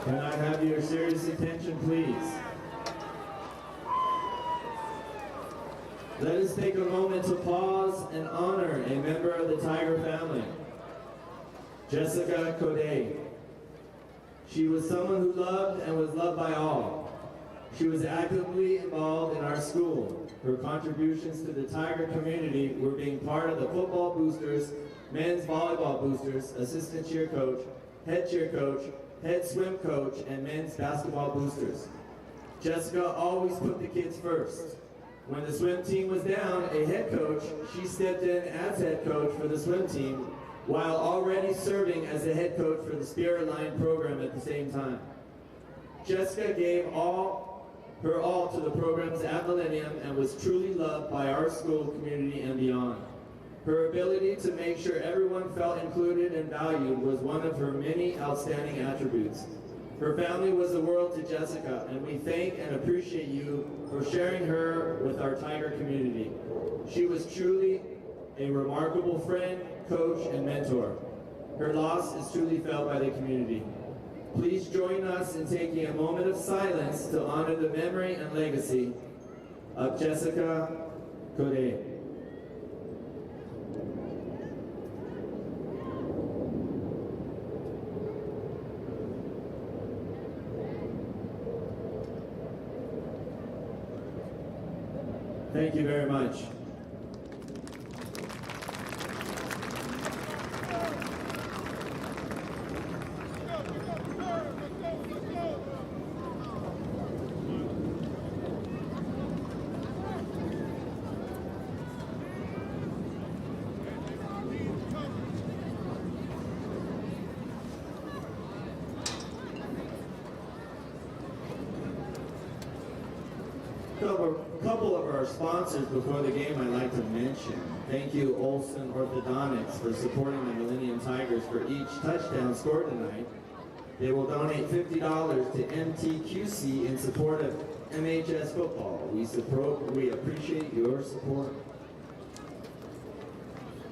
Can I have your serious attention, please? Let us take a moment to pause and honor a member of the Tiger family, Jessica Coday. She was someone who loved and was loved by all. She was actively involved in our school. Her contributions to the Tiger community were being part of the football boosters, men's volleyball boosters, assistant cheer coach, head swim coach, and men's basketball boosters. Jessica always put the kids first. When the swim team was down a head coach, she stepped in as head coach for the swim team while already serving as the head coach for the Spirit Line program at the same time. Jessica gave her all to the programs at Millennium and was truly loved by our school community and beyond. Her ability to make sure everyone felt included and valued was one of her many outstanding attributes. Her family was the world to Jessica, and we thank and appreciate you for sharing her with our Tiger community. She was truly a remarkable friend, coach, and mentor. Her loss is truly felt by the community. Please join us in taking a moment of silence to honor the memory and legacy of Jessica Coday. Thank you very much. A couple of our sponsors before the game I'd like to mention. Thank you, Olson Orthodontics, for supporting the Millennium Tigers for each touchdown scored tonight. They will donate $50 to MTQC in support of MHS football. We appreciate your support.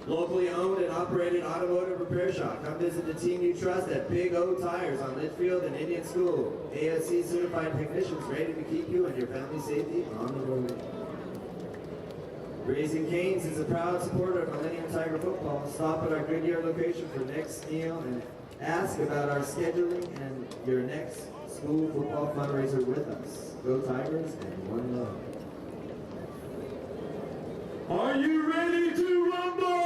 Locally owned and operated automotive repair shop. Come visit the team you trust at Big O Tires on Litchfield and Indian School. ASC certified technicians ready to keep you and your family's safety on the road. Raising Cane's is a proud supporter of Millennium Tiger football. Stop at our Goodyear location for next meal and ask about our scheduling and your next school football fundraiser with us. Go Tigers and one love. Are you ready to rumble?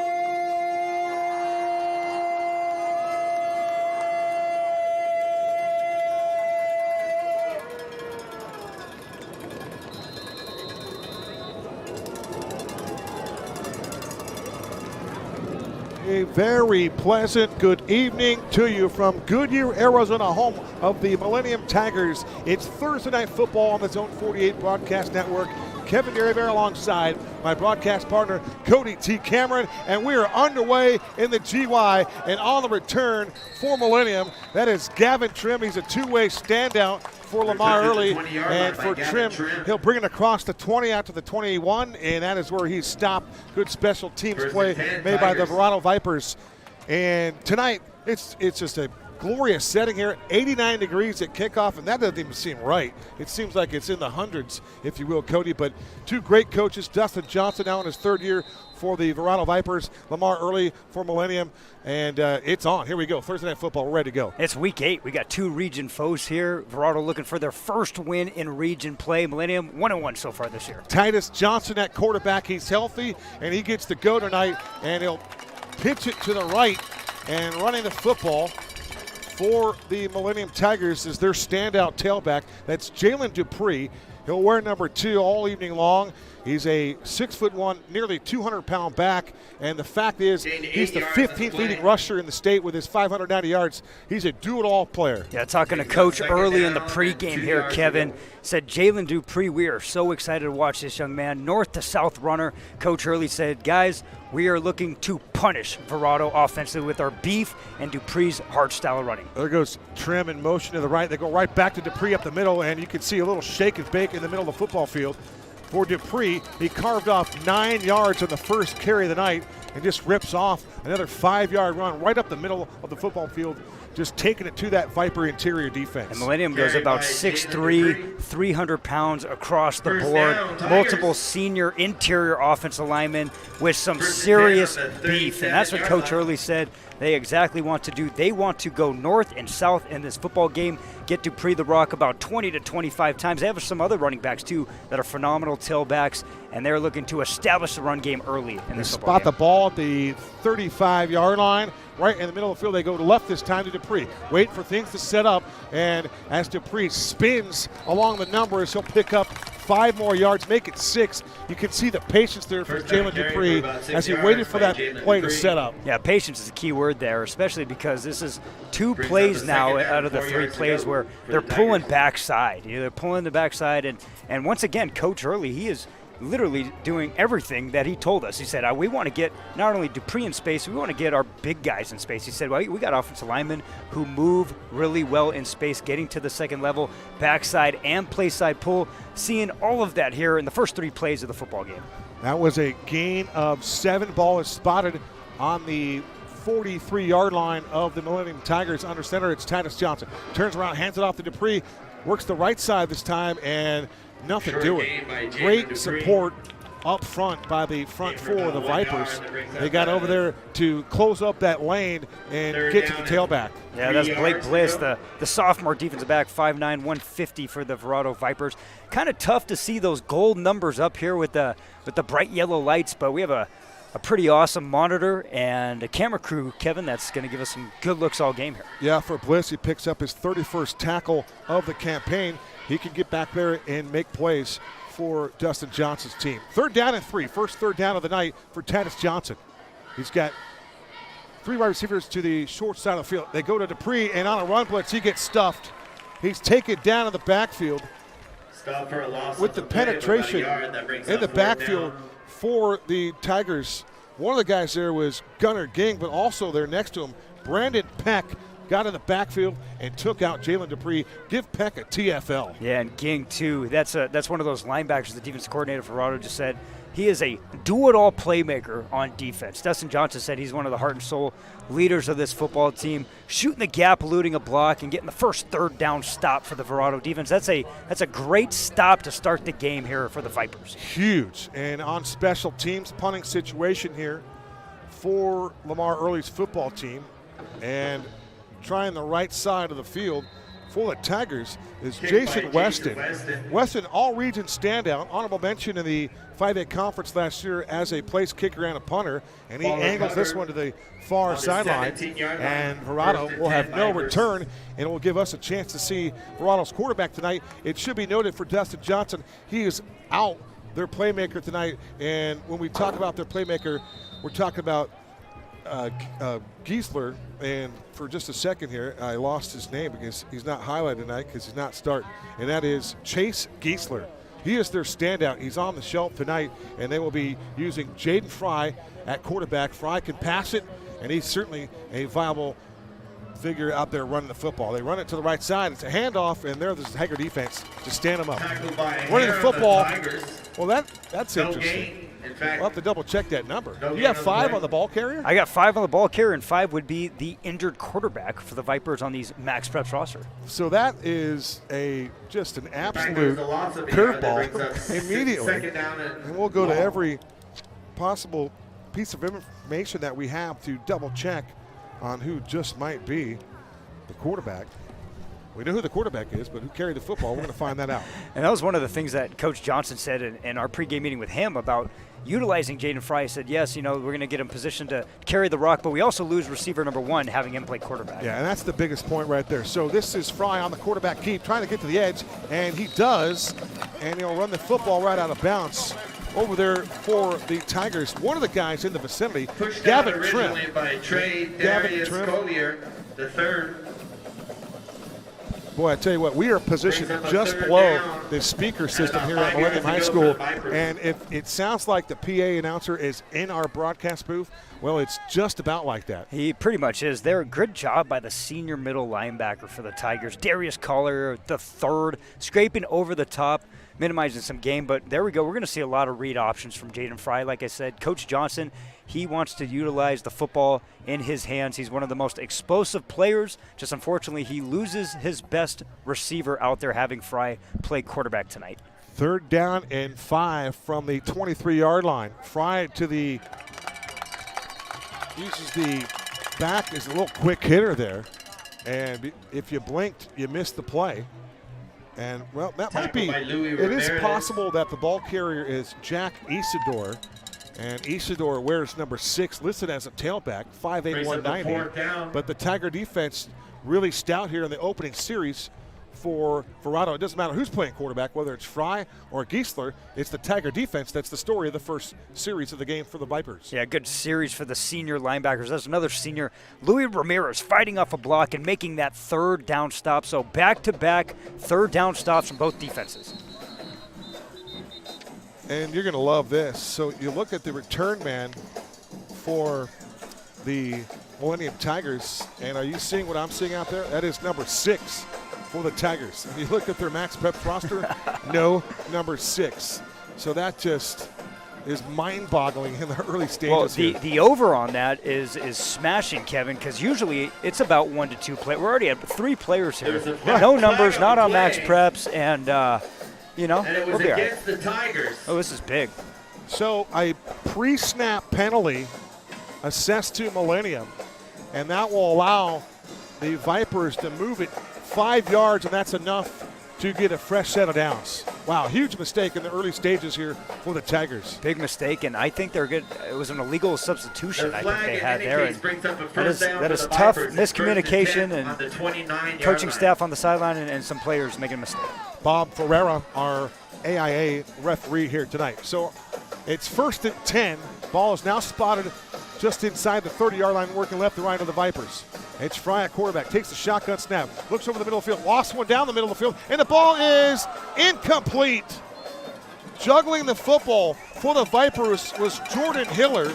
A very pleasant good evening to you from Goodyear, Arizona, home of the Millennium Tigers. It's Thursday Night Football on the Zone 48 Broadcast Network. Kevin Derryberry alongside my broadcast partner, Cody T. Cameron, and we are underway in the GY, and on the return for Millennium, that is Gavin Trim. He's a two-way standout for Lamar Early, and for Trim, he'll bring it across the 20 out to the 21, and that is where he's stopped. Good special teams play made by the Verrado Vipers. And tonight, it's just a glorious setting here, 89 degrees at kickoff, and that doesn't even seem right. It seems like it's in the hundreds, if you will, Cody. But two great coaches, Dustin Johnson now in his third year for the Verrado Vipers, Lamar Early for Millennium, and it's on. Here we go, Thursday Night Football, we're ready to go. It's week 8. We got two region foes here. Verrado looking for their first win in region play. Millennium 1-1 so far this year. Titus Johnson at quarterback, he's healthy, and he gets to go tonight, and he'll pitch it to the right, and running the football for the Millennium Tigers is their standout tailback. That's Jalen Dupree. He'll wear number 2 all evening long. He's a 6'1", nearly 200-pound back, and the fact is he's the 15th leading rusher in the state with his 590 yards. He's a do-it-all player. Yeah, talking to Coach early in the pregame here, Kevin, said Jalen Dupree, we are so excited to watch this young man. North to south runner. Coach Early said, guys, we are looking to punish Verrado offensively with our beef and Dupree's hard style of running. There goes Trim in motion to the right. They go right back to Dupree up the middle, and you can see a little shake and bake in the middle of the football field. For Dupree, he carved off 9 yards on the first carry of the night. and just rips off another 5-yard run right up the middle of the football field, just taking it to that Viper interior defense. And Millennium goes about 6'3", 300 pounds across the board. Multiple senior interior offensive linemen with some serious beef. And that's what Coach Early said they exactly want to do. They want to go north and south in this football game, get Dupree the rock about 20 to 25 times. They have some other running backs, too, that are phenomenal tailbacks, and they're looking to establish the run game early in this football game. Spot the ball at the 35-yard line. Right in the middle of the field, they go to left this time to Dupree. Wait for things to set up, and as Dupree spins along the numbers, he'll pick up 5 more yards, make it 6. You can see the patience there from Jalen Dupree as he waited for that play to set up. Yeah, patience is a key word there, especially because this is 2 plays now out of the 3 plays where they're pulling backside. They're pulling the backside, and once again, Coach Early, he is literally doing everything that he told us. He said, we want to get not only Dupree in space, we want to get our big guys in space. He said, well, we got offensive linemen who move really well in space, getting to the second level, backside and play side pull, seeing all of that here in the first 3 plays of the football game. That was a gain of 7. Ball is spotted on the 43-yard line of the Millennium Tigers. Under center, it's Titus Johnson. Turns around, hands it off to Dupree, works the right side this time, and nothing doing. Great support up front by the front 4 of the Vipers. They got over there to close up that lane and get to the tailback. Yeah, that's Blake Bliss, the sophomore defensive back, 5'9", 150 for the Verrado Vipers. Kind of tough to see those gold numbers up here with the bright yellow lights, but we have a pretty awesome monitor and a camera crew, Kevin, that's going to give us some good looks all game here. Yeah, for Bliss, he picks up his 31st tackle of the campaign. He can get back there and make plays for Dustin Johnson's team. 3rd down and 3. First 3rd down of the night for Titus Johnson. He's got 3 wide receivers to the short side of the field. They go to Dupree, and on a run blitz, he gets stuffed. He's taken down in the backfield with the penetration in the backfield for the Tigers. One of the guys there was Gunnar Ging, but also there next to him, Brandon Peck, got in the backfield and took out Jalen Dupree. Give Peck a TFL. Yeah, and Ging, too. That's one of those linebackers the defensive coordinator for Verrado just said. He is a do-it-all playmaker on defense. Dustin Johnson said he's one of the heart and soul leaders of this football team, shooting the gap, eluding a block, and getting the first 3rd down stop for the Verrado defense. That's a great stop to start the game here for the Vipers. Huge. And on special teams, punting situation here for Lamar Early's football team. And trying the right side of the field for the Tigers is Jason Weston. Weston, all-region standout, honorable mention in the 5A conference last year as a place kicker and a punter, and he angles this one to the far sideline, and Verrado will have no return, and it will give us a chance to see Verrado's quarterback tonight. It should be noted for Dustin Johnson, he is out, their playmaker tonight, and when we talk about their playmaker, we're talking about Giesler, and for just a second here, I lost his name because he's not highlighted tonight because he's not starting, and that is Chase Giesler. He is their standout. He's on the shelf tonight, and they will be using Jaden Fry at quarterback. Fry can pass it, and he's certainly a viable figure out there running the football. They run it to the right side. It's a handoff, and there's the Tiger defense to stand them up. Running the football. Well, that's interesting. We'll have to double check that number. You have 5 on the ball carrier? I got 5 on the ball carrier, and 5 would be the injured quarterback for the Vipers on these Max Preps roster. So that is just an absolute curveball immediately. And we'll go to every possible piece of information that we have to double check on who just might be the quarterback. We know who the quarterback is, but who carried the football, we're going to find that out. And that was one of the things that Coach Johnson said in our pregame meeting with him about utilizing Jaden Fry. He said, yes, we're going to get him positioned to carry the rock, but we also lose receiver number 1, having him play quarterback. Yeah, and that's the biggest point right there. So this is Fry on the quarterback keep, trying to get to the edge, and he does, and he'll run the football right out of bounds over there for the Tigers. One of the guys in the vicinity, Gavin Trim. By Trey Darius Collier, the 3rd. Boy, I tell you what, we are positioned just below the speaker system here at Millennium High School, and if it sounds like the PA announcer is in our broadcast booth, well, it's just about like that. He pretty much is. They're a good job by the senior middle linebacker for the Tigers, Darius Collier, the 3rd, scraping over the top, minimizing some game. But there we go. We're going to see a lot of read options from Jaden Fry. Like I said, Coach Johnson, he wants to utilize the football in his hands. He's one of the most explosive players. Just unfortunately, he loses his best receiver out there, having Fry play quarterback tonight. 3rd down and 5 from the 23-yard line. Fry to the uses the back, is a little quick hitter there. And if you blinked, you missed the play. And, well, that might be, it is possible that the ball carrier is Jack Isidore. And Isidore wears number 6, listed as a tailback, 5'8", 190. But the Tiger defense really stout here in the opening series for Verrado. It doesn't matter who's playing quarterback, whether it's Fry or Giesler. It's the Tiger defense that's the story of the first series of the game for the Vipers. Yeah, good series for the senior linebackers. That's another senior, Louis Ramirez, fighting off a block and making that 3rd down stop. So back-to-back 3rd down stops from both defenses. And you're going to love this. So you look at the return man for the Millennium Tigers, and are you seeing what I'm seeing out there? That is number 6 for the Tigers. If you look at their Max Preps roster, no number 6. So that just is mind-boggling in the early stages. Well, the over on that is smashing, Kevin, because usually it's about 1 to 2 players. We're already at 3 players here. No numbers, not on Max Preps, and you know, and it was against the Tigers. Oh, this is big. So a pre-snap penalty assessed to Millennium, and that will allow the Vipers to move it 5 yards, and that's enough to get a fresh set of downs. Wow, huge mistake in the early stages here for the Tigers. Big mistake, and I think they're good. It was an illegal substitution I think they had there. And that is tough miscommunication and coaching staff on the sideline and some players making a mistake. Bob Ferreira, our AIA referee here tonight. So it's 1st and 10. Ball is now spotted just inside the 30-yard line, working left to right of the Vipers. It's Fry at quarterback, takes the shotgun snap, looks over the middle of the field, lost one down the middle of the field, and the ball is incomplete. Juggling the football for the Vipers was Jordan Hiller.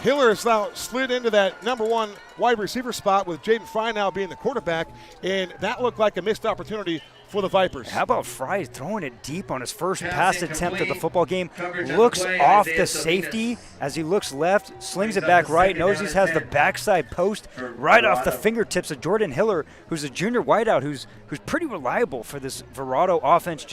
Hiller has now slid into that number 1 wide receiver spot with Jaden Fry now being the quarterback, and that looked like a missed opportunity for the Vipers. How about Fry throwing it deep on his first pass attempt of the football game? Looks off the safety as he looks left, slings it back right, knows he has the backside post right off the fingertips of Jordan Hiller, who's a junior wideout who's pretty reliable for this Verrado offense.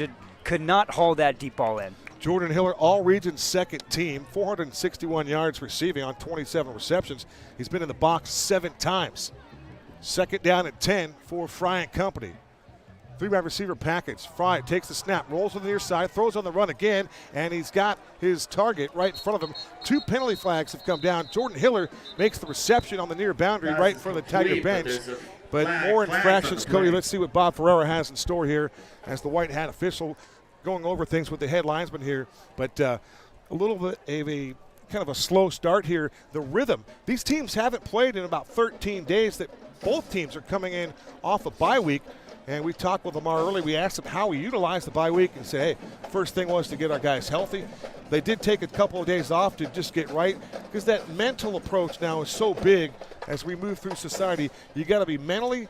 Could not haul that deep ball in. Jordan Hiller, all region 2nd team, 461 yards receiving on 27 receptions. He's been in the box 7 times. 2nd down and 10 for Fry and company. 3-wide receiver package. Fry takes the snap, rolls on the near side, throws on the run again, and he's got his target right in front of him. 2 penalty flags have come down. Jordan Hiller makes the reception on the near boundary right in front of the Tiger bench. But more infractions, Cody. Let's see what Bob Ferreira has in store here as the white hat official going over things with the head linesman here. But a little bit of a kind of a slow start here. The rhythm. These teams haven't played in about 13 days. That both teams are coming in off a bye week. And we talked with Lamar early. We asked him how we utilized the bye week and said, hey, first thing was to get our guys healthy. They did take a couple of days off to just get right, because that mental approach now is so big as we move through society. You got to be mentally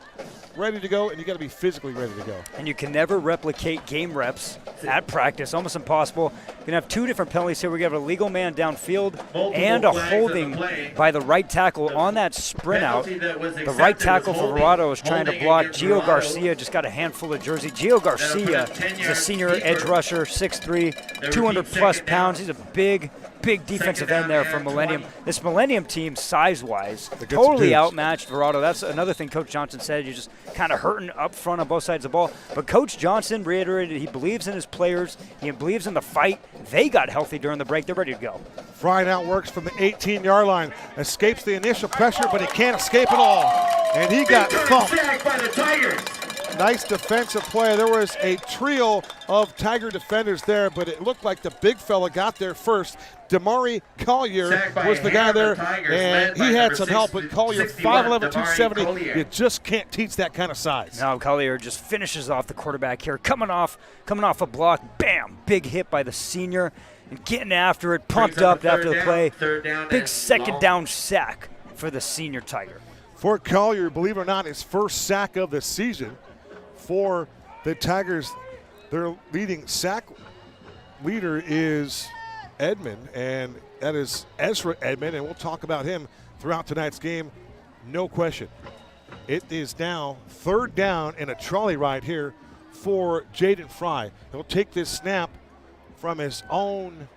ready to go, and you got to be physically ready to go. And you can never replicate game reps at practice. Almost impossible. You're going to have 2 different penalties here. We have a legal man downfield and a holding by the right tackle on that sprint out. The right tackle for Verrado is trying to block. Gio Garcia just got a handful of jersey. Gio Garcia is a senior edge rusher, 6'3", 200-plus pounds. He's a big defensive end there for Millennium. This Millennium team, size-wise, totally outmatched Verrado. That's another thing Coach Johnson said. You're just kind of hurting up front on both sides of the ball. But Coach Johnson reiterated he believes in his players. He believes in the fight. They got healthy during the break. They're ready to go. Fry now works from the 18-yard line. Escapes the initial pressure, but he can't escape at all. And he got thumped. By the Tigers. Nice defensive play. There was a trio of Tiger defenders there, but it looked like the big fella got there first. Damari Collier was the guy there, and he had some help, but Collier, 5'11", 270, you just can't teach that kind of size. No, Collier just finishes off the quarterback here, coming off a block, bam, big hit by the senior, and getting after it, pumped up after the play. Big 2nd down sack for the senior Tiger. For Collier, believe it or not, his first sack of the season for the Tigers. Their leading sack leader is Edmond, and that is Ezra Edmond, and we'll talk about him throughout tonight's game, no question. It is now 3rd down and a trolley ride here for Jaden Fry. He'll take this snap from his own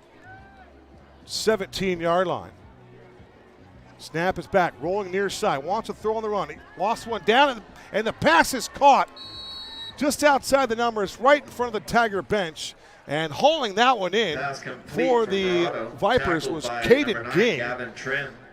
17-yard line. Snap is back, rolling near side, wants to throw on the run. He lost one down, and the pass is caught just outside the numbers, right in front of the Tiger bench. And hauling that one in for the Vipers was Caden Ging.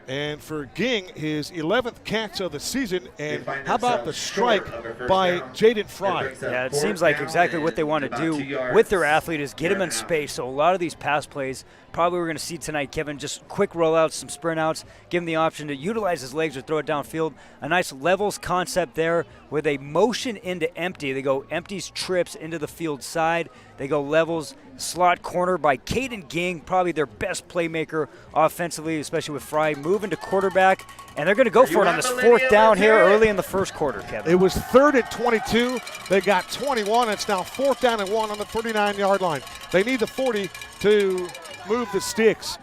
And for Ging, his 11th catch of the season. And how about the strike by Jaden Fry? Yeah, it seems like exactly what they want to do with their athlete is get him in space. So a lot of these pass plays, probably we're going to see tonight, Kevin, just quick rollouts, some sprint outs, give him the option to utilize his legs or throw it downfield. A nice levels concept there with a motion into empty. They go empties, trips into the field side. They go levels, slot corner by Caden Ging, probably their best playmaker offensively, especially with Fry moving to quarterback. And they're going to go for it on this 4th down here early in the first quarter, Kevin. It was 3rd and 22. They got 21. It's now 4th down and 1 on the 39-yard line. They need the 40 to move the sticks.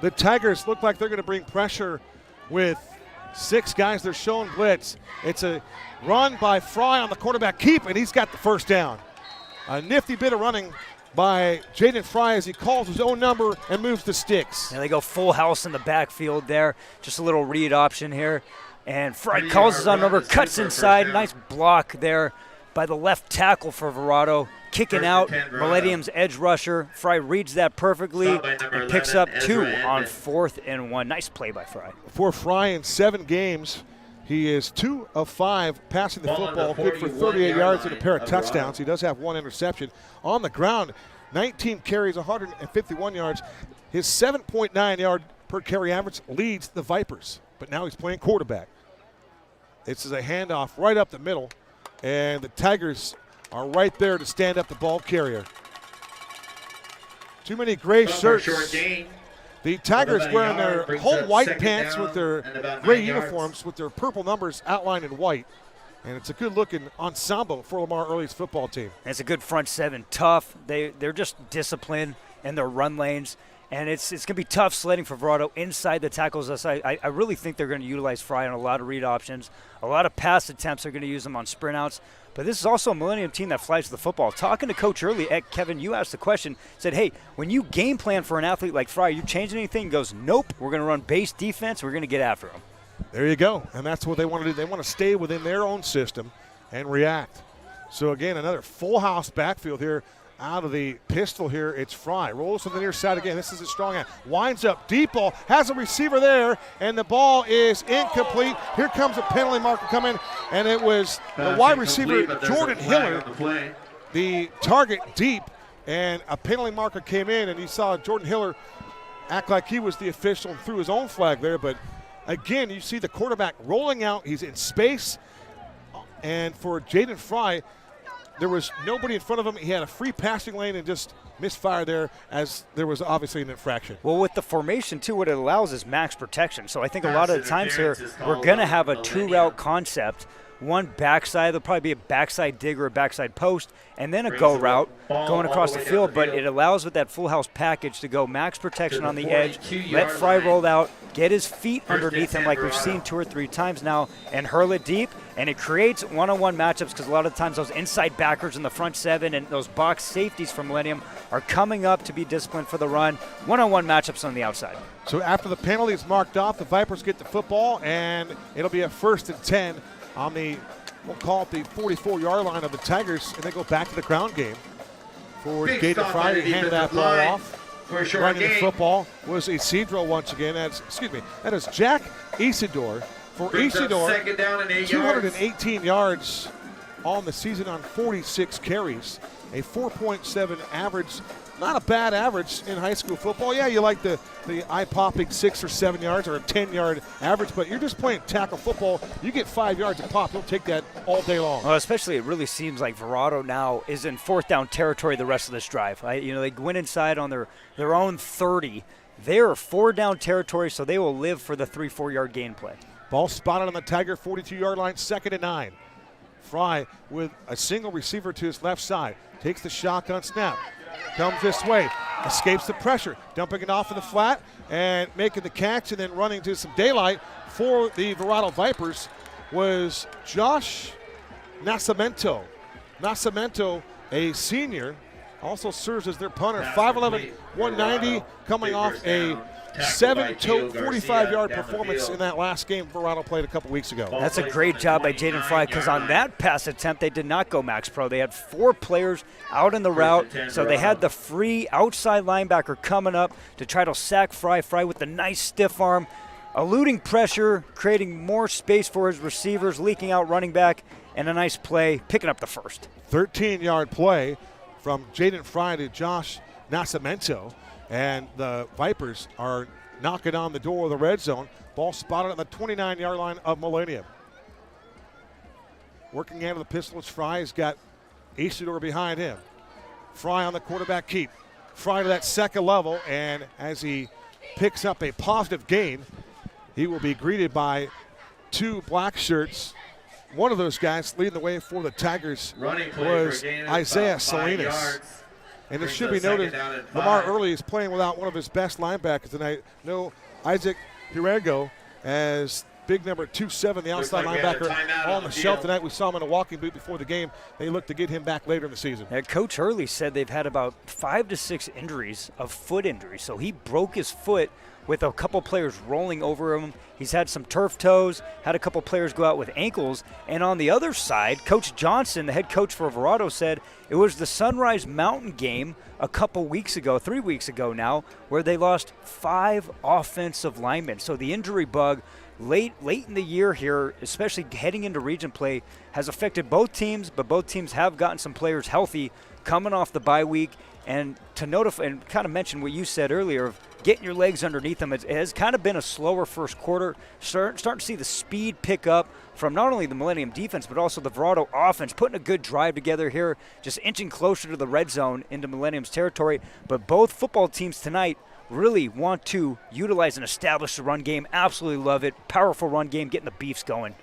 The Tigers look like they're going to bring pressure with 6 guys. They're showing blitz. It's a run by Fry on the quarterback keep, and he's got the 1st down. A nifty bit of running by Jaden Fry as he calls his own number and moves the sticks. Yeah, they go full house in the backfield there. Just a little read option here. And Fry calls his own number, cuts inside. Nice block there by the left tackle for Verrado. Kicking out Millennium's edge rusher. Fry reads that perfectly and picks up 2 on 4th and 1. Nice play by Fry. For Fry in 7 games, he is 2 of 5 passing the football, good for 38 yards and a pair of touchdowns. He does have 1 interception. On the ground, 19 carries, 151 yards. His 7.9 yard per carry average leads the Vipers, but now he's playing quarterback. This is a handoff right up the middle, and the Tigers are right there to stand up the ball carrier. Too many gray shirts. The Tigers wearing their whole white pants with their gray uniforms with their purple numbers outlined in white. And it's a good-looking ensemble for Lamar Early's football team. And it's a good front 7, tough. They're just disciplined in their run lanes. And it's going to be tough sledding for Verrado inside the tackles. I really think they're going to utilize Fry on a lot of read options. A lot of pass attempts, they're going to use them on sprint outs. But this is also a Millennium team that flies to the football. Talking to Coach Early, Kevin, you asked the question, said, hey, when you game plan for an athlete like Fry, you changing anything? He goes, nope, we're going to run base defense. We're going to get after him. There you go. And that's what they want to do. They want to stay within their own system and react. So, again, another full house backfield here. Out of the pistol here, it's Fry. Rolls to the near side again. This is a strong hand. Winds up deep ball. Has a receiver there, and the ball is incomplete. Here comes a penalty marker coming, and it was the wide receiver, Jordan Hiller, the target deep, and a penalty marker came in, and you saw Jordan Hiller act like he was the official and threw his own flag there. But, again, you see the quarterback rolling out. He's in space, and for Jaden Fry, there was nobody in front of him. He had a free passing lane and just misfired there as there was obviously an infraction. Well, with the formation, too, what it allows is max protection. So I think a lot of the times here we're going to have a 2-route concept. One backside, there'll probably be a backside dig or a backside post, and then a go route going across the field. But it allows with that full house package to go max protection on the edge, let Fry roll out, get his feet underneath him like we've seen 2 or 3 times now, and hurl it deep. And it creates one-on-one matchups because a lot of times those inside backers in the front 7 and those box safeties from Millennium are coming up to be disciplined for the run. One-on-one matchups on the outside. So after the penalty is marked off, the Vipers get the football, and it'll be a 1st and 10 on the, we'll call it the 44-yard line of the Tigers, and they go back to the ground game. For Gator Friday, handed that ball off. Running the football was Isidro once again. That is Jack Isidore. For Isidore, 218 yards on the season on 46 carries. A 4.7 average. Not a bad average in high school football. Yeah, you like the eye-popping 6 or 7 yards or a 10-yard average, but you're just playing tackle football. You get 5 yards a pop, you'll take that all day long. Well, especially it really seems like Verrado now is in 4th down territory the rest of this drive. They went inside on their own 30. They're 4 down territory, so they will live for the 3-4 yard gain play. Ball spotted on the Tiger 42-yard line, 2nd and 9. Fry with a single receiver to his left side. Takes the shotgun snap. Comes this way. Escapes the pressure. Dumping it off in the flat and making the catch and then running to some daylight for the Verrado Vipers was Josh Nascimento. Nascimento, a senior, also serves as their punter. 5'11", 190, coming off a 7-tote, 45-yard performance in that last game Verrado played a couple weeks ago. That's a great job by Jaden Fry, because on that pass attempt, they did not go max pro. They had 4 players out in the route, so they had the free outside linebacker coming up to try to sack Fry. Fry with the nice stiff arm, eluding pressure, creating more space for his receivers, leaking out running back, and a nice play, picking up the first. 13-yard play from Jaden Fry to Josh Nascimento. And the Vipers are knocking on the door of the red zone. Ball spotted on the 29-yard line of Millennium. Working out of the pistols, Fry's got Isidore behind him. Fry on the quarterback keep. Fry to that second level, and as he picks up a positive gain, he will be greeted by 2 black shirts. One of those guys leading the way for the Tigers was Isaiah Salinas. And it should be noted, Lamar Early is playing without one of his best linebackers tonight. No Isaac Hirego as big number 2-7, the outside linebacker, on the shelf tonight. We saw him in a walking boot before the game. They look to get him back later in the season. Coach Early said they've had about 5 to 6 injuries of foot injuries. So he broke his foot with a couple players rolling over him. He's had some turf toes, had a couple players go out with ankles. And on the other side, Coach Johnson, the head coach for Verrado, said it was the Sunrise Mountain game a couple weeks ago, 3 weeks ago now, where they lost 5 offensive linemen. So the injury bug late in the year here, especially heading into region play, has affected both teams, but both teams have gotten some players healthy coming off the bye week. And to notify and kind of mention what you said earlier of getting your legs underneath them, it has kind of been a slower first quarter. Starting to see the speed pick up from not only the Millennium defense, but also the Verrado offense, putting a good drive together here, just inching closer to the red zone into Millennium's territory. But both football teams tonight really want to utilize and establish the run game. Absolutely love it. Powerful run game, getting the beefs going.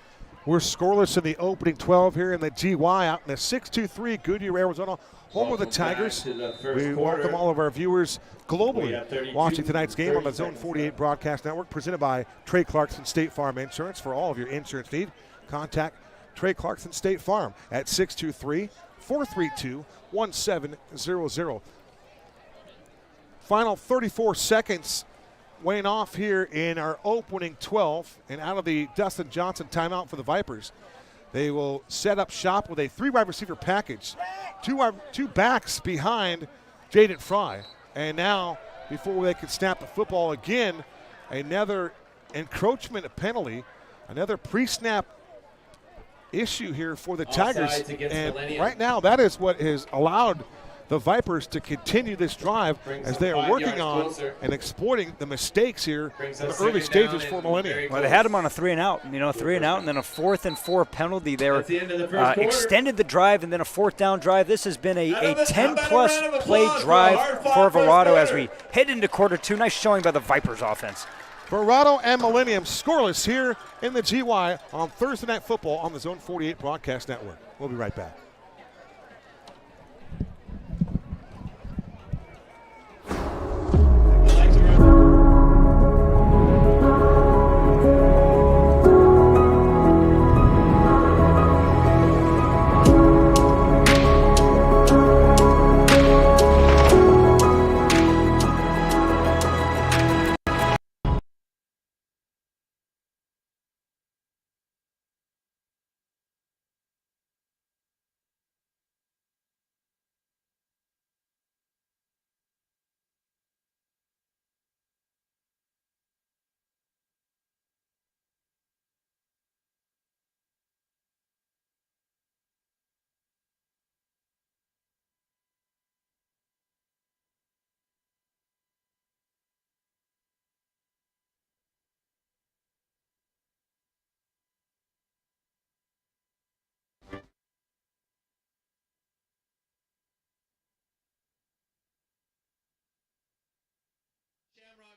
We're scoreless in the opening 12 here in the GY out in the 623 Goodyear, Arizona, home of the Tigers. We welcome all of our viewers globally watching tonight's game on the Zone 48 Broadcast Network, presented by Trey Clarkson State Farm Insurance. For all of your insurance need, contact Trey Clarkson State Farm at 623-432-1700. Final 34 seconds weighing off here in our opening 12, and out of the Dustin Johnson timeout for the Vipers. They will set up shop with a 3-wide receiver package. Two backs behind Jaden Fry. And now, before they can snap the football again, another encroachment penalty, another pre-snap issue here for the Tigers. And right now, that is what has allowed the Vipers to continue this drive as they are working on and exploiting the mistakes here in the early stages for Millennium. Well, they had them on a 3-and-out, 3-and-out, and then a 4th-and-4 penalty there. Extended the drive and then a 4th-down drive. This has been a 10-plus play drive for Verrado as we head into quarter 2. Nice showing by the Vipers offense. Verrado and Millennium scoreless here in the GY on Thursday Night Football on the Zone 48 Broadcast Network. We'll be right back.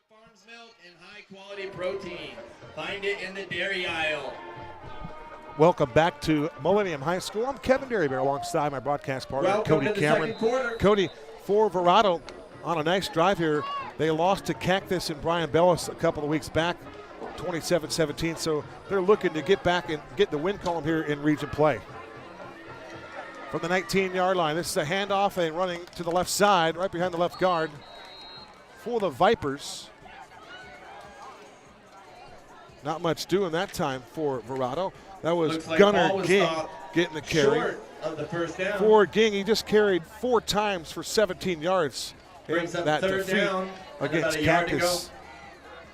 Farms milk and high quality protein. Find it in the dairy aisle. welcome back to Millennium High School. I'm Kevin Derryberry alongside my broadcast partner, Welcome Cody to the Cameron. second quarter. Cody, for Verrado on a nice drive here. They lost to Cactus and Brian Bellis a couple of weeks back, 27-17, so they're looking to get back and get the win column here in region play. From the 19-yard line, this is a handoff and running to the left side, right behind the left guard for the Vipers. Not much doing that time for Verrado. That was Like Gunnar Ging getting the carry. Short of the first down. For Ging, he just carried 4 times for 17 yards in Brings up that third defeat down against about a yard to Cactus.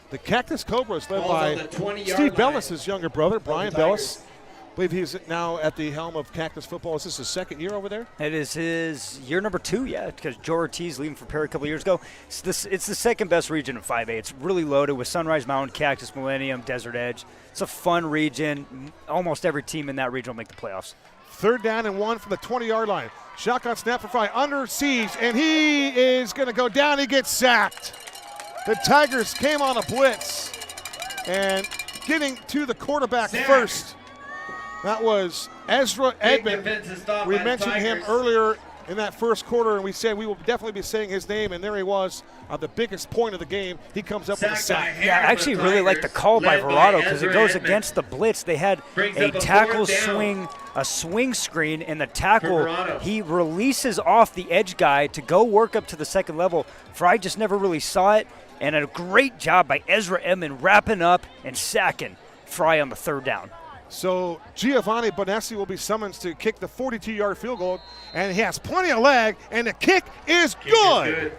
The Cactus Cobras led Ball's by on the 20-yard Steve line Bellis' younger brother, Brian the Bellis. Tigers. I believe he's now at the helm of Cactus football. Is this his second year over there? It is his year number 2, yeah, because Joe Ortiz leaving for Perry a couple years ago. It's the second best region in 5A. It's really loaded with Sunrise Mountain, Cactus, Millennium, Desert Edge. It's a fun region. Almost every team in that region will make the playoffs. 3rd down and 1 from the 20-yard line. Shotgun snap for Fry, under siege, and he is going to go down. He gets sacked. The Tigers came on a blitz, and getting to the quarterback first. That was Ezra Edmond. We mentioned him earlier in that first quarter, and we said we will definitely be saying his name, and there he was at the biggest point of the game. He comes up with a sack. Yeah, I actually really like the call by Verrado because it goes against the blitz. They had a tackle swing, a swing screen, and the tackle, he releases off the edge guy to go work up to the second level. Fry just never really saw it, and a great job by Ezra Edmond wrapping up and sacking Fry on the 3rd down. So Giovanni Bonessi will be summoned to kick the 42-yard field goal, and he has plenty of leg, and the kick is good.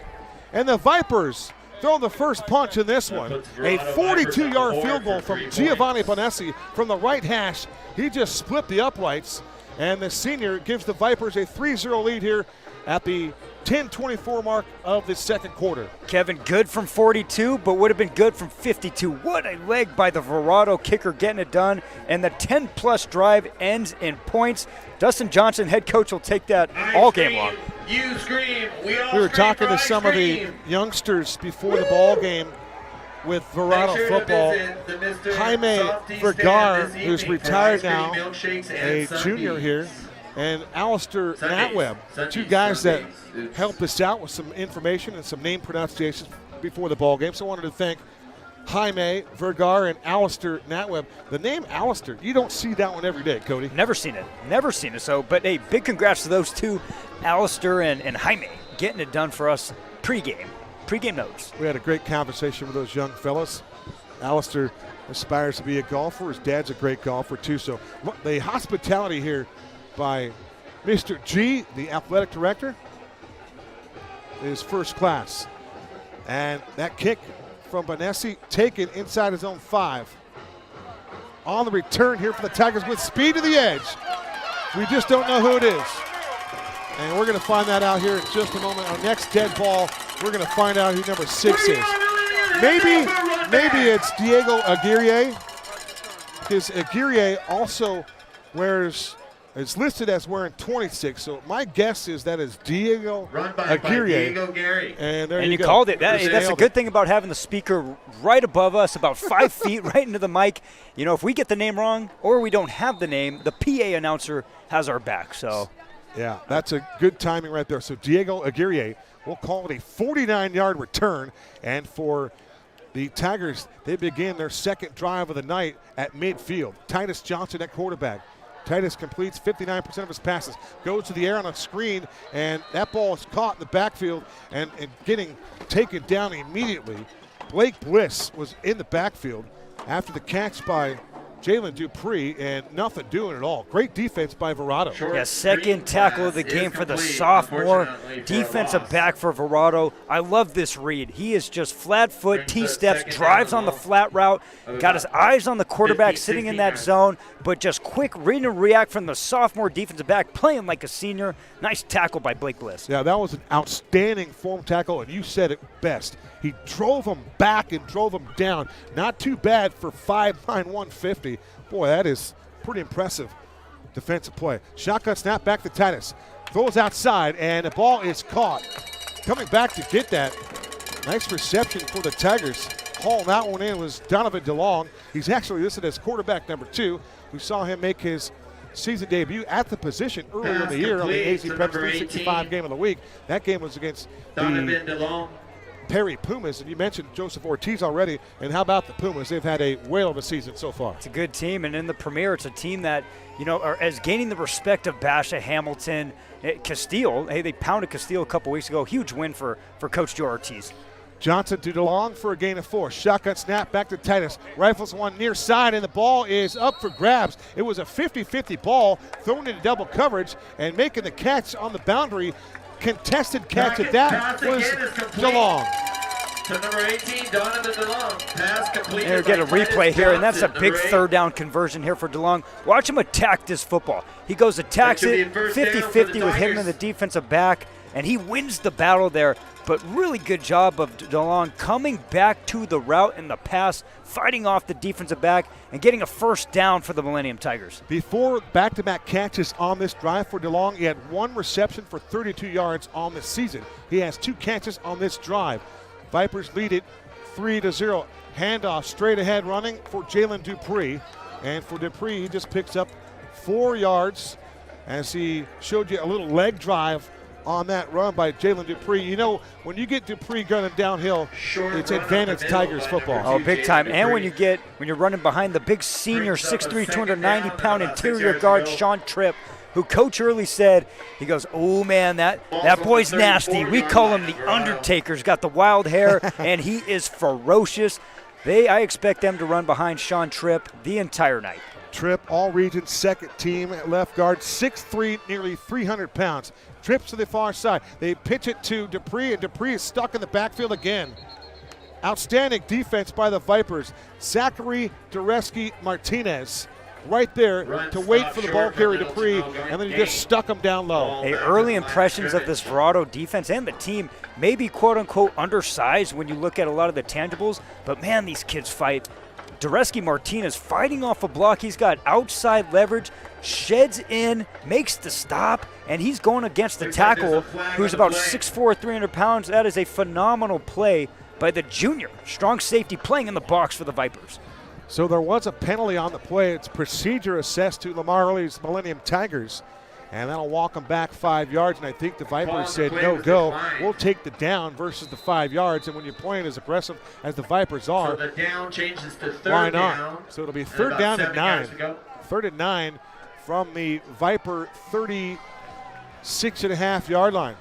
And the Vipers throw the first punch in this one. A 42-yard field goal from Giovanni Bonessi from the right hash. He just split the uprights, and the senior gives the Vipers a 3-0 lead here at the 10:24 mark of the second quarter. Kevin, good from 42, but would have been good from 52. What a leg by the Verrado kicker getting it done, and the 10-plus drive ends in points. Dustin Johnson, head coach, will take that all game long. You scream. We were talking to some of the youngsters before the ball game with Verrado football. Jaime Vergara, who's retired now, a junior here, and Alistair Natweb, 2 guys that helped us out with some information and some name pronunciations before the ball game. So I wanted to thank Jaime Vergara and Alistair Natweb. The name Alistair, you don't see that one every day, Cody. Never seen it. Never seen it. So, but hey, big congrats to those 2, Alistair and Jaime, getting it done for us pregame. Pregame notes. We had a great conversation with those young fellas. Alistair aspires to be a golfer. His dad's a great golfer too. So the hospitality here by Mr. G, the athletic director, is first class. And that kick from Bonessi taken inside his own 5. On the return here for the Tigers with speed to the edge. We just don't know who it is. And we're going to find that out here in just a moment. Our next dead ball, we're going to find out who number 6 is. Maybe it's Diego Aguirre, because Aguirre also is listed as wearing 26. So my guess is that is Diego Aguirre. And there you go. Called it. That's a good thing about having the speaker right above us, about 5 feet right into the mic. You know, if we get the name wrong or we don't have the name, the PA announcer has our back. So, yeah, that's a good timing right there. So Diego Aguirre, we'll call it a 49-yard return. And for the Tigers, they begin their second drive of the night at midfield. Titus Johnson at quarterback. Titus completes 59% of his passes, goes to the air on a screen, and that ball is caught in the backfield and getting taken down immediately. Blake Bliss was in the backfield after the catch by Jalen Dupree, and nothing doing at all. Great defense by Verrado. Yeah, second tackle of the game for the sophomore defensive back for Verrado. I love this read. He is just flat foot, T-steps, drives on the flat route, got his eyes on the quarterback sitting in that zone, but just quick read and react from the sophomore defensive back, playing like a senior. Nice tackle by Blake Bliss. Yeah, that was an outstanding form tackle, and you said it best. He drove him back and drove him down. Not too bad for 5'9", 150. Boy, that is pretty impressive defensive play. Shotgun snap back to Titus. Throws outside, and the ball is caught. Coming back to get that. Nice reception for the Tigers. haul that one in was Donovan DeLong. He's actually listed as quarterback number 2. We saw him make his season debut at the position earlier in the year on the AZ Preps 365 game of the week. That game was against Donovan DeLong. Perry Pumas, and you mentioned Joseph Ortiz already, and how about the Pumas? They've had a whale of a season so far. It's a good team, and in the Premier, it's a team that, is gaining the respect of Basha, Hamilton, Castile. Hey, they pounded Castile a couple weeks ago. Huge win for Coach Joe Ortiz. Johnson to DeLong for a gain of 4. Shotgun snap back to Titus. Rifles one near side, and the ball is up for grabs. It was a 50-50 ball thrown into double coverage, and making the catch on the boundary. Contested catch at that was DeLong. To number 18, Donovan DeLong. Pass completed. And we get a replay here, and that's a big third down conversion here for DeLong. Watch him attack this football. He goes, attacks it, 50-50 with him and the defensive back, and he wins the battle there. But really good job of DeLong coming back to the route and the pass, fighting off the defensive back, and getting a first down for the Millennium Tigers. Before back-to-back catches on this drive for DeLong, he had 1 reception for 32 yards on this season. He has 2 catches on this drive. Vipers lead it 3-0. Handoff straight ahead running for Jalen Dupree. And for Dupree, he just picks up 4 yards as he showed you a little leg drive on that run by Jalen Dupree. You know, when you get Dupree gunning downhill, it's advantage Tigers football. Oh, big time. And when you're running behind the big senior 6'3", 290-pound interior guard, Sean Tripp, who Coach Early said, he goes, oh, man, that boy's nasty. We call him the Undertaker. He's got the wild hair, and he is ferocious. I expect them to run behind Sean Tripp the entire night. Tripp, all region second team at left guard, 6'3", nearly 300 pounds. Trips to the far side. They pitch it to Dupree, and Dupree is stuck in the backfield again. Outstanding defense by the Vipers. Zachary Dureski Martinez right there to wait for the ball carrier Dupree, and then you just stuck him down low. Early impressions of this Verrado defense and the team may be quote-unquote undersized when you look at a lot of the tangibles, but man, these kids fight. Dureski Martinez fighting off a block. He's got outside leverage, sheds in, makes the stop, and he's going against the tackle, who's about 6'4", 300 pounds. That is a phenomenal play by the junior strong safety playing in the box for the Vipers. So there was a penalty on the play. It's procedure assessed to Lamar Early's Millennium Tigers, and that'll walk them back 5 yards. And I think the Vipers said, no go. We'll take the down versus the 5 yards. And when you're playing as aggressive as the Vipers are, so the down changes to third why not? Down. So it'll be third down and 9. 3rd and 9 from the Viper 36.5-yard line.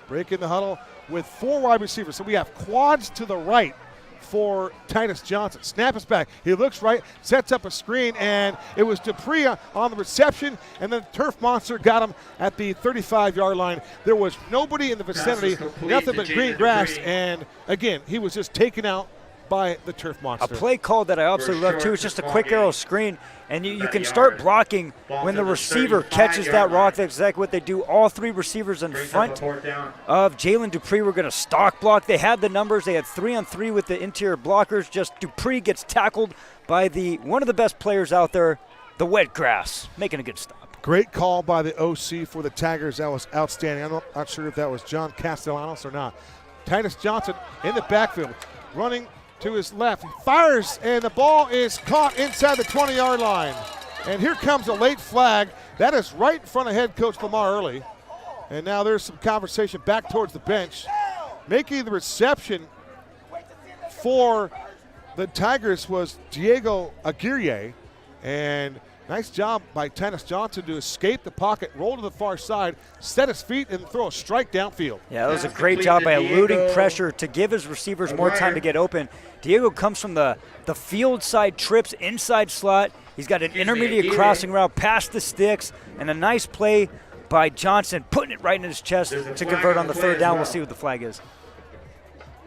Breaking the huddle with 4 wide receivers. So we have quads to the right for Titus Johnson. Snap is back. He looks right, sets up a screen, and it was Dupree on the reception, and then Turf Monster got him at the 35-yard line. There was nobody in the vicinity, nothing but green grass, and again, he was just taken out by the Turf Monster. A play call that I absolutely love too. It's just a quick arrow screen, and you can start blocking when the receiver catches that rock. That's exactly what they do. All 3 receivers in front of Jalen Dupree were going to stock block. They had the numbers. They had 3-on-3 with the interior blockers. Just Dupree gets tackled by one of the best players out there, the wet grass, making a good stop. Great call by the OC for the Tigers. That was outstanding. I'm not sure if that was John Castellanos or not. Titus Johnson in the backfield, running to his left, he fires, and the ball is caught inside the 20-yard line. And here comes a late flag. That is right in front of head coach Lamar Early. And now there's some conversation back towards the bench. Making the reception for the Tigers was Diego Aguirre. And nice job by Titus Johnson to escape the pocket, roll to the far side, set his feet, and throw a strike downfield. Yeah, that was a great job by eluding pressure to give his receivers more time to get open. Diego comes from the field side trips, inside slot. He's got an intermediate crossing route past the sticks, and a nice play by Johnson, putting it right in his chest to convert on the 3rd down. We'll see what the flag is.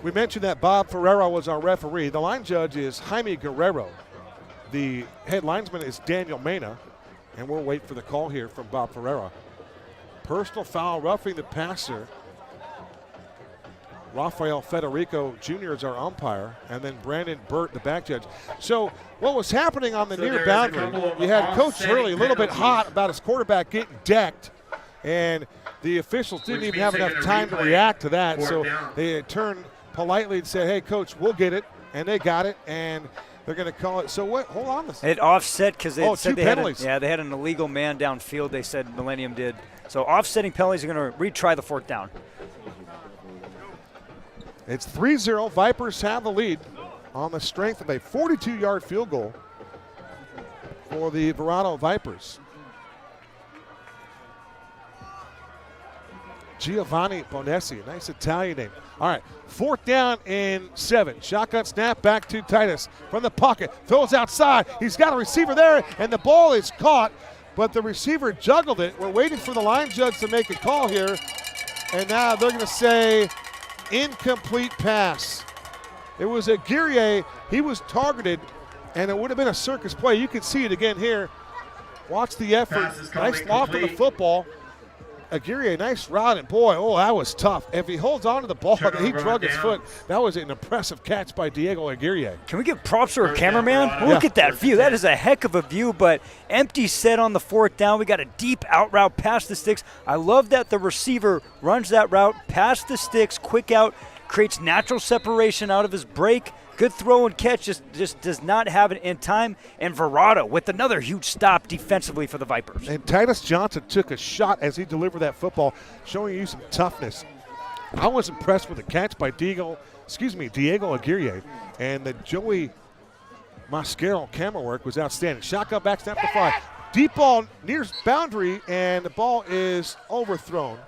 We mentioned that Bob Ferrero was our referee. The line judge is Jaime Guerrero. The head linesman is Daniel Mena, and we'll wait for the call here from Bob Ferrera. Personal foul, roughing the passer. Rafael Federico Jr. is our umpire, and then Brandon Burt, the back judge. So what was happening on the near boundary, you had Coach Hurley a little bit hot about his quarterback getting decked, and the officials didn't even have enough time to react to that, so they turned politely and said, hey, Coach, we'll get it. and they got it, and they're going to call it. So what? Hold on. It offset because they said two penalties. They had an illegal man downfield. They said Millennium did. So offsetting penalties are going to retry the 4th down. It's 3-0. Vipers have the lead on the strength of a 42-yard field goal for the Verrado Vipers. Giovanni Bonessi, nice Italian name. All right, 4th down and 7. Shotgun snap back to Titus from the pocket. Throws outside. He's got a receiver there, and the ball is caught, but the receiver juggled it. We're waiting for the line judge to make a call here, and now they're going to say incomplete pass. It was Aguirre. He was targeted, and it would have been a circus play. You can see it again here. Watch the effort. Nice loft of the football. Aguirre, nice route, and boy, that was tough. If he holds on to the ball, he drug his foot. That was an impressive catch by Diego Aguirre. Can we give props to our cameraman? Look at that view. That is a heck of a view, but empty set on the 4th down. We got a deep out route past the sticks. I love that the receiver runs that route past the sticks, quick out, creates natural separation out of his break. Good throw and catch, just does not have it in time. And Verrado with another huge stop defensively for the Vipers. And Titus Johnson took a shot as he delivered that football, showing you some toughness. I was impressed with the catch by Diego Aguirre, and the Joey Mascaro camera work was outstanding. Shotgun back snap to Fry. Deep ball near boundary, and the ball is overthrown.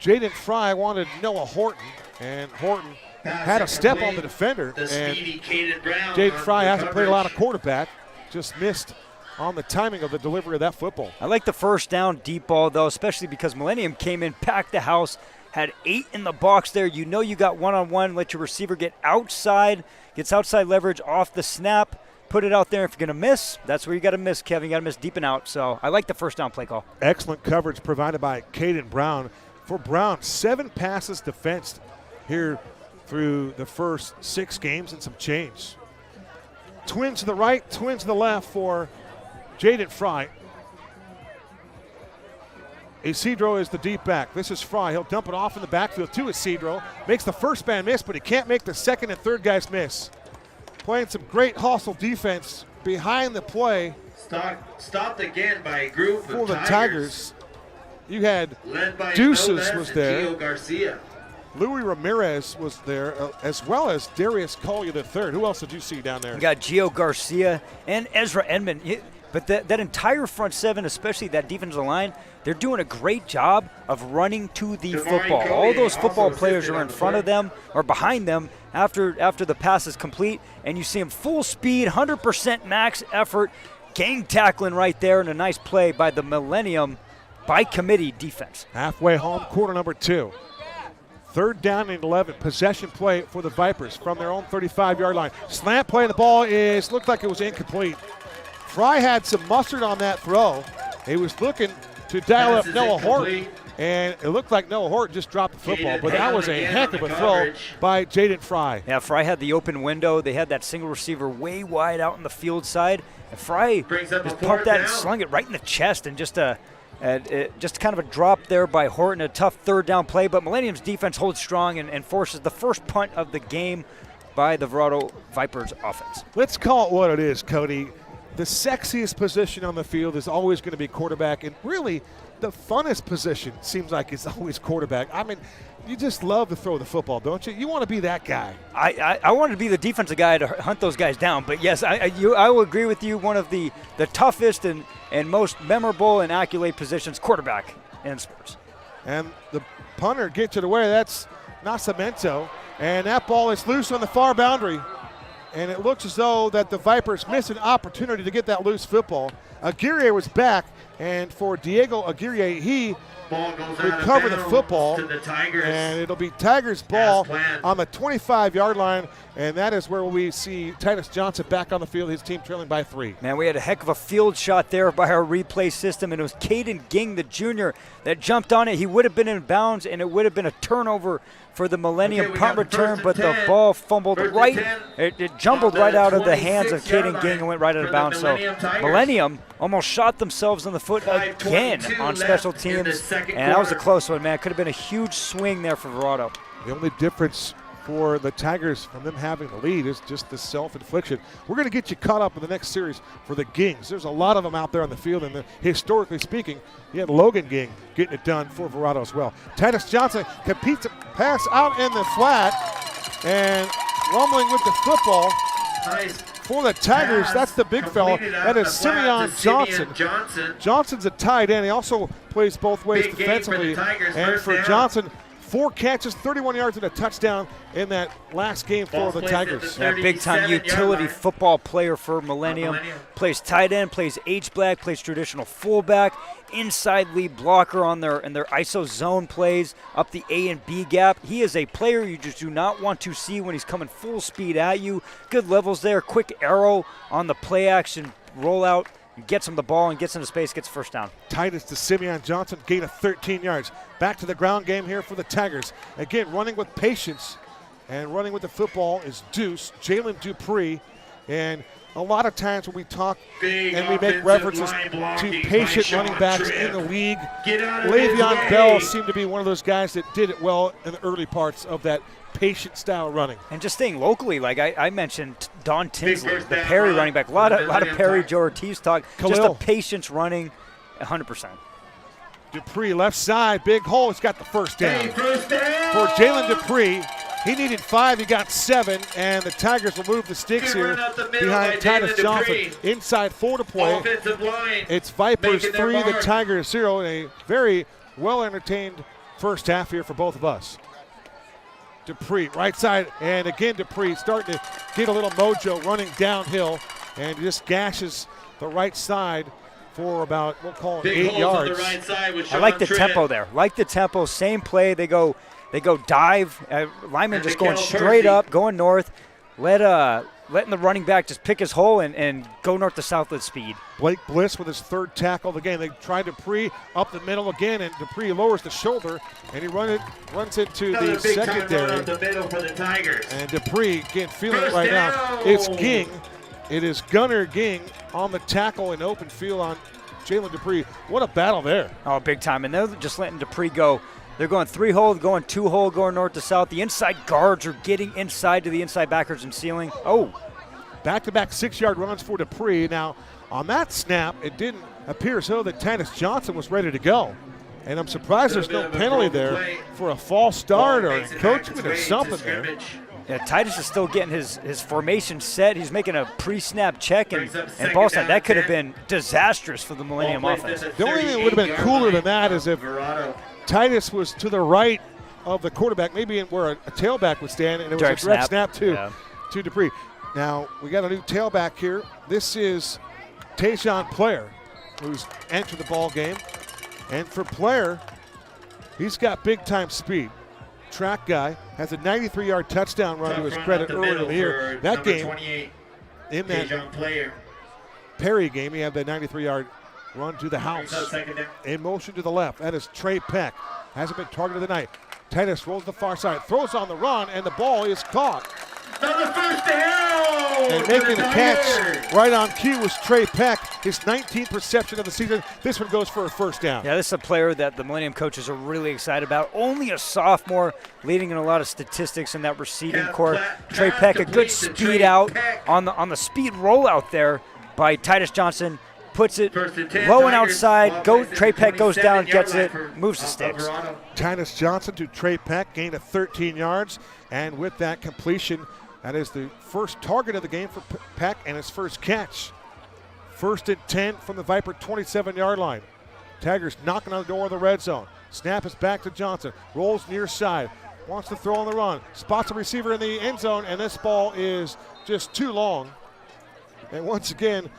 Jaden Fry wanted Noah Horton, and Horton had a step on the defender, and Jaden Fry hasn't played a lot of quarterback, just missed on the timing of the delivery of that football. I like the 1st down deep ball, though, especially because Millennium came in, packed the house, had 8 in the box there. You know you got one-on-one, let your receiver get outside, gets outside leverage off the snap, put it out there. If you're going to miss, that's where you got to miss, Kevin. You got to miss deep and out. So I like the 1st down play call. Excellent coverage provided by Caden Brown. For Brown, 7 passes defensed here through the first 6 games and some change. Twins to the right, twins to the left for Jaden Fry. Isidro is the deep back. This is Fry. He'll dump it off in the backfield to Isidro. Makes the first man miss, but he can't make the 2nd and 3rd guys miss. Playing some great hostile defense behind the play. Stopped again by a group for the Tigers. You had Deuces was there. Gio Garcia. Louis Ramirez was there, as well as Darius Collier III. Who else did you see down there? You got Gio Garcia and Ezra Edmond. But that entire front 7, especially that defensive line, they're doing a great job of running to the football. All those football players are in front of them or behind them after the pass is complete, and you see them full speed, 100% max effort, gang tackling right there, and a nice play by the Millennium by committee defense. Halfway home, quarter number 2. 3rd down and 11. Possession play for the Vipers from their own 35-yard line. Slant play, the ball looked like it was incomplete. Fry had some mustard on that throw. He was looking to dial up Noah Horton, and it looked like Noah Horton just dropped the football, but that was a heck of a throw by Jaden Fry. Yeah, Fry had the open window. They had that single receiver way wide out on the field side, and Fry just pumped that and slung it right in the chest, and just kind of a drop there by Horton, a tough 3rd down play, but Millennium's defense holds strong and forces the first punt of the game by the Verrado Vipers offense. Let's call it what it is, Cody. The sexiest position on the field is always going to be quarterback, and really the funnest position seems like it's always quarterback. I mean, you just love to throw the football, don't you? You want to be that guy. I wanted to be the defensive guy to hunt those guys down, but yes, I will agree with you. One of the toughest and most memorable and accolade positions, quarterback in sports. And the punter gets it away. That's Nascimento, and that ball is loose on the far boundary. And it looks as though that the Vipers missed an opportunity to get that loose football. Aguirre was back, and for Diego Aguirre, he recovered the football, and it'll be Tigers ball on the 25-yard line, and that is where we see Titus Johnson back on the field, his team trailing by 3. Man, we had a heck of a field shot there by our replay system, and it was Caden Ging, the junior, that jumped on it. He would have been in bounds, and it would have been a turnover for the Millennium punt return, but the ball fumbled right. It jumbled right out of the hands of Caden Ging and went right out of bounds. So Millennium almost shot themselves in the foot again on special teams, and that was a close one, man. Could have been a huge swing there for Verrado. The only difference for the Tigers from them having the lead is just the self-infliction. We're going to get you caught up in the next series for the Gings. There's a lot of them out there on the field, and historically speaking, you had Logan Ging getting it done for Verrado as well. Titus Johnson competes a pass out in the flat, and rumbling with the football. Nice. For the Tigers, that's the big fella. That is Simeon Johnson. Johnson's a tight end. He also plays both ways Big defensively. And for Johnson, 4 catches, 31 yards, and a touchdown in that last game for the Tigers. Yeah, big-time utility football player for Millennium. Plays tight end, plays H-back, plays traditional fullback, inside lead blocker on their ISO zone plays, up the A and B gap. He is a player you just do not want to see when he's coming full speed at you. Good levels there, quick arrow on the play action rollout. Gets him the ball and gets into space, gets first down. Titus to Simeon Johnson, gain of 13 yards. Back to the ground game here for the Tigers. Again, running with patience and running with the football is Deuce, Jalen Dupree. And a lot of times when we talk and we make references to patient running backs in the league, Le'Veon Bell seemed to be one of those guys that did it well in the early parts of that patient style running. And just staying locally, like I mentioned, Don Tinsley, the Perry running back. A lot of Perry, Joe Ortiz talk. Khalil. Just the patience running, 100%. Dupree left side, big hole. He's got the first down. For Jalen Dupree, he needed 5, he got 7, and the Tigers will move the sticks here behind Titus Johnson. Inside 4 to play. It's Vipers 3, the Tigers 0, and a very well-entertained first half here for both of us. Dupree, right side, and again Dupree starting to get a little mojo running downhill, and just gashes the right side for about, we'll call it 8 yards. I like the tempo there. Like the tempo, same play. They go dive. Lyman just going straight up, going north. Letting the running back just pick his hole and go north to south with speed. Blake Bliss with his 3rd tackle of the game. They try Dupree up the middle again, and Dupree lowers the shoulder, and he runs into the secondary. The middle for the Tigers. And Dupree, again, feeling it right now. It's Ging. It is Gunnar Ging on the tackle in open field on Jalen Dupree. What a battle there. Oh, big time. And they're just letting Dupree go. They're going 3-hole, going 2-hole, going north to south. The inside guards are getting inside to the inside backers and sealing. Oh. Back-to-back 6-yard runs for Dupree. Now, on that snap, it didn't appear as though that Titus Johnson was ready to go. And I'm surprised there's no penalty there for a false start or encroachment or something there. Yeah, Titus is still getting his formation set. He's making a pre-snap check, and ball snap. That could have been disastrous for the Millennium offense. The only thing that would have been cooler than that is if Titus was to the right of the quarterback, maybe where a tailback would stand, and it was a direct snap to Dupree. Now, we got a new tailback here. This is Tayshawn Player, who's entered the ball game. And for Player, he's got big-time speed. Track guy, has a 93-yard touchdown run to his credit earlier in the year. That game, in that Perry game, he had that 93-yard run to the house. In motion to the left, that is Trey Peck. Hasn't been targeted tonight. Titus rolls the far side, throws on the run, and the ball is caught. Another first down! And making the catch right on cue was Trey Peck, his 19th reception of the season. This one goes for a first down. Yeah, this is a player that the Millennium coaches are really excited about. Only a sophomore, leading in a lot of statistics in that receiving core. Trey Peck, a good speed out on the speed rollout there by Titus Johnson. Puts it low and outside. Trey Peck goes down, gets it, moves the sticks. Titus Johnson to Trey Peck, gain of 13 yards. And with that completion, that is the first target of the game for Peck and his first catch. 1st and 10 from the Viper 27-yard line. Tigers knocking on the door of the red zone. Snap is back to Johnson. Rolls near side. Wants to throw on the run. Spots a receiver in the end zone, and this ball is just too long. And once again,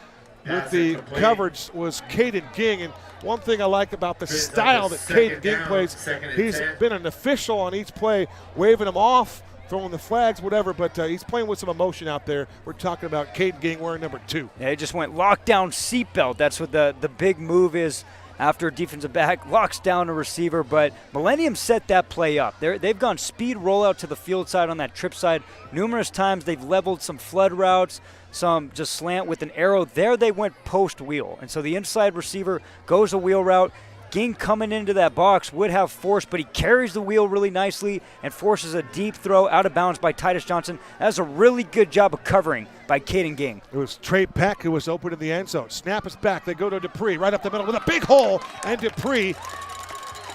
with the coverage was Caden Ging. And one thing I like about the style that Caden Ging plays, he's been an official on each play, waving them off, throwing the flags, whatever, but he's playing with some emotion out there. We're talking about Caden Ging wearing number 2. Yeah, he just went lockdown seatbelt. That's what the big move is after a defensive back locks down a receiver. But Millennium set that play up. They've gone speed rollout to the field side on that trip side numerous times. They've leveled some flood routes, some just slant with an arrow. There they went post wheel. And so the inside receiver goes a wheel route, Ging coming into that box would have force, but he carries the wheel really nicely and forces a deep throw out of bounds by Titus Johnson. That's a really good job of covering by Caden Ging. It was Trey Peck who was open in the end zone. Snap is back. They go to Dupree right up the middle with a big hole, and Dupree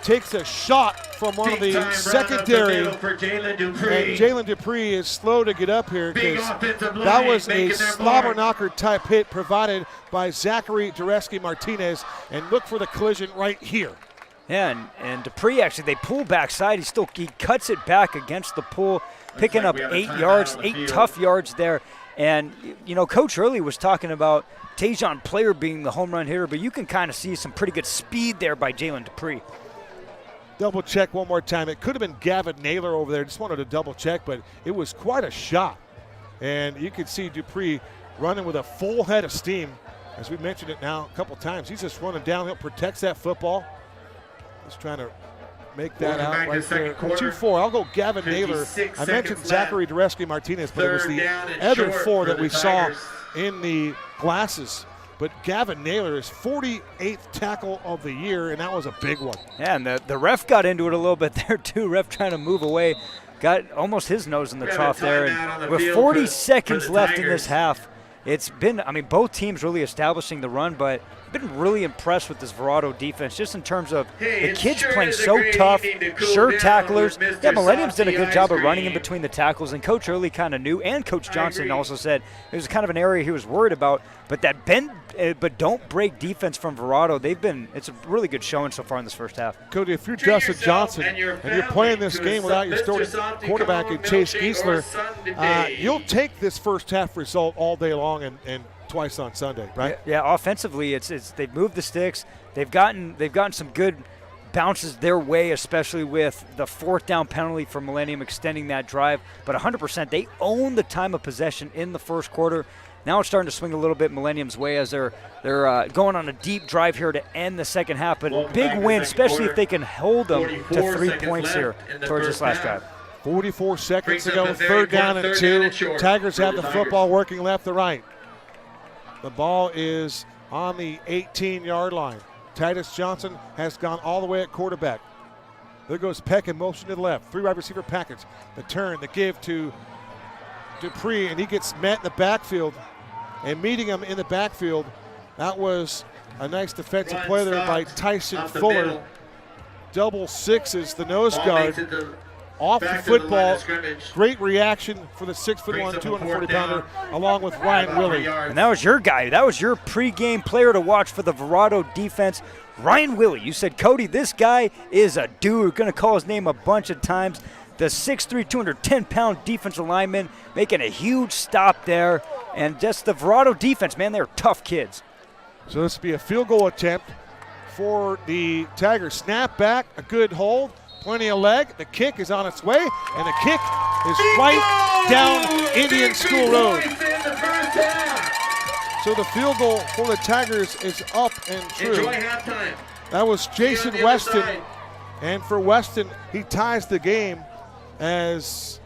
takes a shot from one of the secondary. And Jalen Dupree is slow to get up here because that was a slobber knocker type hit provided by Zachary Dureski Martinez. And look for the collision right here. Yeah, and Dupree actually, they pull backside. He cuts it back against the pull, picking up 8 yards, 8 tough yards there. And, you know, Coach Early was talking about Tajon Player being the home run hitter, but you can kind of see some pretty good speed there by Jalen Dupree. Double check one more time. It could have been Gavin Naylor over there. Just wanted to double check, but it was quite a shot. And you can see Dupree running with a full head of steam. As we mentioned it now a couple times, he's just running downhill, protects that football. He's trying to make that out right there. 2-4. I'll go Gavin Naylor. I mentioned Zachary Dureski Martinez, but it was the other 4 that we saw in the glasses. But Gavin Naylor is 48th tackle of the year, and that was a big one. Yeah, and the ref got into it a little bit there, too. Ref trying to move away. Got almost his nose in the trough there. And with 40 seconds left in this half, it's been, I mean, both teams really establishing the run, but I've been really impressed with this Verrado defense, just in terms of the kids playing so tough, sure tacklers. Yeah, Millennium's did a good job of running in between the tackles, and Coach Early kind of knew, and Coach Johnson also said it was kind of an area he was worried about. But that bend, but don't break defense from Verrado, it's a really good showing so far in this first half. Cody, if you're Justin Johnson and you're playing this game without your starting quarterback in Chase Giesler, you'll take this first half result all day long and twice on Sunday, right? Yeah, offensively, they've moved the sticks. They've gotten some good bounces their way, especially with the 4th down penalty for Millennium extending that drive. But 100%, they own the time of possession in the first quarter. Now it's starting to swing a little bit Millennium's way as they're going on a deep drive here to end the second half. But big win, especially if they can hold them to 3 points here towards this last drive. 44 seconds to go, 3rd down and 2. Tigers have the football working left to right. The ball is on the 18-yard line. Titus Johnson has gone all the way at quarterback. There goes Peck in motion to the left. 3 wide receiver package. The turn, the give to Dupree, and he gets met in the backfield. And meeting him in the backfield, that was a nice defensive play there by Tyson Fuller. Double sixes, the nose guard. Off the football, great reaction for the 6'1", 240-pounder, along with Ryan Willie. And that was your guy. That was your pregame player to watch for the Verrado defense, Ryan Willie. You said, Cody, this guy is a dude. We're going to call his name a bunch of times. The 6'3", 210-pound defensive lineman making a huge stop there. And just the Verrado defense, man, they're tough kids. So this will be a field goal attempt for the Tigers. Snap back, a good hold. Plenty of leg. The kick is on its way, and the kick is right down Indian School Road. So the field goal for the Tigers is up and true. Enjoy halftime. That was Jason Weston, and for Weston, he ties the game as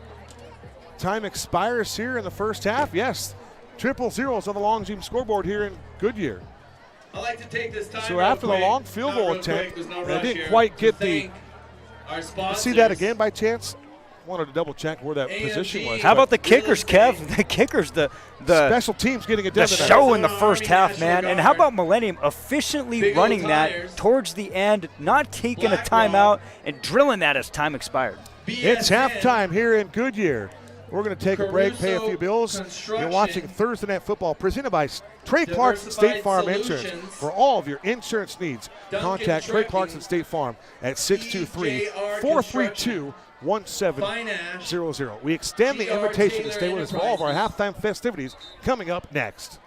time expires here in the first half. Yes, 000s on the long team scoreboard here in Goodyear. I'd like to take this time. So after the long field goal attempt, they didn't quite get the. See that again by chance? Wanted to double check where that position was. How about the kickers, Kev? The kickers, the special teams getting it done. The show in the first half, man. And how about Millennium efficiently running that towards the end, not taking a timeout and drilling that as time expired. It's halftime here in Goodyear. We're going to take a break, pay a few bills. You're watching Thursday Night Football presented by Trey Clarkson State Farm Insurance. For all of your insurance needs, contact Trey Clarkson State Farm at 623-432-1700. We extend the invitation to stay with us for all of our halftime festivities coming up next.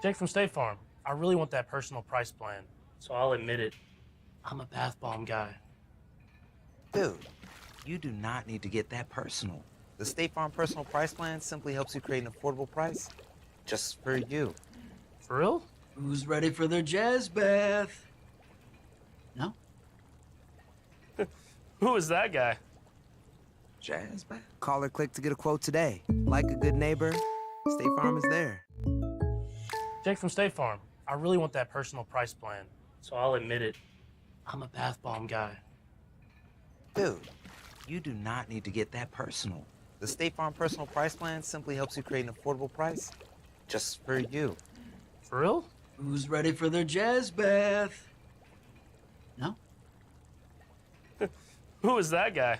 Jake from State Farm. I really want that personal price plan, so I'll admit it. I'm a bath bomb guy. Dude, you do not need to get that personal. The State Farm Personal Price Plan simply helps you create an affordable price just for you. For real? Who's ready for their jazz bath? No? Who is that guy? Jazz back. Call or click to get a quote today. Like a good neighbor, State Farm is there. Jake from State Farm. I really want that personal price plan, so I'll admit it. I'm a bath bomb guy. Dude, you do not need to get that personal. The State Farm Personal Price Plan simply helps you create an affordable price just for you. For real? Who's ready for their jazz bath? No? Who is that guy?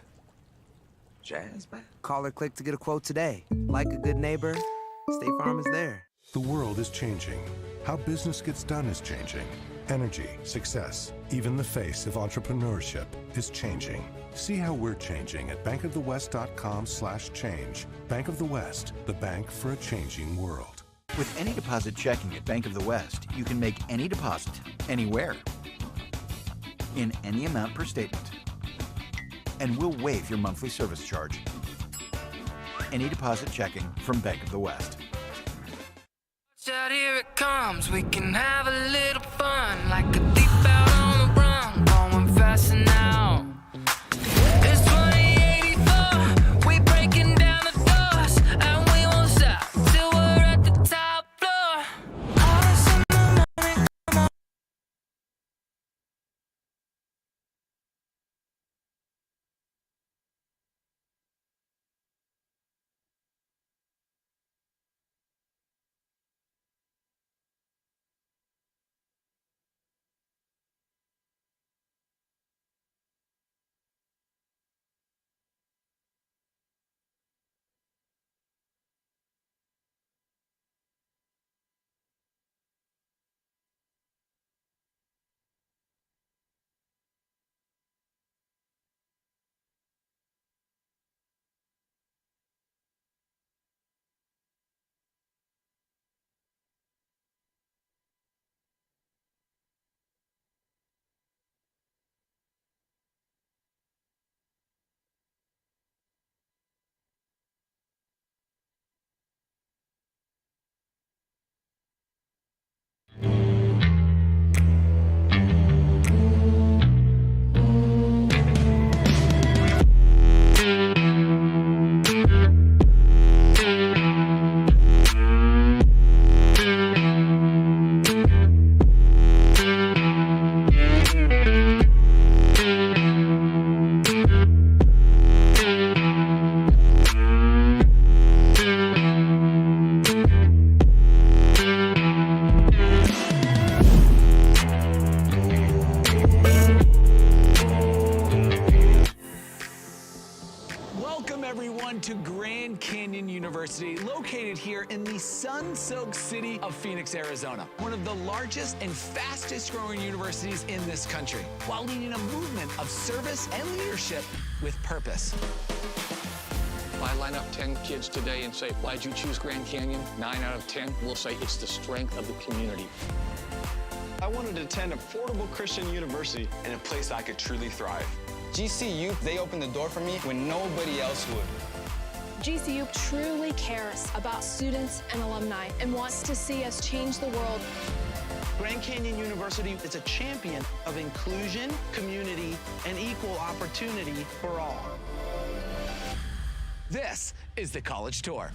Jazz back. Call or click to get a quote today. Like a good neighbor, State Farm is there. The world is changing. How business gets done is changing. Energy, success, even the face of entrepreneurship is changing. See how we're changing at bankofthewest.com/change. Bank of the West, the bank for a changing world. With any deposit checking at Bank of the West, you can make any deposit, anywhere, in any amount per statement. And we'll waive your monthly service charge. Any deposit checking from Bank of the West. Out here it comes, we can have a little fun, like a thief out on the run, going fast now. It's 2084, we breaking down the doors, and we won't stop till we're at the top floor. All this in the morning, come on. to Grand Canyon University, located here in the sun-soaked city of Phoenix, Arizona, one of the largest and fastest growing universities in this country, while leading a movement of service and leadership with purpose. If I line up 10 kids today and say, why'd you choose Grand Canyon? 9 out of 10 will say it's the strength of the community. I wanted to attend affordable Christian university in a place I could truly thrive. GCU, they opened the door for me when nobody else would. GCU truly cares about students and alumni and wants to see us change the world. Grand Canyon University is a champion of inclusion, community, and equal opportunity for all. This is the College Tour.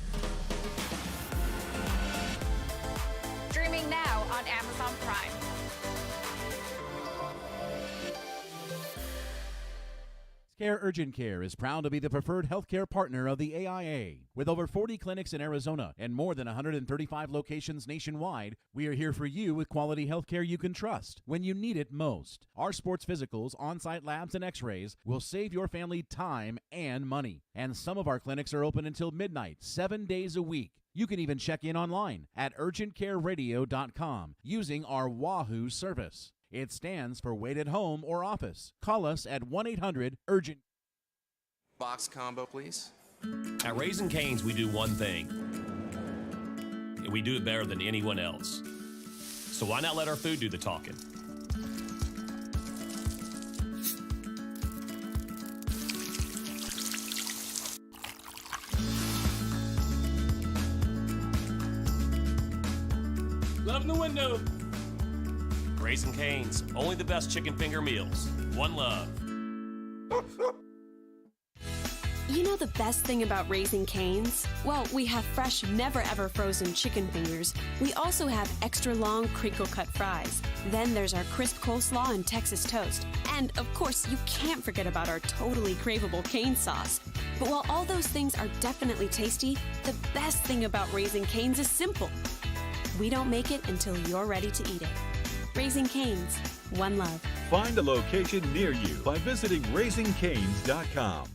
Streaming now on Amazon Prime. Care Urgent Care is proud to be the preferred healthcare partner of the AIA. With over 40 clinics in Arizona and more than 135 locations nationwide, we are here for you with quality healthcare you can trust when you need it most. Our sports physicals, on-site labs, and x-rays will save your family time and money. And some of our clinics are open until midnight, 7 days a week. You can even check in online at urgentcareradio.com using our Wahoo service. It stands for Wait at Home or Office. Call us at 1-800-URGENT. Box combo, please. At Raising Cane's, we do one thing, and we do it better than anyone else. So why not let our food do the talking? Love in the window. Raising Cane's, only the best chicken finger meals. One love. You know the best thing about Raising Cane's? Well, we have fresh, never-ever frozen chicken fingers. We also have extra long, crinkle-cut fries. Then there's our crisp coleslaw and Texas toast. And, of course, you can't forget about our totally craveable cane sauce. But while all those things are definitely tasty, the best thing about Raising Cane's is simple. We don't make it until you're ready to eat it. Raising Cane's, one love. Find a location near you by visiting raisingcanes.com.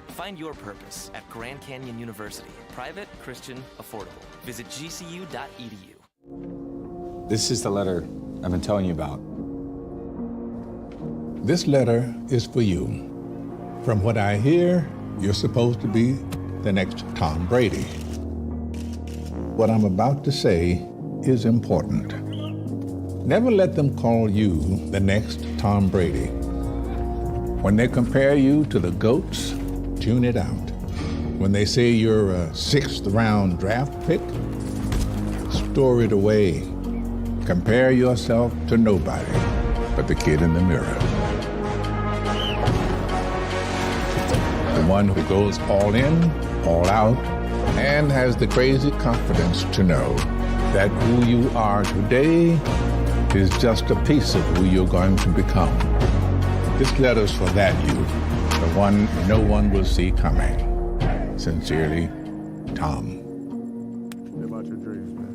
Find your purpose at Grand Canyon University. Private, Christian, affordable. Visit gcu.edu. This is the letter I've been telling you about. This letter is for you. From what I hear, you're supposed to be the next Tom Brady. What I'm about to say is important. Never let them call you the next Tom Brady. When they compare you to the GOATs, tune it out. When they say you're a 6th-round draft pick, store it away. Compare yourself to nobody but the kid in the mirror. The one who goes all in, all out, and has the crazy confidence to know that who you are today is just a piece of who you're going to become. This letter's for that you, the one no one will see coming. Sincerely, Tom. What about your dreams, man?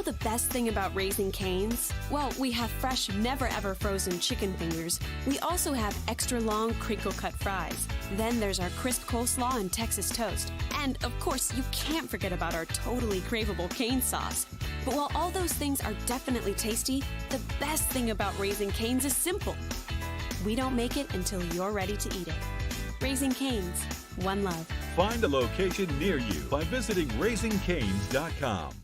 The best thing about Raising Cane's? Well, we have fresh, never-ever frozen chicken fingers. We also have extra long, crinkle-cut fries. Then there's our crisp coleslaw and Texas toast. And, of course, you can't forget about our totally craveable cane sauce. But while all those things are definitely tasty, the best thing about Raising Cane's is simple. We don't make it until you're ready to eat it. Raising Cane's, one love. Find a location near you by visiting raisingcanes.com.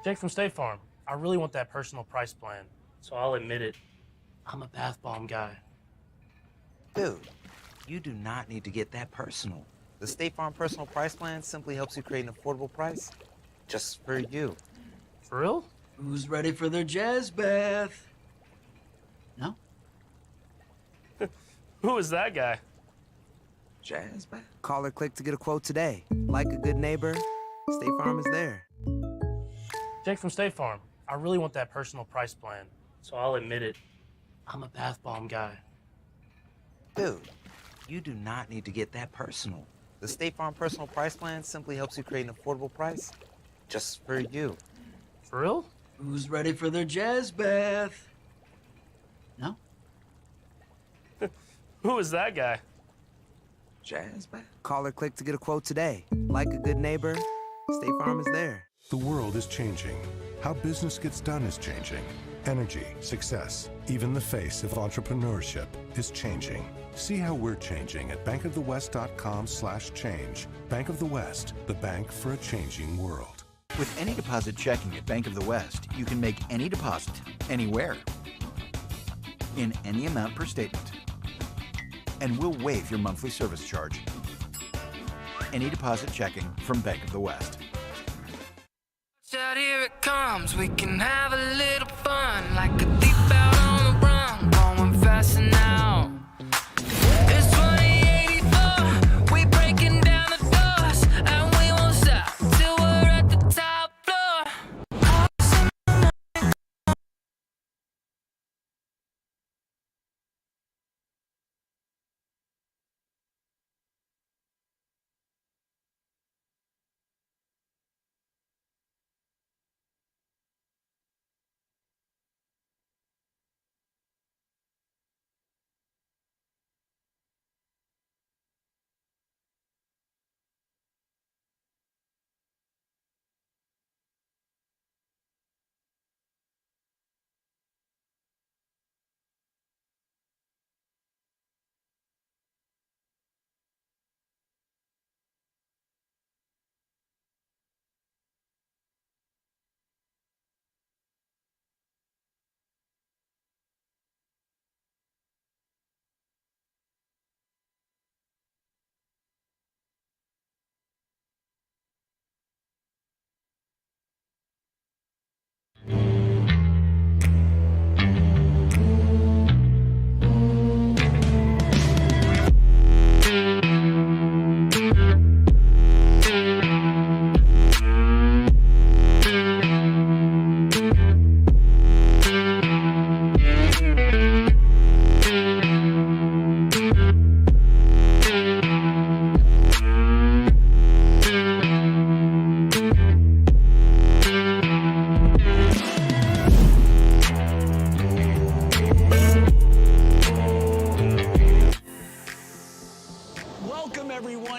Jake from State Farm. I really want that personal price plan, so I'll admit it. I'm a bath bomb guy. Dude, you do not need to get that personal. The State Farm Personal Price Plan simply helps you create an affordable price just for you. For real? Who's ready for their jazz bath? No? Who is that guy? Jazz bath? Call or click to get a quote today. Like a good neighbor, State Farm is there. Jake from State Farm. I really want that personal price plan, so I'll admit it. I'm a bath bomb guy. Dude, you do not need to get that personal. The State Farm Personal Price Plan simply helps you create an affordable price just for you. For real? Who's ready for their jazz bath? No? Who is that guy? Jazz bath? Call or click to get a quote today. Like a good neighbor, State Farm is there. The world is changing. How business gets done is changing. Energy, success, even the face of entrepreneurship is changing. See how we're changing at bankofthewest.com/change. Bank of the West, the bank for a changing world. With any deposit checking at Bank of the West, you can make any deposit, anywhere, in any amount per statement. And we'll waive your monthly service charge. Any deposit checking from Bank of the West. Out, here it comes, we can have a little fun, like a thief out on the run, going faster now. It's 2084, we breaking down the doors, and we won't stop till we're at the top floor.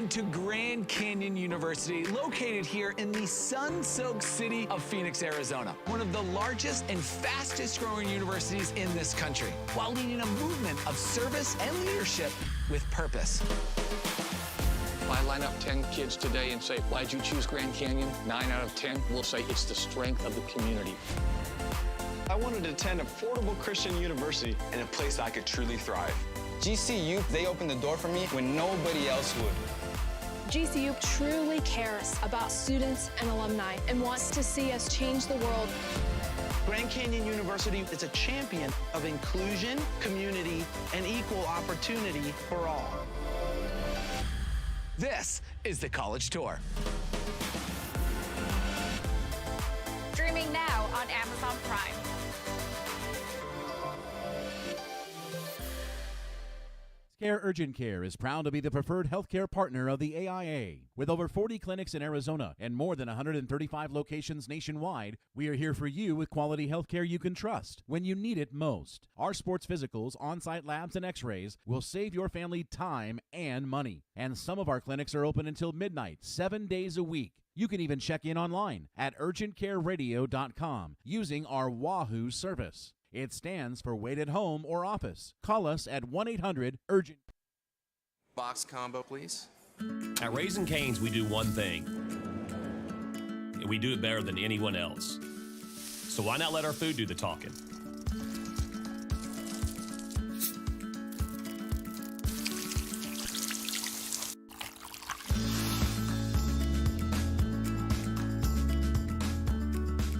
To Grand Canyon University, located here in the sun-soaked city of Phoenix, Arizona, one of the largest and fastest growing universities in this country, while leading a movement of service and leadership with purpose. If I line up 10 kids today and say, why'd you choose Grand Canyon? 9 out of 10 will say it's the strength of the community. I wanted to attend affordable Christian university and a place I could truly thrive. GCU, they opened the door for me when nobody else would. GCU truly cares about students and alumni and wants to see us change the world. Grand Canyon University is a champion of inclusion, community, and equal opportunity for all. This is the College Tour. Streaming now on Amazon Prime. Care Urgent Care is proud to be the preferred healthcare partner of the AIA. With over 40 clinics in Arizona and more than 135 locations nationwide, we are here for you with quality healthcare you can trust when you need it most. Our sports physicals, on-site labs, and x-rays will save your family time and money. And some of our clinics are open until midnight, 7 days a week. You can even check in online at urgentcareradio.com using our Wahoo service. It stands for Wait at Home or Office. Call us at 1-800-URGENT. Box combo, please. At Raising Cane's, we do one thing, and we do it better than anyone else. So why not let our food do the talking?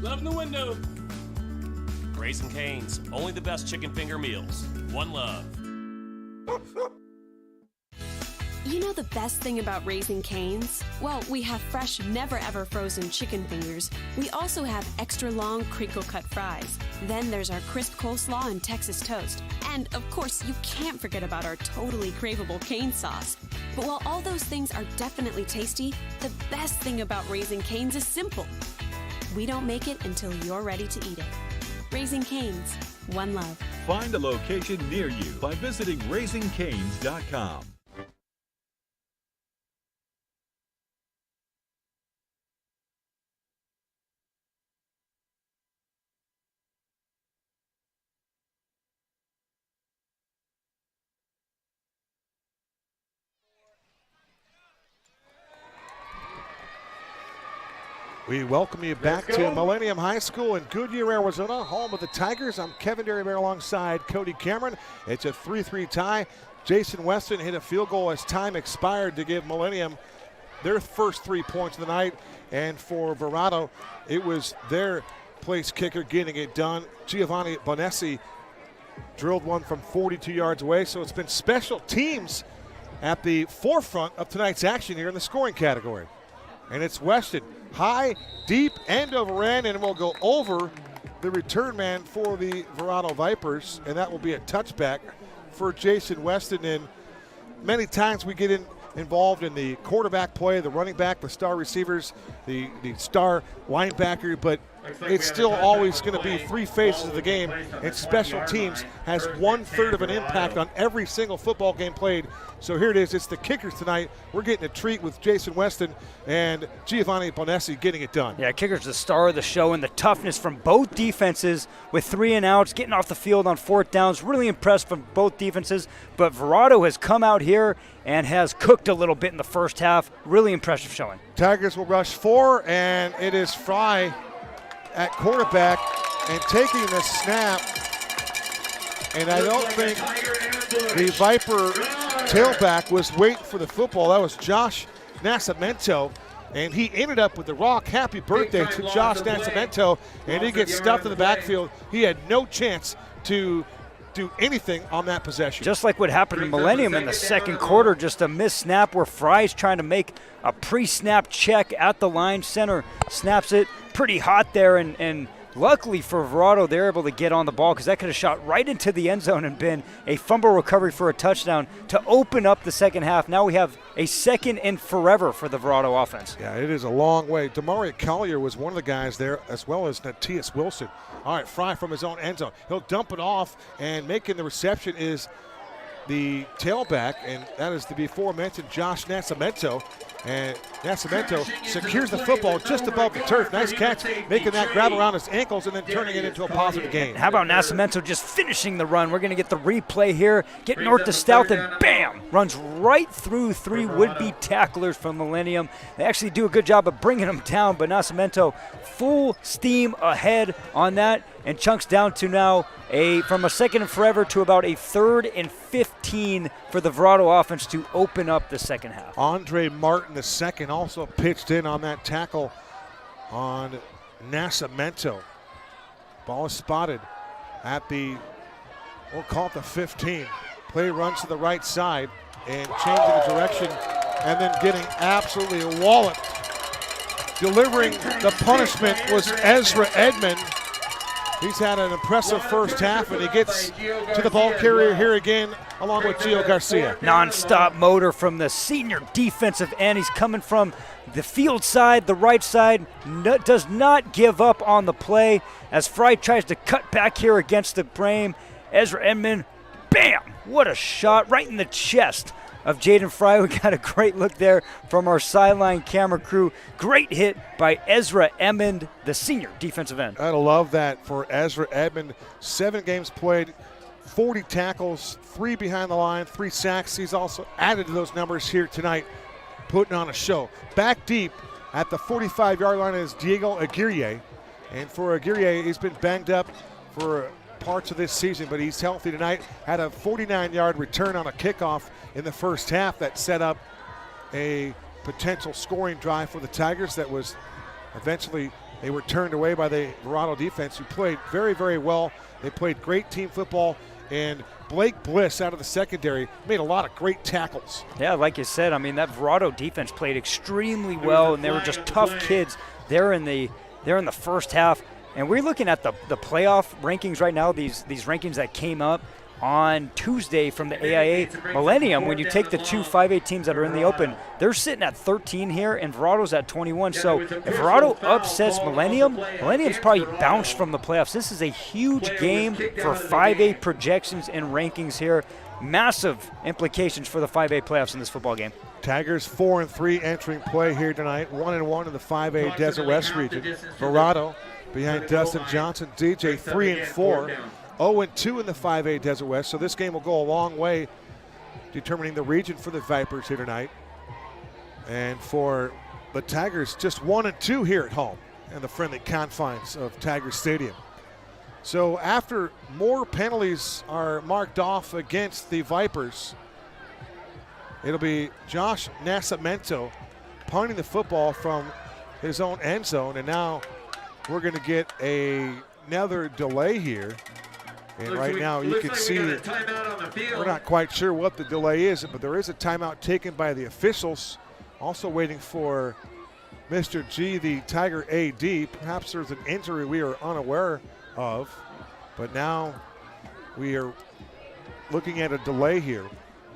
Love in the window. Raising Cane's, only the best chicken finger meals. One love. You know the best thing about Raising Cane's? Well, we have fresh, never-ever frozen chicken fingers. We also have extra long crinkle-cut fries. Then there's our crisp coleslaw and Texas toast. And, of course, you can't forget about our totally craveable cane sauce. But while all those things are definitely tasty, the best thing about Raising Cane's is simple. We don't make it until you're ready to eat it. Raising Cane's, one love. Find a location near you by visiting raisingcanes.com. We welcome you back to Millennium High School in Goodyear, Arizona, home of the Tigers. I'm Kevin Derryberry alongside Cody Cameron. It's a 3-3 tie. Jason Weston hit a field goal as time expired to give Millennium their first 3 points of the night. And for Verrado, it was their place kicker getting it done. Giovanni Bonessi drilled one from 42 yards away. So it's been special teams at the forefront of tonight's action here in the scoring category. And it's Weston. High, deep, end over end, and we'll go over the return man for the Verrado Vipers, and that will be a touchback for Jason Weston. And many times we get involved in the quarterback play, the running back, the star receivers, the star linebacker, but it's still always going to be three phases of the game, and special teams has 1/3 of an impact on every single football game played. So here it is, it's the kickers tonight. We're getting a treat with Jason Weston and Giovanni Bonessi getting it done. Yeah, kicker's the star of the show, and the toughness from both defenses with 3 and outs, getting off the field on 4th downs. Really impressed from both defenses, but Verrado has come out here and has cooked a little bit in the first half. Really impressive showing. Tigers will rush 4, and it is Fry at quarterback and taking the snap. And I don't think the Viper tailback was waiting for the football. That was Josh Nascimento, and he ended up with the rock. Happy birthday to Josh Nascimento, and he gets stuffed in the backfield. He had no chance to do anything on that possession. Just like what happened to Millennium in the second quarter, just a missed snap where Fry's trying to make a pre-snap check at the line. Center snaps it pretty hot there, and luckily for Verrado, they're able to get on the ball because that could have shot right into the end zone and been a fumble recovery for a touchdown to open up the second half. Now we have a second and forever for the Verrado offense. Yeah, it is a long way. Damari Collier was one of the guys there, as well as Natius Wilson. All right, Fry from his own end zone. He'll dump it off, and making the reception is the tailback, and that is the before-mentioned Josh Nascimento. And Nascimento secures the football just above the turf. Nice catch, making that grab around his ankles and then turning it into a positive gain. How about Nascimento just finishing the run? We're going to get the replay here. Get north to south, and bam! Runs right through 3 would-be tacklers from Millennium. They actually do a good job of bringing them down, but Nascimento full steam ahead on that, and chunks down to now from a second and forever to about a 3rd and 15 for the Verrado offense to open up the second half. Andre Martin II also pitched in on that tackle on Nascimento. Ball is spotted at the, we'll call it the 15. Play runs to the right side and changing the direction, and then getting absolutely walloped. Delivering the punishment was Ezra Edmond. He's had an impressive first half, and he gets to the ball carrier here again, along with Gio Garcia. Non-stop motor from the senior defensive end. He's coming from the field side, the right side, does not give up on the play as Fry tries to cut back here against the frame. Ezra Edmond, bam! What a shot right in the chest of Jaden Fry. We got a great look there from our sideline camera crew. Great hit by Ezra Edmond, the senior defensive end. I love that for Ezra Edmond. 7 games played, 40 tackles, 3 behind the line, 3 sacks. He's also added to those numbers here tonight, putting on a show. Back deep at the 45-yard line is Diego Aguirre, And for Aguirre, he's been banged up for parts of this season, but he's healthy tonight. Had a 49-yard return on a kickoff in the first half that set up a potential scoring drive for the Tigers that was eventually, they were turned away by the Verrado defense, who played very, very well. They played great team football, and Blake Bliss out of the secondary made a lot of great tackles. Yeah, like you said, I mean, that Verrado defense played extremely well, and they were just tough kids. They're in the first half. And we're looking at the playoff rankings right now, these rankings that came up on Tuesday from the AIA. Millennium, when you take the two 5A teams that are in the open, they're sitting at 13 here, and Verrado's at 21. So if Verrado upsets Millennium's probably bounced from the playoffs. This is a huge game for 5A projections and rankings here. Massive implications for the 5A playoffs in this football game. Tigers 4-3 entering play here tonight, 1-1 in the 5A Desert West region. Verrado behind Dustin Johnson, DJ 3-4. 0-2 in the 5A Desert West, so this game will go a long way determining the region for the Vipers here tonight. And for the Tigers, just 1-2 here at home in the friendly confines of Tiger Stadium. So after more penalties are marked off against the Vipers, it'll be Josh Nascimento punting the football from his own end zone, and now we're going to get another delay here. And right now you can see we're not quite sure what the delay is, but there is a timeout taken by the officials. Also waiting for Mr. G, the Tiger AD. Perhaps there's an injury we are unaware of, but now we are looking at a delay here.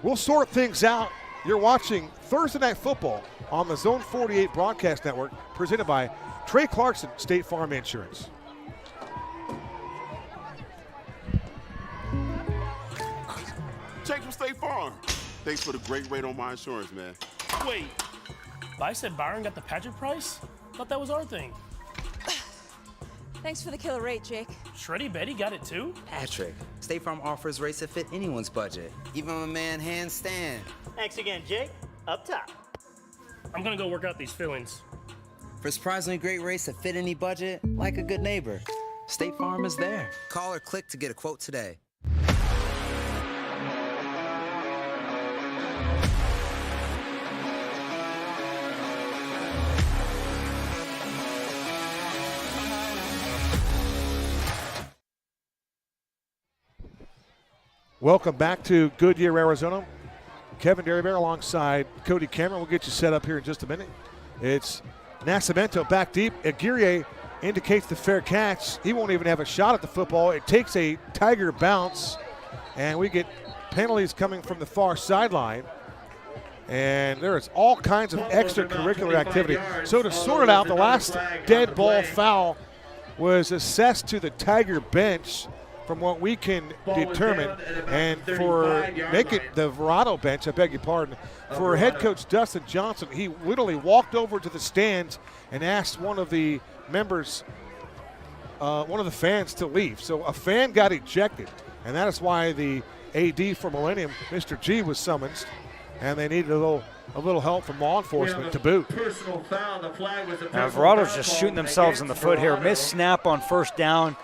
We'll sort things out. You're watching Thursday Night Football on the Zone 48 Broadcast Network, presented by Trey Clarkson, State Farm Insurance. Jake from State Farm. Thanks for the great rate on my insurance, man. Wait, but I said Byron got the Patrick price? Thought that was our thing. Thanks for the killer rate, Jake. Shreddy Betty got it too? Patrick, State Farm offers rates that fit anyone's budget, even a man handstand. Thanks again, Jake. Up top. I'm gonna go work out these fillings. For surprisingly great rates that fit any budget, like a good neighbor, State Farm is there. Call or click to get a quote today. Welcome back to Goodyear, Arizona. Kevin Derryberry alongside Cody Cameron. We'll get you set up here in just a minute. It's Nascimento back deep. Aguirre indicates the fair catch. He won't even have a shot at the football. It takes a Tiger bounce, and we get penalties coming from the far sideline. And there is all kinds of extracurricular activity. So to sort it out, the last dead ball foul was assessed to the Tiger bench from what we can determine, and for make it the Verrado bench, I beg your pardon, for head coach Dustin Johnson, he literally walked over to the stands and asked one of the members, one of the fans to leave. So a fan got ejected, and that is why the AD for Millennium, Mr. G, was summoned, and they needed a little help from law enforcement to boot. Now Verrado's just shooting themselves in the foot here. Missed snap on first down.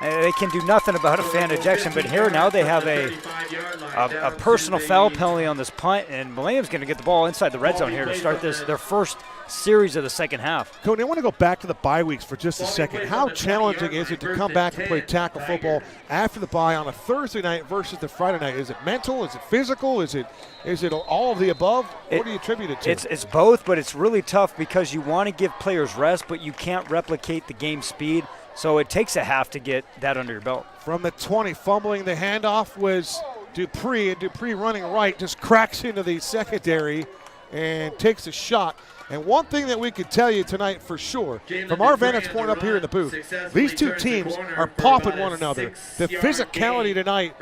They can do nothing about a fan ejection, but here now they have a personal foul penalty on this punt, and Millennium's going to get the ball inside the red zone here to start their first series of the second half. Cody, I want to go back to the bye weeks for just a second. How challenging is it to come back and play tackle football after the bye on a Thursday night versus the Friday night? Is it mental? Is it physical? Is it all of the above? What do you attribute it to? It's both, but it's really tough because you want to give players rest, but you can't replicate the game speed. So it takes a half to get that under your belt. From the 20, fumbling the handoff was Dupree, and Dupree running right just cracks into the secondary and takes a shot. And one thing that we could tell you tonight for sure, from our vantage point up here in the booth, these two teams are popping one another. The physicality tonight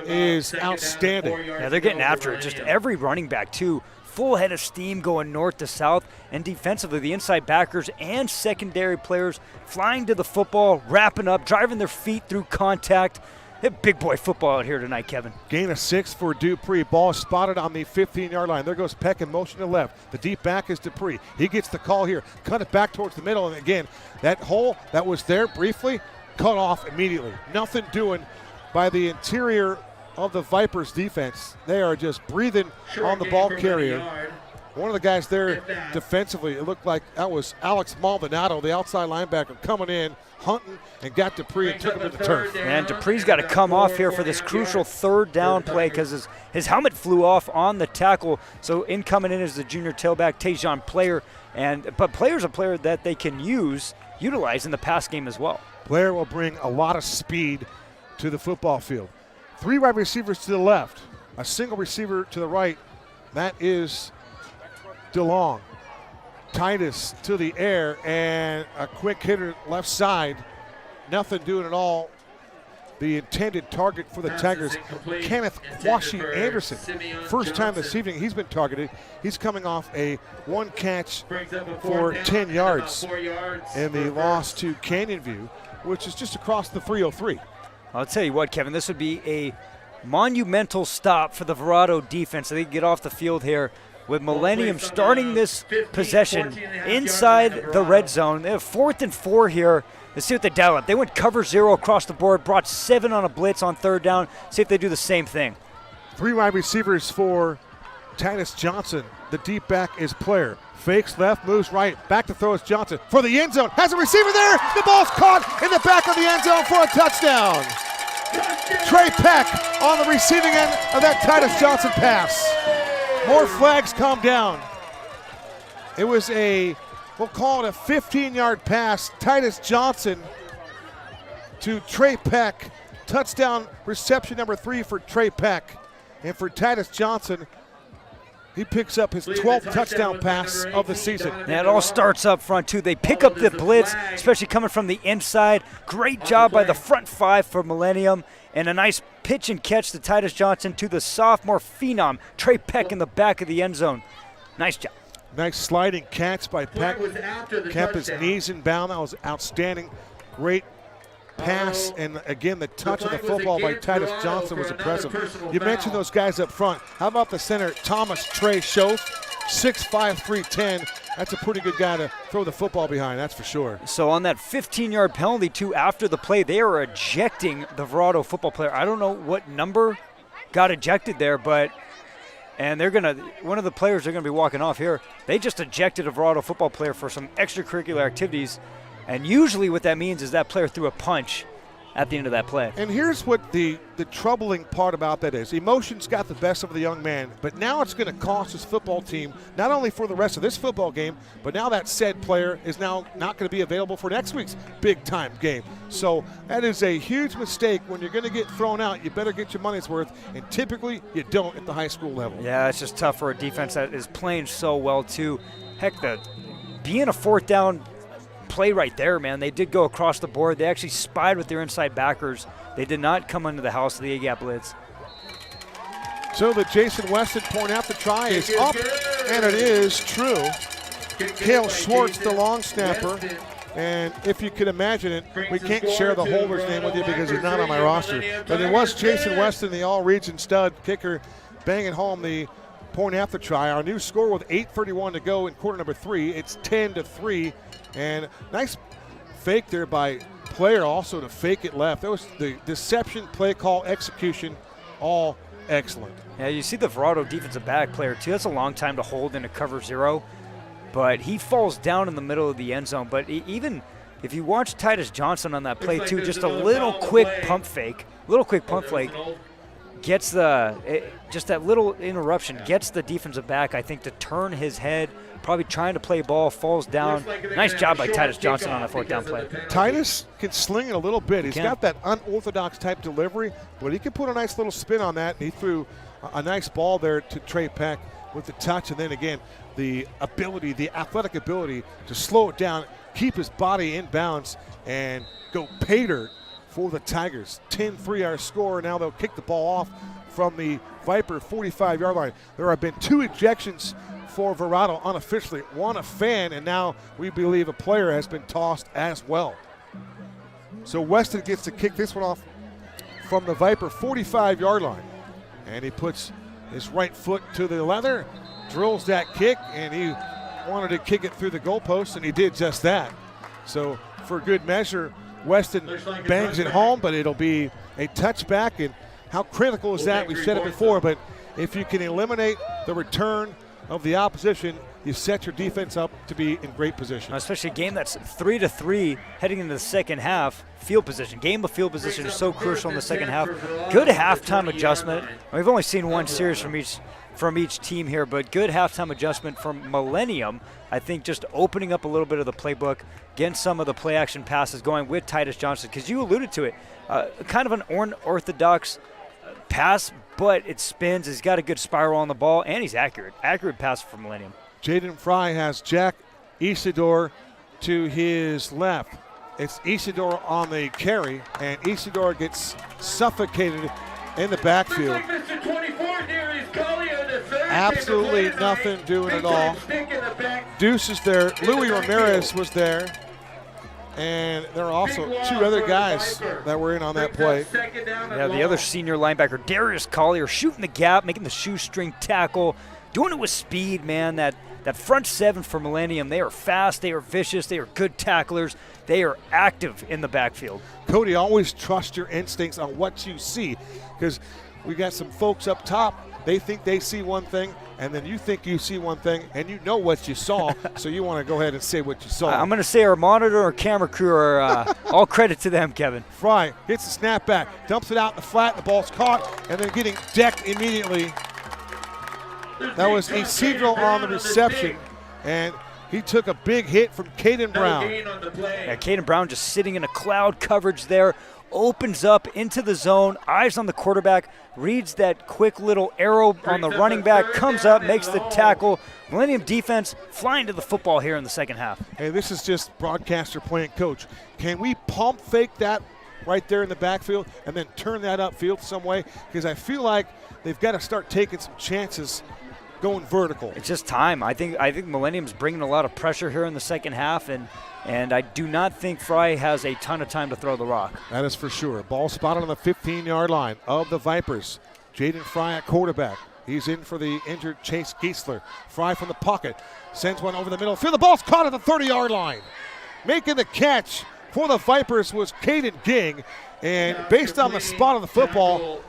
is outstanding. Yeah, they're getting after it. Just every running back, too. Full head of steam going north to south, and defensively the inside backers and secondary players flying to the football, wrapping up, driving their feet through contact. Big boy football out here tonight, Kevin. Gain of 6 for Dupree. Ball is spotted on the 15-yard line. There goes Peck in motion to left. The deep back is Dupree. He gets the call here. Cut it back towards the middle. And again, that hole that was there briefly, cut off immediately. Nothing doing by the interior of the Vipers defense. They are just breathing on the ball carrier. One of the guys there defensively, it looked like that was Alex Maldonado, the outside linebacker, coming in, hunting, and got Dupree and took him to the turf. And Dupree's got to come off here for this crucial third down play because his helmet flew off on the tackle. So coming in is the junior tailback, Tajon Player. But Player's a player that they can utilize in the pass game as well. Player will bring a lot of speed to the football field. 3 wide receivers to the left, a single receiver to the right. That is DeLong. Titus to the air and a quick hitter left side. Nothing doing at all. The intended target for the Tigers, Kenneth Washi Anderson. First time this evening he's been targeted. He's coming off a 1 catch for 10 yards in the loss to Canyon View, which is just across the 303. I'll tell you what, Kevin, this would be a monumental stop for the Verrado defense. They can get off the field here with Millennium starting this possession inside the red zone. They have 4th and 4 here. Let's see what they dial up. They went cover 0 across the board, brought 7 on a blitz on 3rd down. See if they do the same thing. 3 wide receivers for Titus Johnson. The deep back is Player. Fakes left, moves right, back to throw is Johnson. For the end zone, has a receiver there. The ball's caught in the back of the end zone for a touchdown. Trey Peck on the receiving end of that Titus Johnson pass. More flags come down. It was we'll call it a 15-yard pass. Titus Johnson to Trey Peck. Touchdown reception number 3 for Trey Peck. And for Titus Johnson, he picks up his 12th touchdown pass of the season. Yeah, it all starts up front, too. They pick up the blitz, especially coming from the inside. Great job by the front 5 for Millennium. And a nice pitch and catch to Titus Johnson to the sophomore phenom, Trey Peck, in the back of the end zone. Nice job. Nice sliding catch by Peck. Kept his knees in bound. That was outstanding. Great pass, and again, the touch of the football by Titus Johnson was impressive. You mentioned those guys up front. How about the center, Thomas Trey Schoaf, 6'5", 310. That's a pretty good guy to throw the football behind, that's for sure. So on that 15-yard penalty, too, after the play, they are ejecting the Verrado football player. I don't know what number got ejected there, and they're going to, one of the players are going to be walking off here. They just ejected a Verrado football player for some extracurricular activities. And usually what that means is that player threw a punch at the end of that play. And here's what the troubling part about that is. Emotions got the best of the young man, but now it's going to cost his football team, not only for the rest of this football game, but now that said player is now not going to be available for next week's big-time game. So that is a huge mistake. When you're going to get thrown out, you better get your money's worth, and typically you don't at the high school level. Yeah, it's just tough for a defense that is playing so well, too. Heck, being a 4th down play right there, man. They did go across the board. They actually spied with their inside backers. They did not come into the house of the A-gap blitz. So the Jason Weston point after try is up, and it is true. Cale Schwartz, the long snapper. And if you could imagine it, we can't share the holder's name with you because he's not on my roster. But it was Jason Weston, the all-region stud kicker, banging home the point after try. Our new score with 8:31 to go in quarter number 3. It's 10-3. And nice fake there by Player also to fake it left. That was the deception, play call, execution, all excellent. Yeah, you see the Verrado defensive back Player, too. That's a long time to hold in a cover 0. But he falls down in the middle of the end zone. But even if you watch Titus Johnson on that play, too, just a little quick pump fake, gets just that little interruption, gets the defensive back, I think, to turn his head, probably trying to play ball, falls down. Nice job by Titus Johnson on that 4th down play. Titus can sling it a little bit. He's got that unorthodox type delivery, but he can put a nice little spin on that. He threw a nice ball there to Trey Peck with the touch, and then again, the ability, the athletic ability to slow it down, keep his body in bounds, and go pay dirt for the Tigers. 10-3 our score. Now they'll kick the ball off from the Viper 45-yard line. There have been 2 ejections for Verrado unofficially, 1 a fan, and now we believe a player has been tossed as well. So Weston gets to kick this one off from the Viper 45-yard line. And he puts his right foot to the leather, drills that kick, and he wanted to kick it through the goalpost, and he did just that. So for good measure, Weston bangs it home, but it'll be a touchback. And how critical is that? We've said it before, but if you can eliminate the return of the opposition, you set your defense up to be in great position. Especially a game that's 3-3 heading into the second half. Field position, game of field position is so crucial in the second half. Good halftime adjustment. We've only seen one series from each team here, but good halftime adjustment from Millennium. I think just opening up a little bit of the playbook, getting some of the play action passes going with Titus Johnson, because you alluded to it, kind of an unorthodox pass, but it spins. He's got a good spiral on the ball, and he's accurate. Accurate pass from Millennium. Jaden Fry has Jack Isidore to his left. It's Isidore on the carry, and Isidore gets suffocated in the backfield. Absolutely nothing doing at all. Deuce is there. Louis Ramirez was there. And there are also two other guys that were in on that play. Yeah, the other senior linebacker, Darius Collier, shooting the gap, making the shoestring tackle, doing it with speed, man. That front seven for Millennium, they are fast, they are vicious, they are good tacklers, they are active in the backfield. Cody, always trust your instincts on what you see, because we got some folks up top. They think they see one thing, and then you think you see one thing, and you know what you saw, so you want to go ahead and say what you saw. I'm going to say our monitor or camera crew are all credit to them, Kevin. Fry hits the snap back, dumps it out in the flat, the ball's caught, and then getting decked immediately. That was Isidro on the reception, and he took a big hit from Caden Brown. Yeah, Caden Brown just sitting in a cloud coverage there, opens up into the zone, eyes on the quarterback, reads that quick little arrow on the running back, comes up, makes the tackle. Millennium defense flying to the football here in the second half. Hey, this is just broadcaster playing coach. Can we pump fake that right there in the backfield and then turn that upfield some way? Because I feel like they've got to start taking some chances going vertical. It's just time. I think Millennium's bringing a lot of pressure here in the second half, and I do not think Fry has a ton of time to throw the rock. That is for sure. Ball spotted on the 15-yard line of the Vipers. Jaden Fry at quarterback. He's in for the injured Chase Geisler. Fry from the pocket. Sends one over the middle. The ball's caught at the 30-yard line. Making the catch for the Vipers was Caden Ging. And based on the spot of the football,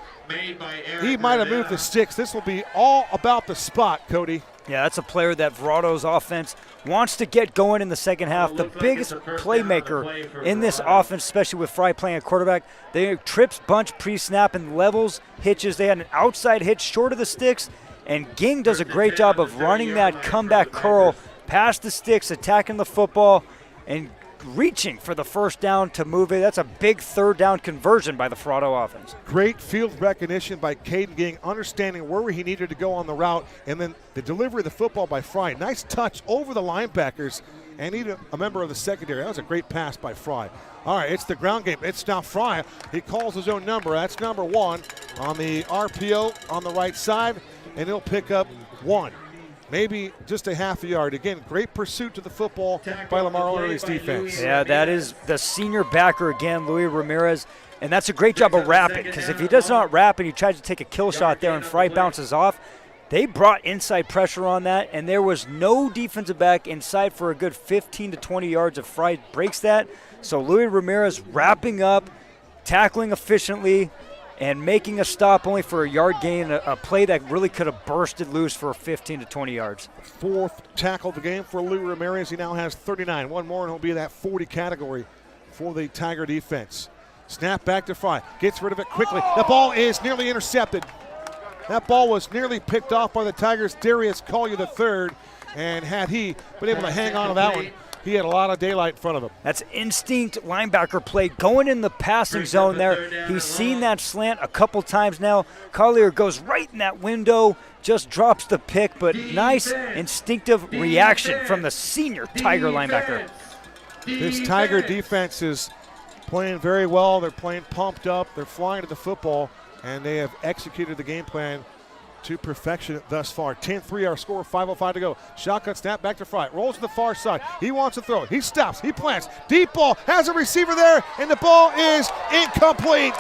he might have moved the sticks. This will be all about the spot, Cody. Yeah, that's a player that Verrado's offense wants to get going in the second half. The biggest playmaker in this offense, especially with Fry playing a quarterback. They trips, bunch, pre-snap, and levels, hitches. They had an outside hitch short of the sticks, and Ging does a great job of running that comeback curl past the sticks, attacking the football, and reaching for the first down to move it. That's a big third down conversion by the Verrado offense. Great field recognition by Caden Ging, understanding where he needed to go on the route, and then the delivery of the football by Fry. Nice touch over the linebackers and even a member of the secondary. That was a great pass by Fry. All right, it's the ground game. It's now Fry. He calls his own number. That's number 1 on the RPO on the right side, and he'll pick up 1. Maybe just a half a yard. Again, great pursuit to the football by Lamar O'Leary's defense. Yeah, that is the senior backer again, Louis Ramirez, and that's a great job of wrapping, because if he does not wrap and he tries to take a kill shot there and Fry bounces off, they brought inside pressure on that, and there was no defensive back inside for a good 15 to 20 yards if Fry breaks that. So Louis Ramirez wrapping up, tackling efficiently, and making a stop only for a yard gain, a play that really could have bursted loose for 15 to 20 yards. 4th tackle of the game for Lou Ramirez. He now has 39. One more and he'll be in that 40 category for the Tiger defense. Snap back to Fry. Gets rid of it quickly. The ball is nearly intercepted. That ball was nearly picked off by the Tigers' Darius Collier III. And had he been able to hang on to that one, he had a lot of daylight in front of him. That's instinct linebacker play going in the passing zone there. He's seen that slant a couple times now. Collier goes right in that window, just drops the pick, but nice instinctive reaction from the senior Tiger linebacker. This Tiger defense is playing very well. They're playing pumped up. They're flying to the football, and they have executed the game plan to perfection thus far. 10-3 our score, 5:05 to go. Shotgun snap back to Fry. Rolls to the far side. He wants to throw it. He stops. He plants. Deep ball. Has a receiver there, and the ball is incomplete.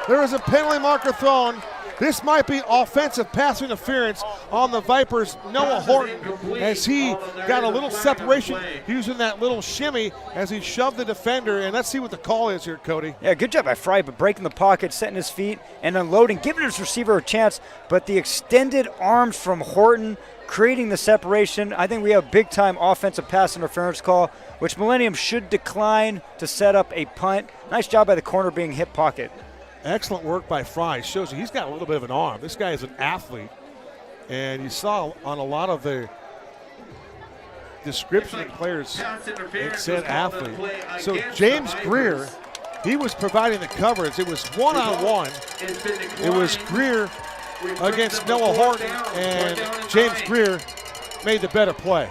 There is a penalty marker thrown. This might be offensive pass interference on the Vipers' Noah Horton, as he got a little separation using that little shimmy as he shoved the defender. And let's see what the call is here, Cody. Yeah, good job by Fry, but breaking the pocket, setting his feet, and unloading, giving his receiver a chance. But the extended arms from Horton creating the separation. I think we have a big-time offensive pass interference call, which Millennium should decline to set up a punt. Nice job by the corner being hip pocket. Excellent work by Fry. Shows you he's got a little bit of an arm. This guy is an athlete. And you saw on a lot of the description of players, it said athlete. So James Greer, he was providing the coverage. It was one-on-one. It was Greer against Noah Horton, and James Greer made the better play.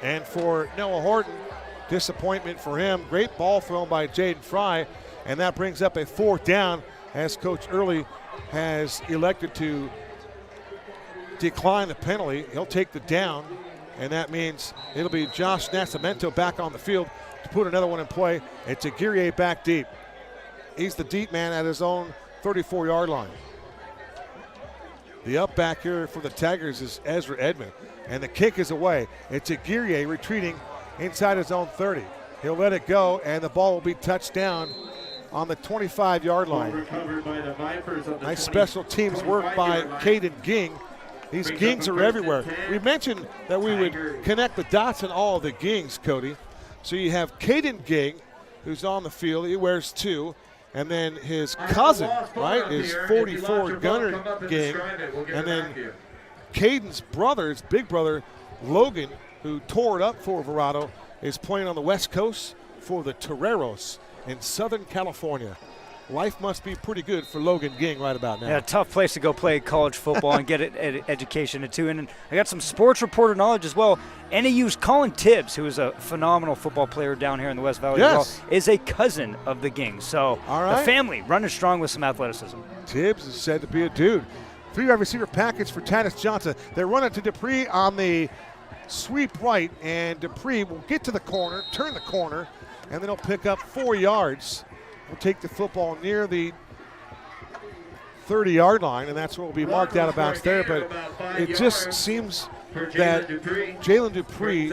And for Noah Horton, disappointment for him. Great ball thrown by Jaden Fry, and that brings up a 4th down as Coach Early has elected to decline the penalty. He'll take the down, and that means it'll be Josh Nascimento back on the field to put another one in play. It's Aguirre back deep. He's the deep man at his own 34-yard line. The up back here for the Tigers is Ezra Edmond, and the kick is away. It's Aguirre retreating inside his own 30. He'll let it go, and the ball will be touched down on the 25-yard line. Nice special teams work by Caden Ging. These Gings are everywhere. We mentioned that we would connect the dots in all of the Gings, Cody. So you have Caden Ging, who's on the field. He wears 2. And then his cousin, right, is 44 Gunner Ging. And then Caden's brother, his big brother, Logan, who tore it up for Verrado, is playing on the West Coast for the Toreros in Southern California. Life must be pretty good for Logan Ging right about now. Yeah, tough place to go play college football and get education into. And I got some sports reporter knowledge as well. NAU's Colin Tibbs, who is a phenomenal football player down here in the West Valley as well, is a cousin of the Gings. So the family running strong with some athleticism. Tibbs is said to be a dude. 3-wide receiver package for Titus Johnson. They run it to Dupree on the sweep right, and Dupree will get to the corner, turn the corner, and then he'll pick up 4 yards. We'll take the football near the 30-yard line, and that's what will be marked out of bounds there. But it just seems that Jalen Dupree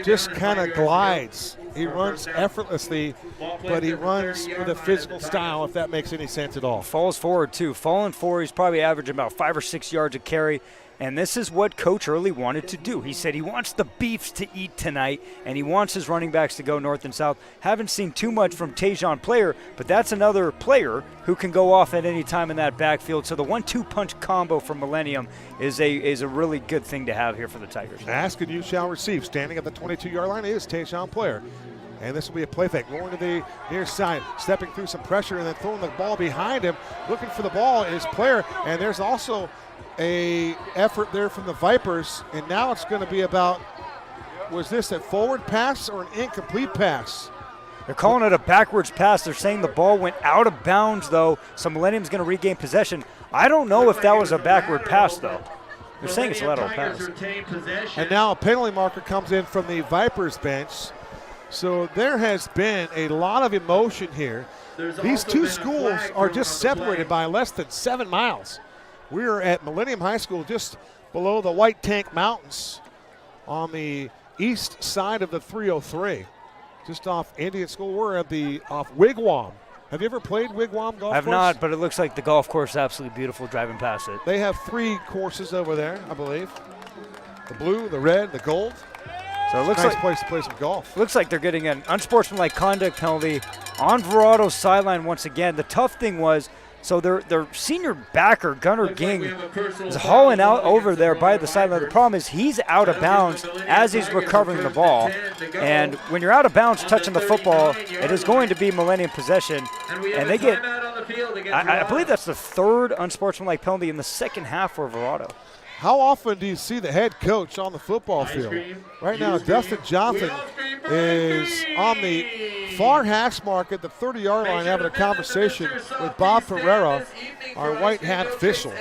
just kind of glides. He runs effortlessly, but he runs with a physical style, if that makes any sense at all. Falls forward, too. Falling forward, he's probably averaging about 5 or 6 yards a carry. And this is what Coach Early wanted to do. He said he wants the beefs to eat tonight, and he wants his running backs to go north and south. Haven't seen too much from Tajon Player, but that's another player who can go off at any time in that backfield. So the 1-2 punch combo from Millennium is a really good thing to have here for the Tigers. Ask and you shall receive. Standing at the 22-yard line is Tajon Player. And this will be a play fake. Rolling to the near side, stepping through some pressure and then throwing the ball behind him. Looking for the ball is Player, and there's also a effort there from the Vipers, and now it's going to be about, was this a forward pass or an incomplete pass? They're calling it a backwards pass. They're saying the ball went out of bounds, though, so Millennium's going to regain possession. I don't know if that was a backward pass, though. They're saying it's a lateral pass. And now a penalty marker comes in from the Vipers bench. So there has been a lot of emotion here. These two schools are just separated by less than 7 miles. We're at Millennium High School just below the White Tank Mountains on the east side of the 303. Just off Indian School. We're at off Wigwam. Have you ever played Wigwam golf course? I have not, but it looks like the golf course is absolutely beautiful driving past it. They have 3 courses over there, I believe. The blue, the red, the gold. So it looks nice like place to play some golf. Looks like they're getting an unsportsmanlike conduct penalty on Verrado's sideline once again. The tough thing was, so their senior backer, Gunnar Ging, is hauling out over there by the sideline. The problem is he's out of bounds as he's recovering the ball. And when you're out of bounds touching the football, it is going to be Millennium possession. And they get, I believe that's the 3rd unsportsmanlike penalty in the second half for Verrado. How often do you see the head coach on the football field? Right now, Dustin Johnson is on the far hash mark at the 30-yard line having a conversation with Bob Ferreira, our white hat official.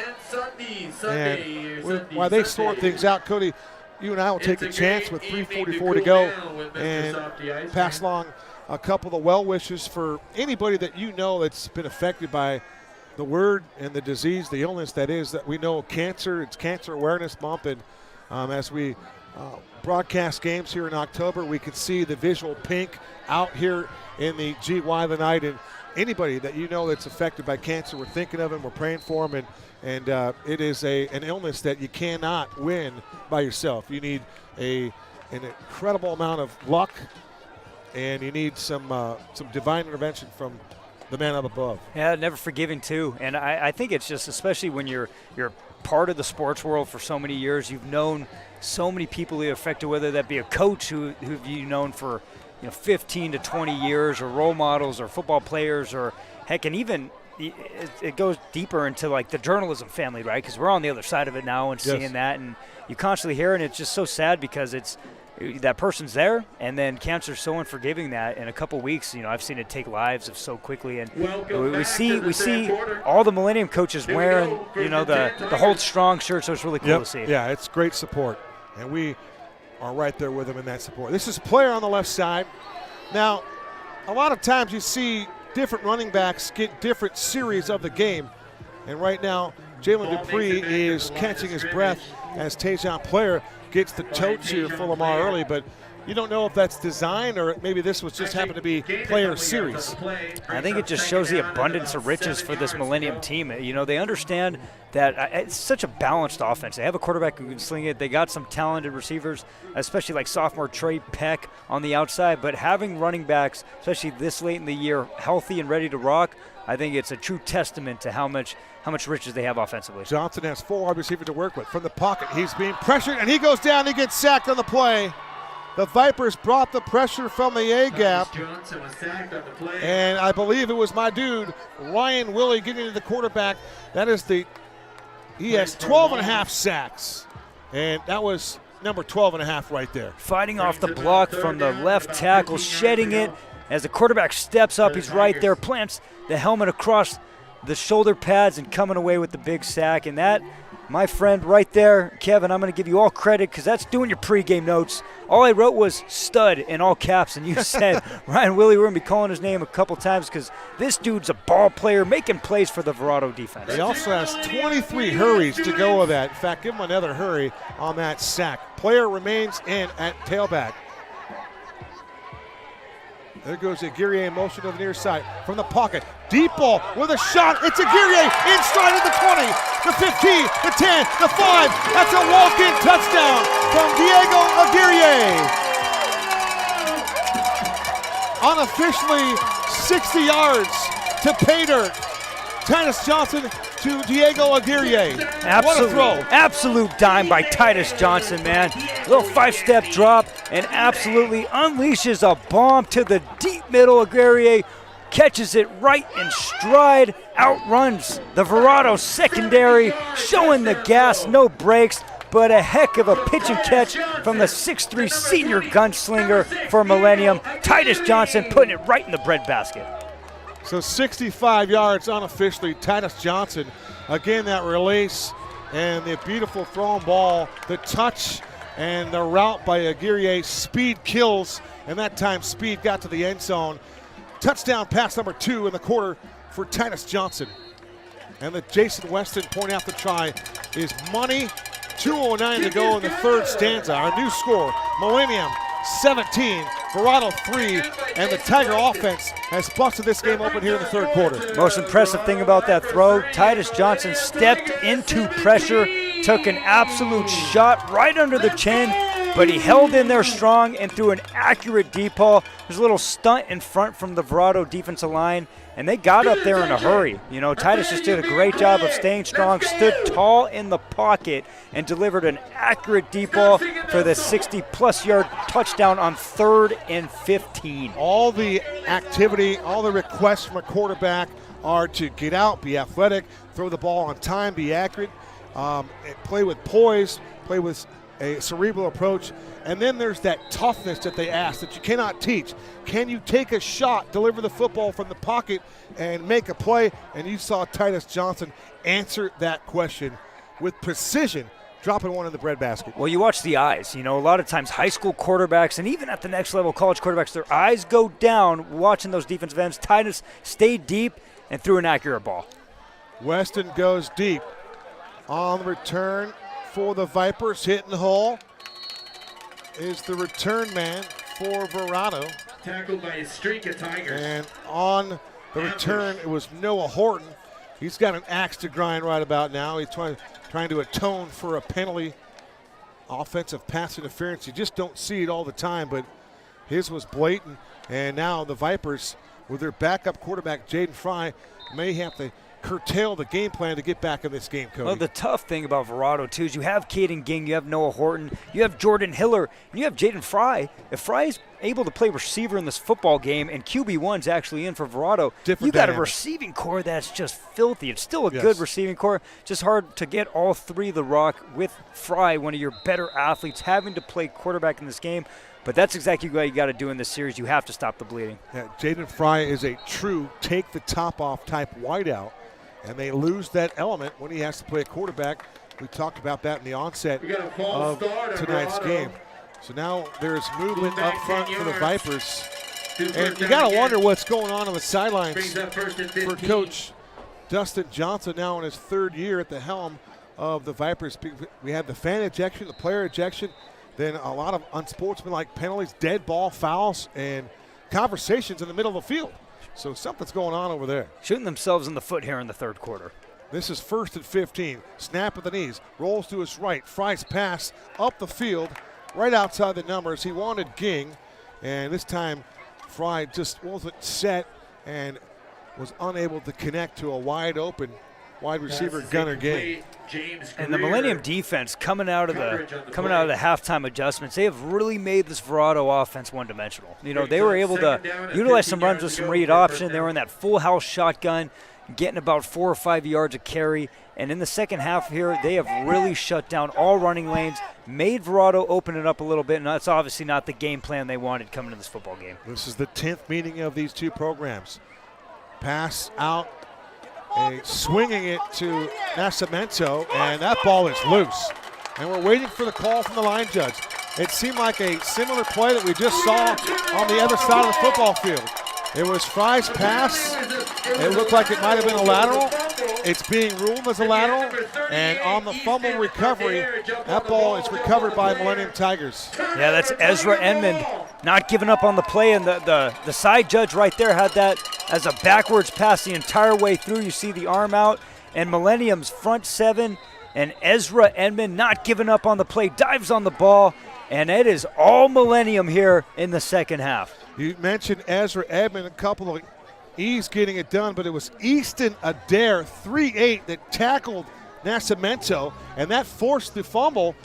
And while they sort things out, Cody, you and I will take a chance with 3:44 to go and pass along a couple of the well wishes for anybody that you know that's been affected by the word and the disease, the illness that is, that we know cancer. It's Cancer Awareness Month, and as we broadcast games here in October, we can see the visual pink out here in the GY tonight. And anybody that you know that's affected by cancer, we're thinking of them, we're praying for them, and it is an illness that you cannot win by yourself. You need an incredible amount of luck, and you need some divine intervention from the man up above. Yeah, never forgiving too. And I think it's just, especially when you're part of the sports world for so many years, you've known so many people who are affected, whether that be a coach who you've known for 15 to 20 years, or role models, or football players, or heck, and even it goes deeper into like the journalism family, right? Because we're on the other side of it now and seeing that, and you constantly hear, and it's just so sad because it's that person's there, and then cancer's so unforgiving that in a couple weeks, I've seen it take lives of so quickly, and we see all the Millennium coaches wearing, the Hold Strong shirt, so it's really cool to see. Yeah, it's great support, and we are right there with them in that support. This is player on the left side. Now, a lot of times you see different running backs get different series of the game, and right now Jalen Dupree is catching his breath as Tajon Player gets the toe cheer for Lamar early, but you don't know if that's design or maybe this was just happened to be player series. I think it just shows the abundance of riches for this Millennium team. They understand that it's such a balanced offense. They have a quarterback who can sling it. They got some talented receivers, especially like sophomore Trey Peck on the outside, but having running backs, especially this late in the year, healthy and ready to rock, I think it's a true testament to how much riches they have offensively. Johnson has 4 wide receivers to work with. From the pocket, he's being pressured, and he goes down. He gets sacked on the play. The Vipers brought the pressure from the A-gap, and I believe it was my dude, Ryan Willie, getting to the quarterback. He has 12 and a half sacks, and that was number 12 and a half right there. Fighting off the block from the left tackle, shedding it. As the quarterback steps up, he's right there, plants the helmet across the shoulder pads and coming away with the big sack. And that, my friend right there, Kevin, I'm going to give you all credit because that's doing your pregame notes. All I wrote was stud in all caps, and you said Ryan Willie. We're going to be calling his name a couple times because this dude's a ball player making plays for the Verrado defense. He also has 23 hurries to go with that. In fact, give him another hurry on that sack. Player remains in at tailback. There goes Aguirre in motion to the near side from the pocket. Deep ball with a shot. It's Aguirre in stride at the 20, the 15, the 10, the 5. That's a walk-in touchdown from Diego Aguirre. Unofficially 60 yards to pay dirt. Titus Johnson to Diego Aguirre. What a throw. Absolute dime by Titus Johnson, man. Little 5-step drop and absolutely unleashes a bomb to the deep middle. Aguirre catches it right in stride, outruns the Verrado secondary, showing the gas, no brakes, but a heck of a pitch and catch from the 6'3 senior gunslinger for Millennium. Titus Johnson putting it right in the breadbasket. So 65 yards unofficially. Titus Johnson, again, that release and the beautiful thrown ball, the touch and the route by Aguirre. Speed kills, and that time speed got to the end zone. Touchdown pass number 2 in the quarter for Titus Johnson. And the Jason Weston point out the try is money. 2:09 to go in the third stanza. Our new score, Millennium 17, Verrado 3, and the Tiger offense has busted this game open here in the third quarter. Most impressive thing about that throw, Titus Johnson stepped into pressure, took an absolute shot right under the chin, but he held in there strong and threw an accurate deep ball. There's a little stunt in front from the Verrado defensive line, and they got up there in a hurry. Titus just did a great job of staying strong, stood tall in the pocket, and delivered an accurate deep ball for the 60-plus yard touchdown on 3rd and 15. All the activity, all the requests from a quarterback are to get out, be athletic, throw the ball on time, be accurate, play with poise, play with a cerebral approach, and then there's that toughness that they ask that you cannot teach. Can you take a shot, deliver the football from the pocket, and make a play? And you saw Titus Johnson answer that question with precision, dropping one in the breadbasket. Well, you watch the eyes. You know, a lot of times high school quarterbacks and even at the next level college quarterbacks, their eyes go down watching those defensive ends. Titus stayed deep and threw an accurate ball. Weston goes deep. On the return for the Vipers, hitting the hole is the return man for Verrado. Tackled by a streak of Tigers. And on the return, it was Noah Horton. He's got an axe to grind right about now. He's trying to atone for a penalty. Offensive pass interference. You just don't see it all the time, but his was blatant. And now the Vipers, with their backup quarterback, Jaden Fry, may have to curtail the game plan to get back in this game, Cody. Well, the tough thing about Verrado, too, is you have Caden Ging, you have Noah Horton, you have Jordan Hiller, and you have Jaden Fry. If Fry is able to play receiver in this football game and QB1's actually in for Verrado, you got a receiving core that's just filthy. It's still a good receiving core, just hard to get all three of the rock with Fry, one of your better athletes, having to play quarterback in this game. But that's exactly what you got to do in this series. You have to stop the bleeding. Yeah, Jaden Fry is a true take-the-top-off type wideout, and they lose that element when he has to play a quarterback. We talked about that in the onset of tonight's game. So now there's movement up front for the Vipers. And you got to wonder what's going on the sidelines for Coach Dustin Johnson now in his third year at the helm of the Vipers. We had the fan ejection, the player ejection, then a lot of unsportsmanlike penalties, dead ball fouls, and conversations in the middle of the field. So something's going on over there. Shooting themselves in the foot here in the third quarter. This is 1st and 15. Snap at the knees. Rolls to his right. Fry's pass up the field, right outside the numbers. He wanted Ging, and this time Fry just wasn't set and was unable to connect to a wide open wide receiver Gunnar Ging. And the Millennium defense coming out of the halftime adjustments, they have really made this Verrado offense one-dimensional. You know, they were able to utilize some runs with some read option. They were in that full house shotgun, getting about 4 or 5 yards of carry. And in the second half here, they have really shut down all running lanes, made Verrado open it up a little bit, and that's obviously not the game plan they wanted coming to this football game. This is the 10th meeting of these two programs. Pass out. Swinging it to Nascimento, and that ball is loose. And we're waiting for the call from the line judge. It seemed like a similar play that we just saw on the other side of the football field. It was Fry's pass. It looked like it might have been a lateral. It's being ruled as a lateral. And on the fumble recovery, that ball is recovered by Millennium Tigers. Yeah, that's Ezra Edmond not giving up on the play. And the side judge right there had that as a backwards pass the entire way through. You see the arm out. And Millennium's front seven and Ezra Edmond not giving up on the play. Dives on the ball. And it is all Millennium here in the second half. You mentioned Ezra Edmond, a couple of E's getting it done, but it was Easton Adair, 3'8", that tackled Nascimento, and that forced the fumble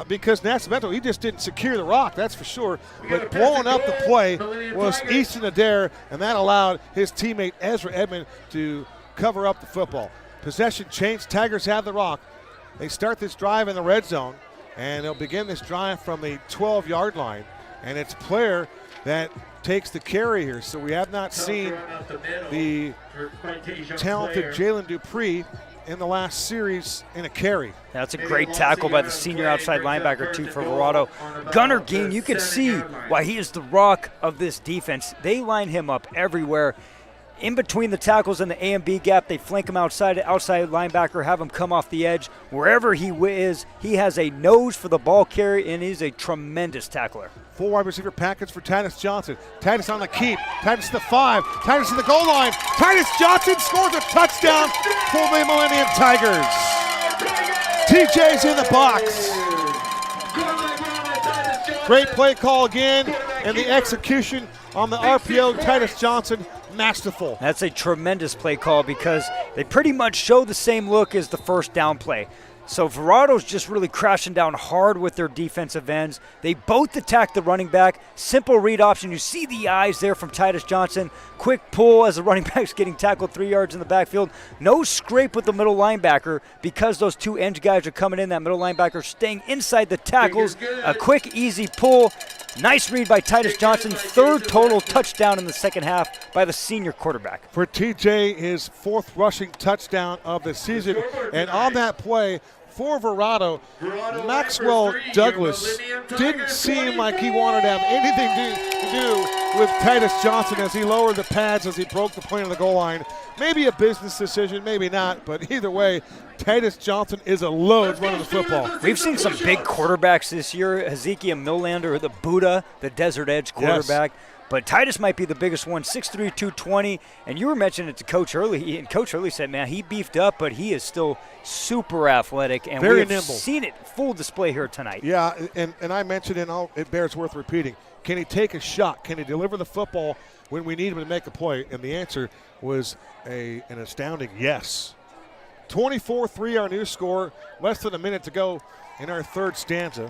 because Nascimento, he just didn't secure the rock, that's for sure. But blowing up the play was Easton Adair, and that allowed his teammate Ezra Edmond to cover up the football. Possession change, Tigers have the rock. They start this drive in the red zone, and they'll begin this drive from the 12-yard line, and it's Player that takes the carry here. So we have not seen the talented Jalen Dupree in the last series in a carry. That's a great tackle by the senior outside linebacker, too, for Verrado. Gunnar Ging, you can see why he is the rock of this defense. They line him up everywhere. In between the tackles and the A and B gap, they flank him outside linebacker, have him come off the edge. Wherever he is, he has a nose for the ball carry, and he's a tremendous tackler. 4 wide receiver package for Titus Johnson. Titus on the keep. Titus to the 5. Titus to the goal line. Titus Johnson scores a touchdown for the Millennium Tigers. TJ's in the box. Great play call again, and the execution on the RPO, Titus Johnson, masterful. That's a tremendous play call because they pretty much show the same look as the first down play. So Verrado's just really crashing down hard with their defensive ends. They both attack the running back. Simple read option. You see the eyes there from Titus Johnson. Quick pull as the running back's getting tackled 3 yards in the backfield. No scrape with the middle linebacker because those two edge guys are coming in. That middle linebacker staying inside the tackles. A quick, easy pull. Nice read by Titus Johnson. Third total touchdown in the second half by the senior quarterback. For TJ, his 4th rushing touchdown of the season. And on that play, for Verrado. Maxwell Douglas didn't seem like he wanted to have anything to do with Titus Johnson as he lowered the pads as he broke the plane of the goal line. Maybe a business decision, maybe not, but either way, Titus Johnson is a load running the football. We've seen some big quarterbacks this year. Hezekiah Millander, the Buddha, the Desert Edge quarterback. Yes. But Titus might be the biggest one, 6'3", 220. And you were mentioning it to Coach Early, and Coach Early said, man, he beefed up, but he is still super athletic. And very we have nimble. Seen it full display here tonight. Yeah, and I mentioned it, and it bears worth repeating. Can he take a shot? Can he deliver the football when we need him to make a play? And the answer was an astounding yes. 24-3 our new score, less than a minute to go in our third stanza.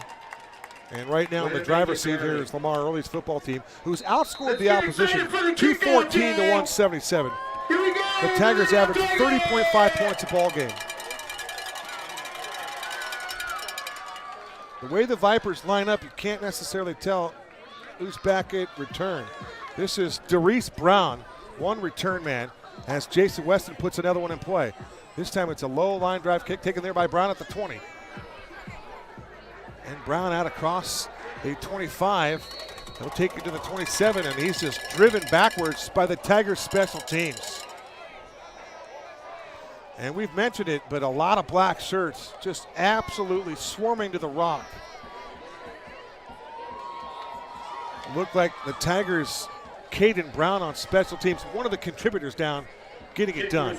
And right now in the driver's seat here is Lamar Early's football team, who's outscored the opposition 214 to 177. The Tigers average 30.5 points a ball game. The way the Vipers line up, you can't necessarily tell who's back at return. This is Darius Brown, one return man, as Jason Weston puts another one in play. This time it's a low line drive kick taken there by Brown at the 20. And Brown out across the 25. He'll take it to the 27, and he's just driven backwards by the Tigers special teams. And we've mentioned it, but a lot of black shirts just absolutely swarming to the rock. Looked like the Tigers, Caden Brown on special teams, one of the contributors down, getting it done.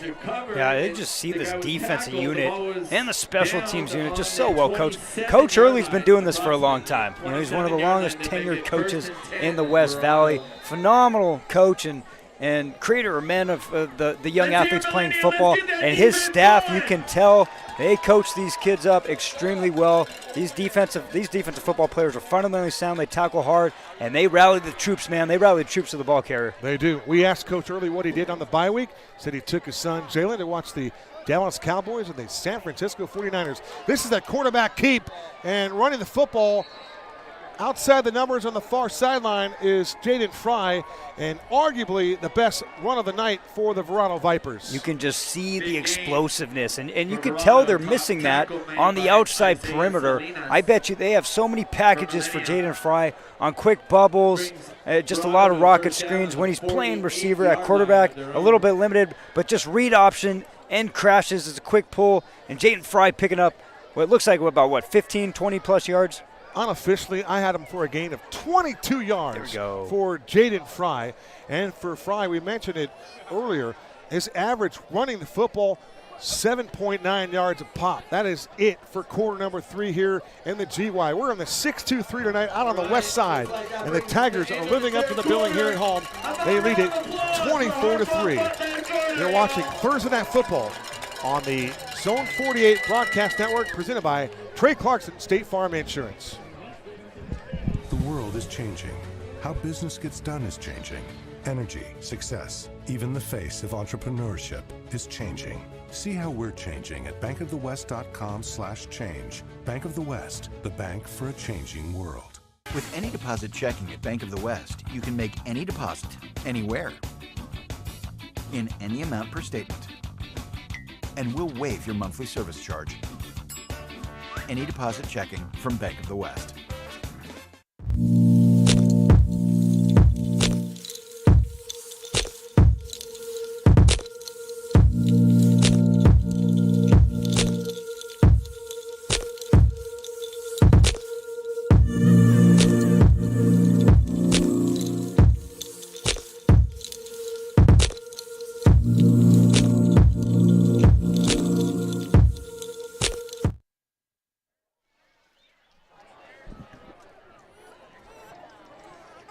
Yeah, they just see this defensive unit and the special teams unit just so well coached. Coach Early's been doing this for a long time. You know, he's one of the longest tenured coaches in the West Valley. Phenomenal coach and creator of men of the young athletes playing football. And his staff, you can tell, they coach these kids up extremely well. These defensive football players are fundamentally sound. They tackle hard, and they rally the troops, man. They rally the troops to the ball carrier. They do. We asked Coach Early what he did on the bye week. Said he took his son Jalen to watch the Dallas Cowboys and the San Francisco 49ers. This is that quarterback keep, and running the football outside the numbers on the far sideline is Jaden Fry, and arguably the best run of the night for the Verrado Vipers. You can just see the explosiveness, and you can tell they're missing that on the outside perimeter. I bet you they have so many packages for Jaden Fry on quick bubbles, just a lot of rocket screens. When he's playing receiver at quarterback, a little bit limited, but just read option and crashes is a quick pull, and Jaden Fry picking up what looks like about 15, 20-plus yards? Unofficially, I had him for a gain of 22 yards for Jaden Fry. And for Fry, we mentioned it earlier, his average running the football, 7.9 yards a pop. That is it for quarter number 3 here in the GY. We're in the 6-2-3 tonight out on the west side, and the Tigers are living up to the billing here at home. They lead it 24-3. You're watching Thursday Night Football on the Zone 48 Broadcast Network, presented by Trey Clarkson, State Farm Insurance. The world is changing. How business gets done is changing. Energy, success, even the face of entrepreneurship is changing. See how we're changing at bankofthewest.com/change. Bank of the West, the bank for a changing world. With any deposit checking at Bank of the West, you can make any deposit, anywhere, in any amount per statement. And we'll waive your monthly service charge. Any deposit checking from Bank of the West.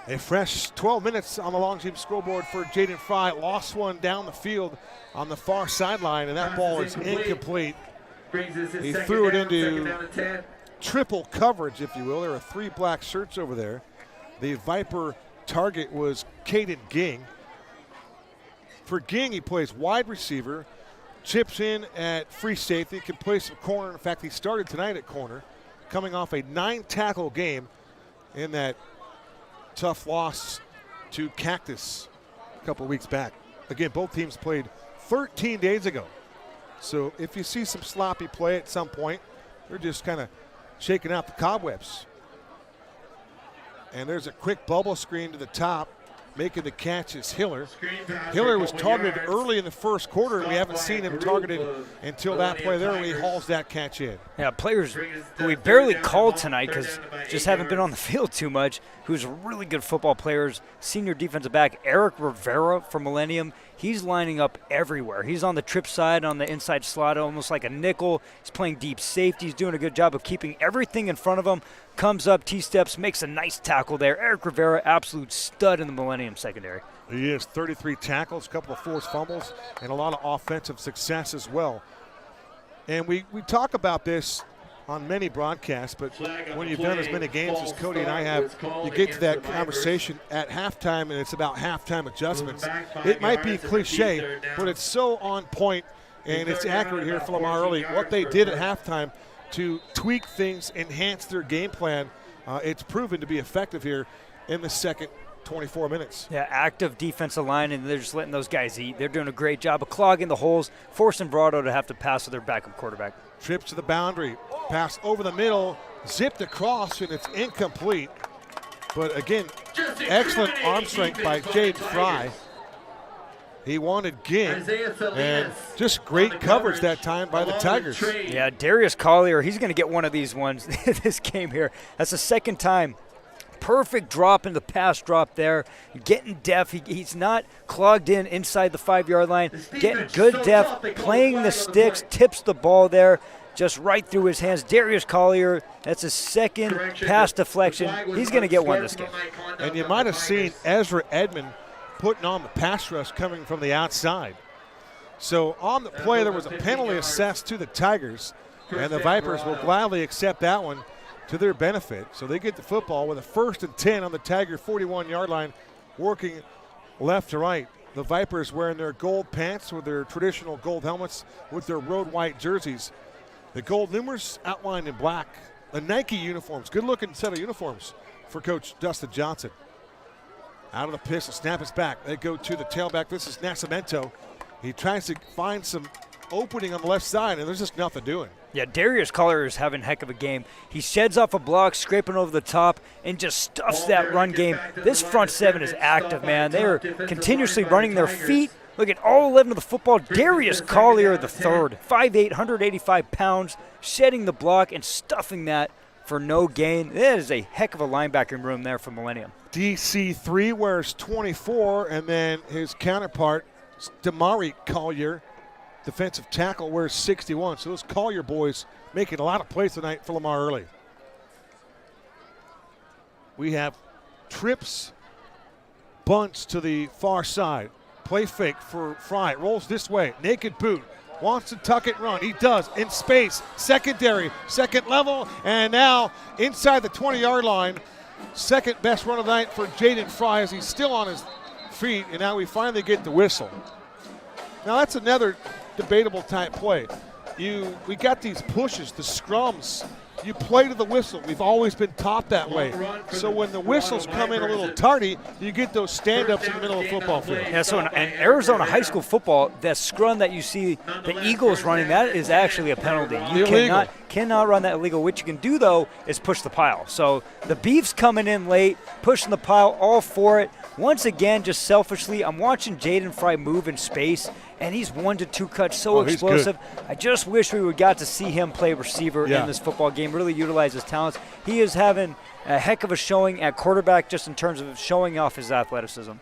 A fresh 12 minutes on the Longview scoreboard for Jaden Fry. Lost one down the field on the far sideline, and that ball is incomplete. He threw it into triple coverage, if you will. There are 3 black shirts over there. The Viper target was Caden Ging. For Ging, he plays wide receiver, chips in at free safety, can play some corner. In fact, he started tonight at corner, coming off a 9-tackle game in that tough loss to Cactus a couple weeks back. Again, both teams played 13 days ago. So if you see some sloppy play at some point, They're just kind of shaking out the cobwebs. And there's a quick bubble screen to the top. Making the catch is Hiller. Hiller was targeted early in the first quarter. We haven't seen him targeted until that play there where he hauls that catch in. Yeah, players who we barely called tonight because just haven't been on the field too much, who's really good football players. Senior defensive back Eric Rivera from Millennium. He's lining up everywhere. He's on the trip side, on the inside slot, almost like a nickel. He's playing deep safety. He's doing a good job of keeping everything in front of him. Comes up, T-steps, makes a nice tackle there. Eric Rivera, absolute stud in the Millennium secondary. He is 33 tackles, a couple of forced fumbles, and a lot of offensive success as well. And we talk about this on many broadcasts, but when you've done as many games as Cody and I have, you get to that conversation at halftime, and it's about halftime adjustments. It might be cliche, but it's so on point, and it's accurate here for Lamar Early. What they did at halftime to tweak things, enhance their game plan, it's proven to be effective here in the second 24 minutes. Yeah, active defensive line, and they're just letting those guys eat. They're doing a great job of clogging the holes, forcing Verrado to have to pass with their backup quarterback. Trip to the boundary, pass over the middle, zipped across, and it's incomplete. But again, excellent arm strength by Jaden Fry. He wanted Ging, and just great coverage that time by the Tigers. Yeah, Darius Collier, he's going to get one of these ones this game here. That's the second time. Perfect drop in the pass drop there. Getting depth. He's not clogged in inside the 5-yard line. Getting good depth, playing the sticks, tips the ball there, just right through his hands. Darius Collier, that's his second pass deflection. He's going to get one this game. And you might have seen Ezra Edmond putting on the pass rush coming from the outside. So on the play, there was a penalty assessed to the Tigers, and the Vipers will gladly accept that one to their benefit. So they get the football with a 1st and 10 on the Tiger 41-yard line, working left to right. The Vipers wearing their gold pants with their traditional gold helmets with their road white jerseys. The gold numerals outlined in black. The Nike uniforms, good-looking set of uniforms for Coach Dustin Johnson. Out of the pistol, snap is back. They go to the tailback. This is Nascimento. He tries to find some opening on the left side, and there's just nothing doing. Yeah, Darius Collier is having a heck of a game. He sheds off a block, scraping over the top, and just stuffs that run game. This front seven is active, man. They are continuously running their feet. Look at all 11 of the football. Darius Collier, the third, 5'8", 185 pounds, shedding the block and stuffing that for no gain. That is a heck of a linebacking room there for Millennium. DC3 wears 24, and then his counterpart, Damari Collier, defensive tackle, wears 61. So those Collier boys making a lot of plays tonight for Lamar Early. We have trips, bunts to the far side. Play fake for Fry. Rolls this way. Naked boot. Wants to tuck it, run. He does. In space. Secondary. Second level. And now inside the 20-yard line. Second best run of the night for Jaden Fry as he's still on his feet. And now we finally get the whistle. Now that's another debatable type play. We got these pushes, the scrums. You play to the whistle. We've always been taught that way. So when the whistles come in a little tardy, you get those stand-ups in the middle of the football field. Yeah, so in Arizona high school football, that scrum that you see the Eagles running, that is actually a penalty. You cannot run that illegal. What you can do, though, is push the pile. So the Beefs coming in late, pushing the pile, all for it. Once again, just selfishly, I'm watching Jaden Fry move in space, and he's 1-2 cuts, so explosive. I just wish we would got to see him play receiver in this football game, really utilize his talents. He is having a heck of a showing at quarterback just in terms of showing off his athleticism.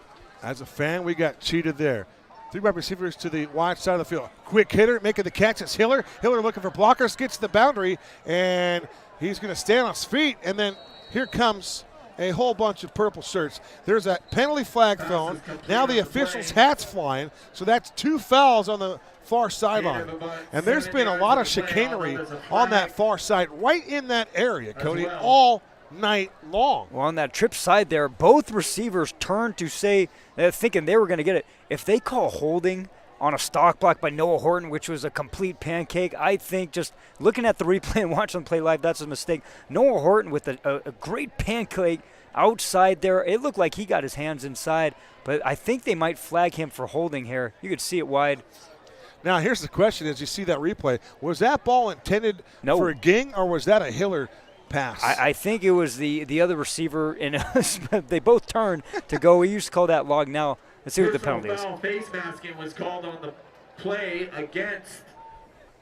As a fan, we got cheated there. 3 wide receivers to the wide side of the field. Quick hitter, making the catch. It's Hiller. Hiller looking for blockers, gets to the boundary, and he's going to stand on his feet, and then here comes a whole bunch of purple shirts. There's a penalty flag thrown. Now the officials' hats flying, so that's 2 fouls on the far sideline. And there's been a lot of chicanery on that far side, right in that area, Cody, all night long. Well, on that trip side there, both receivers turned to say, thinking they were going to get it. If they call holding on a stock block by Noah Horton, which was a complete pancake, I think just looking at the replay and watching them play live, that's a mistake. Noah Horton with a great pancake outside there. It looked like he got his hands inside, but I think they might flag him for holding here. You could see it wide. Now, here's the question as you see that replay. Was that ball intended for a Ging, or was that a Hiller pass? I think it was the other receiver, and they both turned to go. We used to call that log. Now, let's see what the penalty is. Face masking was called on the play against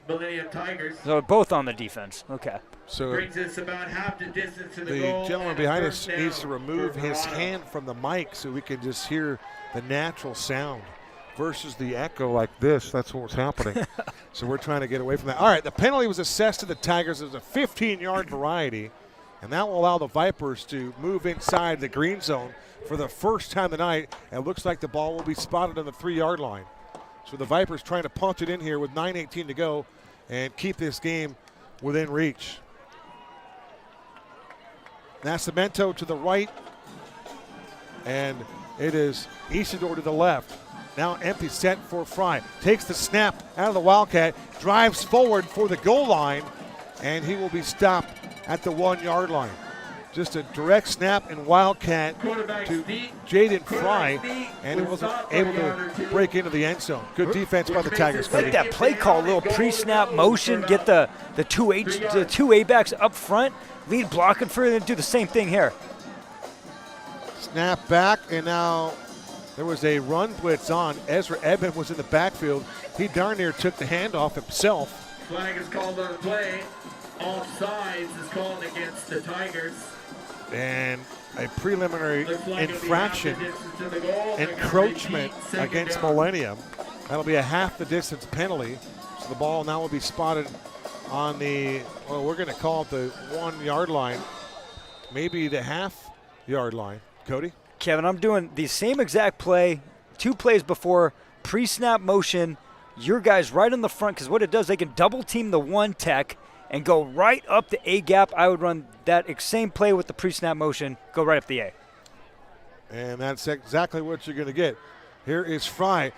Millennium Tigers. So both on the defense. Okay. So brings us about half the distance to the goal. The gentleman behind us needs to remove his hand from the mic so we can just hear the natural sound versus the echo like this. That's what's happening. So we're trying to get away from that. All right, the penalty was assessed to the Tigers. It was a 15-yard variety, and that will allow the Vipers to move inside the green zone for the first time tonight. It looks like the ball will be spotted on the 3-yard line. So the Vipers trying to punch it in here with 9:18 to go and keep this game within reach. Nascimento to the right, and it is Isidore to the left. Now empty set for Fry. Takes the snap out of the Wildcat, drives forward for the goal line, and he will be stopped at the 1-yard line. Just a direct snap and Wildcat to Jaden Fry, and he wasn't able to break into the end zone. Good defense by the Tigers. Like that play call, little pre-snap motion, get the two A-backs up front, lead blocking for them, do the same thing here. Snap back, and now there was a run blitz on. Ezra Edmond was in the backfield. He darn near took the handoff himself. Flag is called on the play. Offsides is called against the Tigers. And a preliminary infraction, encroachment against Millennium. That'll be a half the distance penalty. So the ball now will be spotted on the, well, we're going to call it the 1-yard line, maybe the half-yard line. Cody? Kevin, I'm doing the same exact play, 2 plays before, pre-snap motion, your guys right in the front, because what it does, they can double team the 1 tech and go right up the A gap. I would run that same play with the pre-snap motion, go right up the A. And that's exactly what you're going to get. Here is Fry.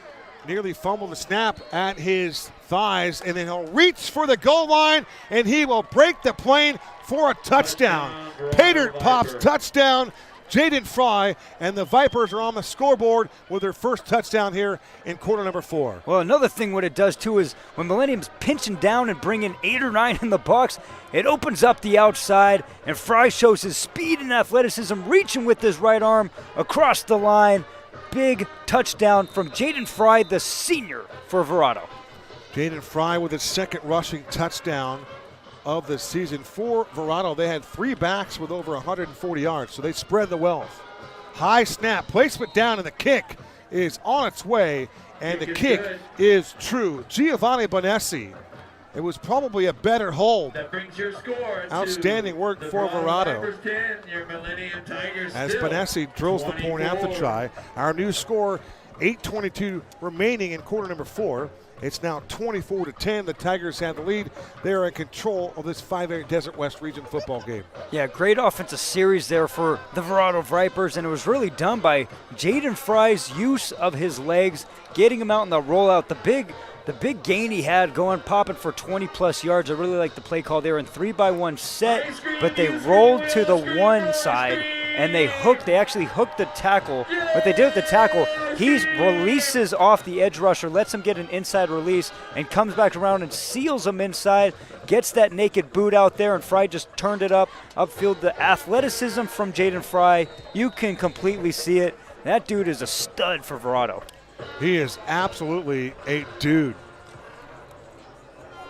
Nearly fumbled the snap at his thighs, and then he'll reach for the goal line, and he will break the plane for a touchdown. Paydirt pops touchdown. Jaden Fry, and the Vipers are on the scoreboard with their first touchdown here in quarter number 4. Well, another thing what it does too is when Millennium's pinching down and bringing 8 or 9 in the box, it opens up the outside, and Fry shows his speed and athleticism, reaching with his right arm across the line. Big touchdown from Jaden Fry, the senior for Verrado. Jaden Fry with his second rushing touchdown of the season. For Verrado, they had 3 backs with over 140 yards, so they spread the wealth. High snap, placement down, and the kick is on its way, and the kick is true. Giovanni Bonessi. It was probably a better hold. That brings your score. Outstanding work for Verrado. 10, your Millennium Tigers as Bonessi drills the point after the try. Our new score, 8:22 remaining in quarter number 4. It's now 24-10. The Tigers have the lead. They are in control of this 5A Desert West Region football game. Yeah, great offensive series there for the Verrado Vipers, and it was really done by Jaden Fry's use of his legs, getting him out in the rollout. The big gain he had popping for 20-plus yards. I really like the play call there in 3-by-1 set, but they rolled to the 1 side, and they actually hooked the tackle. What they did with the tackle, he releases off the edge rusher, lets him get an inside release, and comes back around and seals him inside, gets that naked boot out there, and Fry just turned it upfield. The athleticism from Jaden Fry, you can completely see it. That dude is a stud for Verrado. He is absolutely a dude.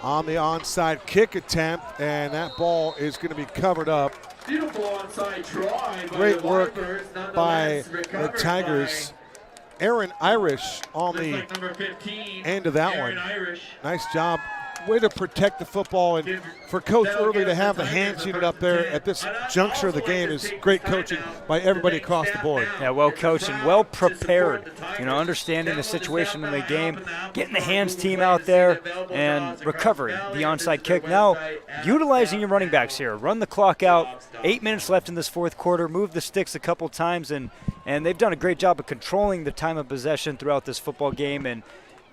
On the onside kick attempt, and that ball is going to be covered up. Beautiful onside try. Great work by the Tigers. Aaron Irish on the end of that one. Nice job. Way to protect the football, and for Coach Early to have the hands unit up there at this juncture of the game is great coaching by everybody across the board. Yeah, well coached and well prepared. Understanding the situation in the game, getting the hands team out there, and recovering the onside kick. Now, utilizing your running backs here. Run the clock out. 8 minutes left in this fourth quarter. Move the sticks a couple times, and they've done a great job of controlling the time of possession throughout this football game and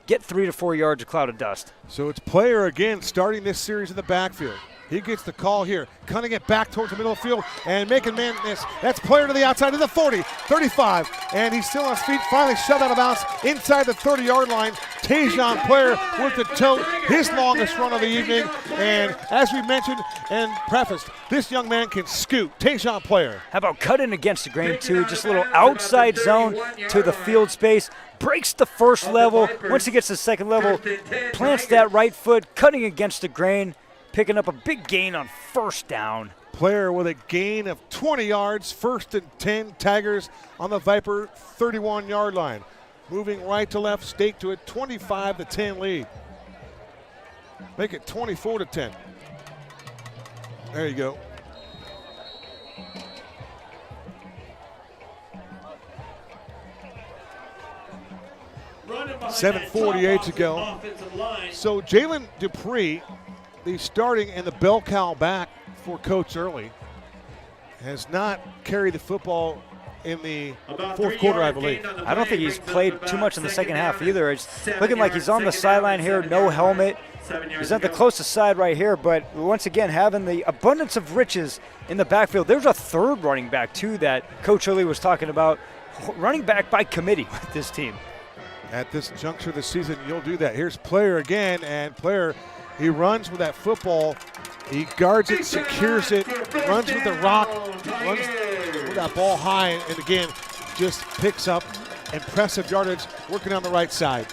get 3 to 4 yards of cloud of dust. So it's Player again starting this series in the backfield. He gets the call here, cutting it back towards the middle of the field and making man miss. That's Player to the outside to the 40, 35, and he's still on his feet, finally shoved out of bounds inside the 30-yard line. Tajon Player with the tote, his longest run of the evening. And as we mentioned and prefaced, this young man can scoot. Tajon Player. How about cutting against the grain too? Just a little outside zone to the field space. Breaks the first level. Once he gets to the second level, plants that right foot, cutting against the grain, picking up a big gain on first down. Player with a gain of 20 yards, 1st and 10. Tigers on the Viper 31-yard line. Moving right to left, State to a 25-10 lead. Make it 24-10. There you go. $7:48 to go. So Jalen Dupree, the starting and the bell cow back for Coach Early, has not carried the football in the fourth quarter, I believe. I don't think he's played too much in the second half either. It's looking like he's on the sideline here, no helmet. He's at the closest side right here, but once again, having the abundance of riches in the backfield. There's a third running back, too, that Coach Early was talking about. Running back by committee with this team. At this juncture of the season, you'll do that. Here's Player again, and Player, he runs with that football. He guards it, secures it, runs with the rock, runs with that ball high, and again, just picks up impressive yardage working on the right side.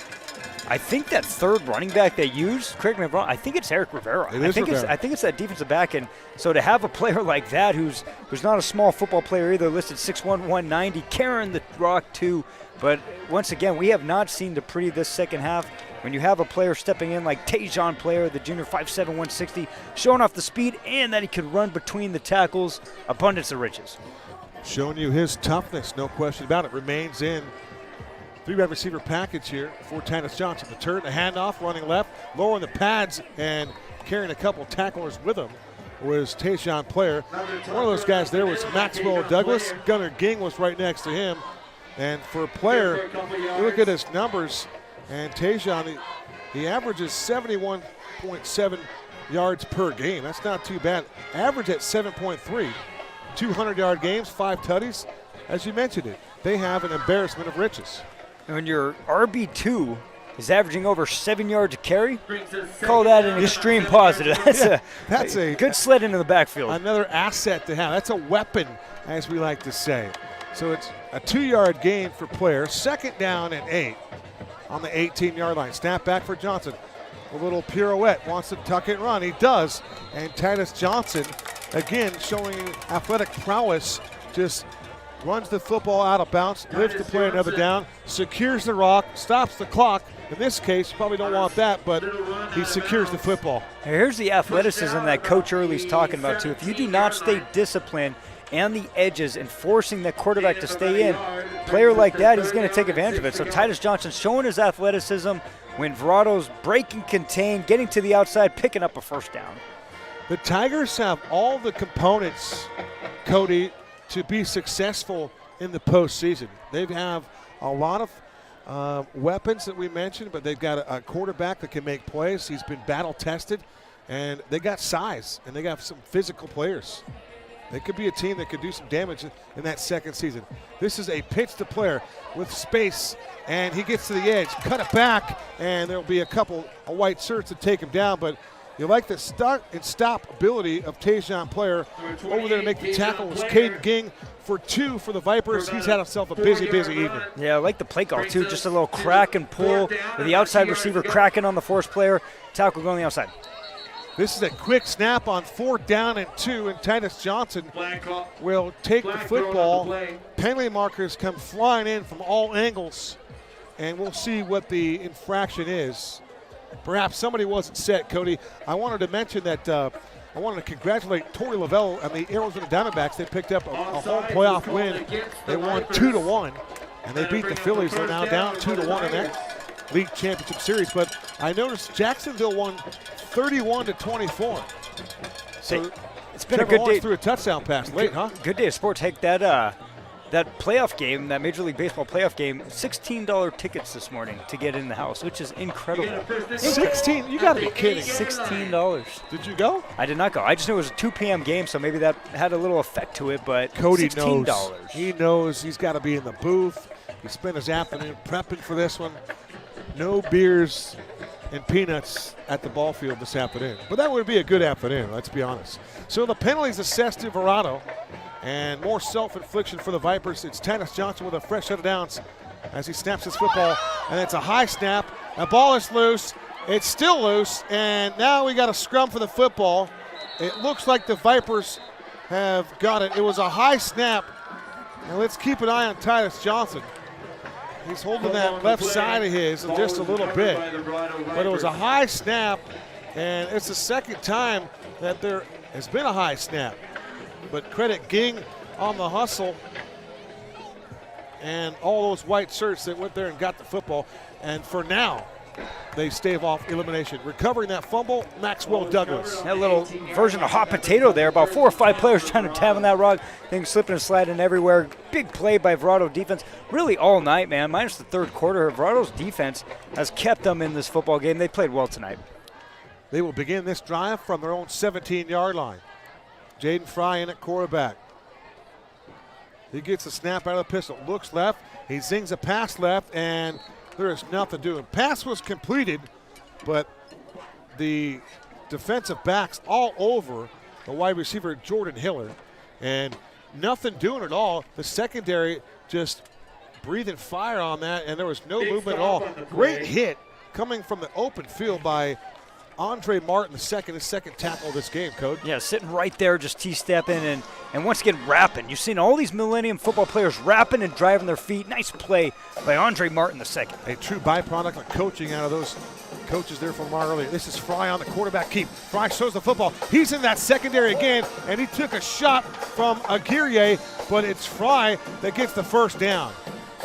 I think that third running back they used, correct me if I'm wrong, I think it's Eric Rivera. I think it's that defensive back, and so to have a player like that who's not a small football player either, listed 6'1", 190, carrying the rock too. But once again, we have not seen Dupree this second half. When you have a player stepping in like Tajon Player, the junior 5'7", 160, showing off the speed and that he could run between the tackles, abundance of riches. Showing you his toughness, no question about it. Remains in three-wide receiver package here for Titus Johnson. The turn, the handoff, running left, lowering the pads and carrying a couple tacklers with him was Tajon Player. One of those guys there was Maxwell Douglas. Gunnar Ging was right next to him. And for Player, you look at his numbers, and Tajon, he averages 71.7 yards per game. That's not too bad. Average at 7.3. 200-yard games, 5 tutties. As you mentioned it, they have an embarrassment of riches. And when your RB2 is averaging over 7 yards a carry, call that an extreme positive. That's a good sled into the backfield. Another asset to have. That's a weapon, as we like to say. So it's a 2-yard gain for Player. 2nd down and 8 on the 18-yard line. Snap back for Johnson. A little pirouette, wants to tuck and run. He does. And Titus Johnson, again, showing athletic prowess, just runs the football out of bounds, lives to play another down, secures the rock, stops the clock. In this case, you probably don't want that, but he secures the football. Here's the athleticism that Coach Early's talking about, too. If you do not stay disciplined and the edges and forcing that quarterback to stay in, player like that, he's going to take advantage of it. So Titus Johnson showing his athleticism when Verrado's breaking contain, getting to the outside, picking up a first down. The Tigers have all the components, Cody, to be successful in the postseason. They have a lot of weapons that we mentioned, but they've got a quarterback that can make plays. He's been battle tested, and they got size, and they got some physical players. They could be a team that could do some damage in that second season. This is a pitch to Player with space, and he gets to the edge, cut it back, and there'll be a couple of white shirts to take him down, but you like the start and stop ability of Tajon Player. Over there to make the tackle was Caden Ging for 2 for the Vipers. He's had himself a busy evening. Yeah, I like the play call, too. Just a little crack and pull with the outside receiver cracking on the force player. Tackle going on the outside. This is a quick snap on 4th down and 2, and Titus Johnson will take the football. Penalty markers come flying in from all angles, and we'll see what the infraction is. Perhaps somebody wasn't set, Cody. I wanted to mention that I wanted to congratulate Torrey Lavelle and the Arizona Diamondbacks. They picked up a home playoff win. They won 2-1, and they beat the Phillies. They're now down 2-1 in that league championship series. But I noticed Jacksonville won 31-24. So it's been a good day. Threw a touchdown pass late, huh? Good day of sports. Heck, that playoff game, that Major League Baseball playoff game, $16 tickets this morning to get in the house, which is incredible. 16? You got to be kidding. $16. Did you go? I did not go. I just knew it was a 2 p.m. game, so maybe that had a little effect to it, but Cody $16. knows. He knows he's got to be in the booth. He spent his afternoon prepping for this one. no beers and peanuts at the ball field this afternoon. But that would be a good afternoon, let's be honest. So the penalties assessed to Verrado, and more self-infliction for the Vipers. It's Titus Johnson with a fresh set of downs as he snaps his football, and it's a high snap. The ball is loose. It's still loose, and now we got a scrum for the football. It looks like the Vipers have got it. It was a high snap, and let's keep an eye on Titus Johnson. He's holding that left side of his just a little bit, but it was a high snap, and it's the second time that there has been a high snap. But credit Ging on the hustle and all those white shirts that went there and got the football. And for now, they stave off elimination. Recovering that fumble, Maxwell Douglas. That little version of hot potato there. About 4 or 5 players trying to tap on that rock. Things slipping and sliding everywhere. Big play by Verrado defense. Really all night, man. Minus the third quarter. Verrado's defense has kept them in this football game. They played well tonight. They will begin this drive from their own 17-yard line. Jaden Fry in at quarterback. He gets a snap out of the pistol. Looks left. He zings a pass left, and there is nothing doing. Pass was completed, but the defensive backs all over the wide receiver, Jordan Hiller, and nothing doing at all. The secondary just breathing fire on that, and there was no movement at all. Great hit coming from the open field by Andre Martin, his second tackle of this game, Coach. Yeah, sitting right there, just T-stepping and once again rapping. You've seen all these Millennium football players rapping and driving their feet. Nice play by Andre Martin the second. A true byproduct of coaching out of those coaches there from earlier. This is Fry on the quarterback keep. Fry shows the football. He's in that secondary again, and he took a shot from Aguirre, but it's Fry that gets the first down.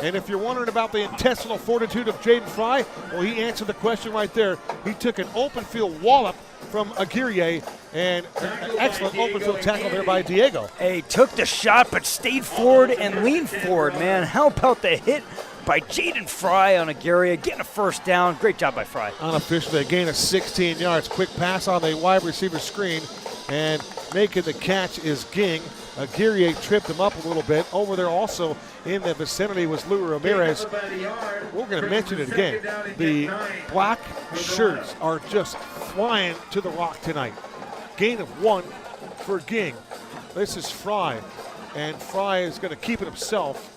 And if you're wondering about the intestinal fortitude of Jaden Fry, well, he answered the question right there. He took an open field wallop from Aguirre, and an excellent open field tackle there by Diego. Hey, took the shot but stayed forward and leaned forward, man. How about the hit by Jaden Fry on Aguirre, getting a first down. Great job by Fry. Unofficially, a gain of 16 yards. Quick pass on the wide receiver screen, and making the catch is Ging. Aguirre tripped him up a little bit. Over there also in the vicinity was Lou Ramirez. We're going to mention it again. The black shirts are just flying to the rock tonight. Gain of 1 for Ging. This is Fry, and Fry is going to keep it himself.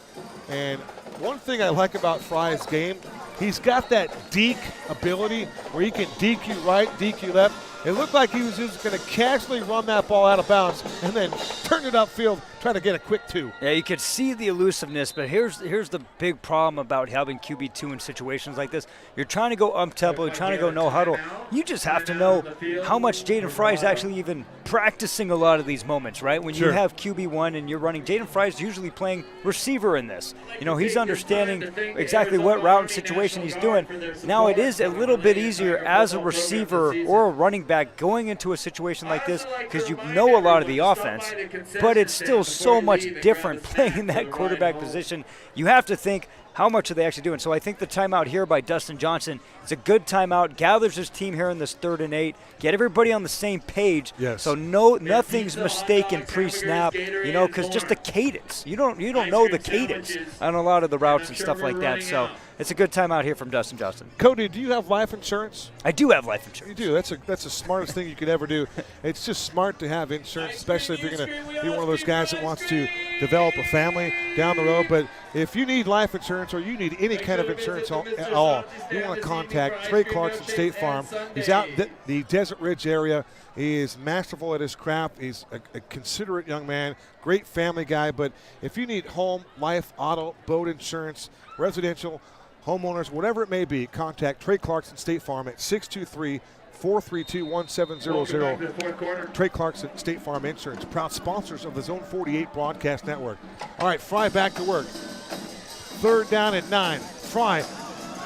And one thing I like about Fry's game, he's got that deke ability where he can deke you right, deke you left. It looked like he was just going to casually run that ball out of bounds and then turn it upfield, try to get a quick 2. Yeah, you could see the elusiveness, but here's the big problem about having QB2 in situations like this. You're trying to go up-tempo, you're trying to go no huddle. You just have to know how much Jaden Fry is actually even practicing a lot of these moments, right? When you have QB1 and you're running, Jaden Fry is usually playing receiver in this. You know, he's understanding exactly what route and situation he's doing. Now it is a little bit easier as a receiver or a running back going into a situation like this because you know a lot of the offense, but it's still so much different playing in that quarterback position. You have to think, how much are they actually doing? So I think the timeout here by Dustin Johnson, it's a good timeout, gathers his team here in this 3rd and 8, get everybody on the same page. Yes. So nothing's mistaken pre-snap, you know, because just the cadence. You don't know the cadence on a lot of the routes and stuff like that. So it's a good timeout here from Dustin Johnson. Cody, do you have life insurance? I do have life insurance. You do. That's the smartest thing you could ever do. It's just smart to have insurance, especially if you're going to be one of those guys that wants to develop a family down the road. But if you need life insurance or you need any kind of insurance at all, you want to contact Trey Clarkson State Farm. He's out in the Desert Ridge area. He is masterful at his craft. He's a considerate young man, great family guy. But if you need home, life, auto, boat insurance, residential, homeowners, whatever it may be, contact Trey Clarkson State Farm at 623-432-1700. Trey Clarkson State Farm Insurance, proud sponsors of the Zone 48 Broadcast Network. All right, Fry back to work. 3rd down and 9. Fry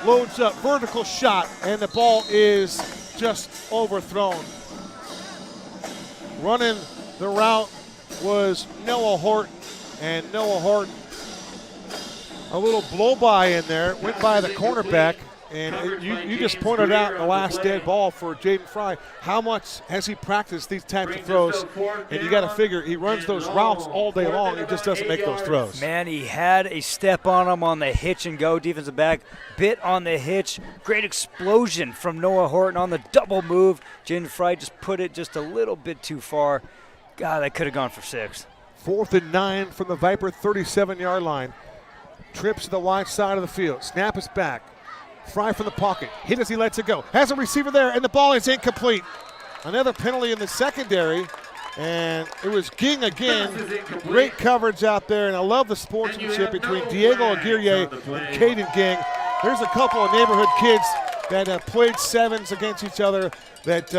loads up, vertical shot, and the ball is just overthrown. Running the route was Noah Horton, a little blow-by in there, went by the cornerback, And you just pointed out the last dead ball for Jaden Fry. How much has he practiced these types of throws? And you got to figure he runs those routes all day long. He just doesn't make those throws. Man, he had a step on him on the hitch and go. Defensive back bit on the hitch. Great explosion from Noah Horton on the double move. Jaden Fry just put it just a little bit too far. God, that could have gone for 6. 4th and 9 from the Viper 37-yard line. Trips to the wide side of the field. Snap is back. Fry from the pocket. Hit as he lets it go. Has a receiver there, and the ball is incomplete. Another penalty in the secondary, and it was Ging again. Great coverage out there, and I love the sportsmanship between Diego Aguirre and Caden Ging. There's a couple of neighborhood kids that have played sevens against each other that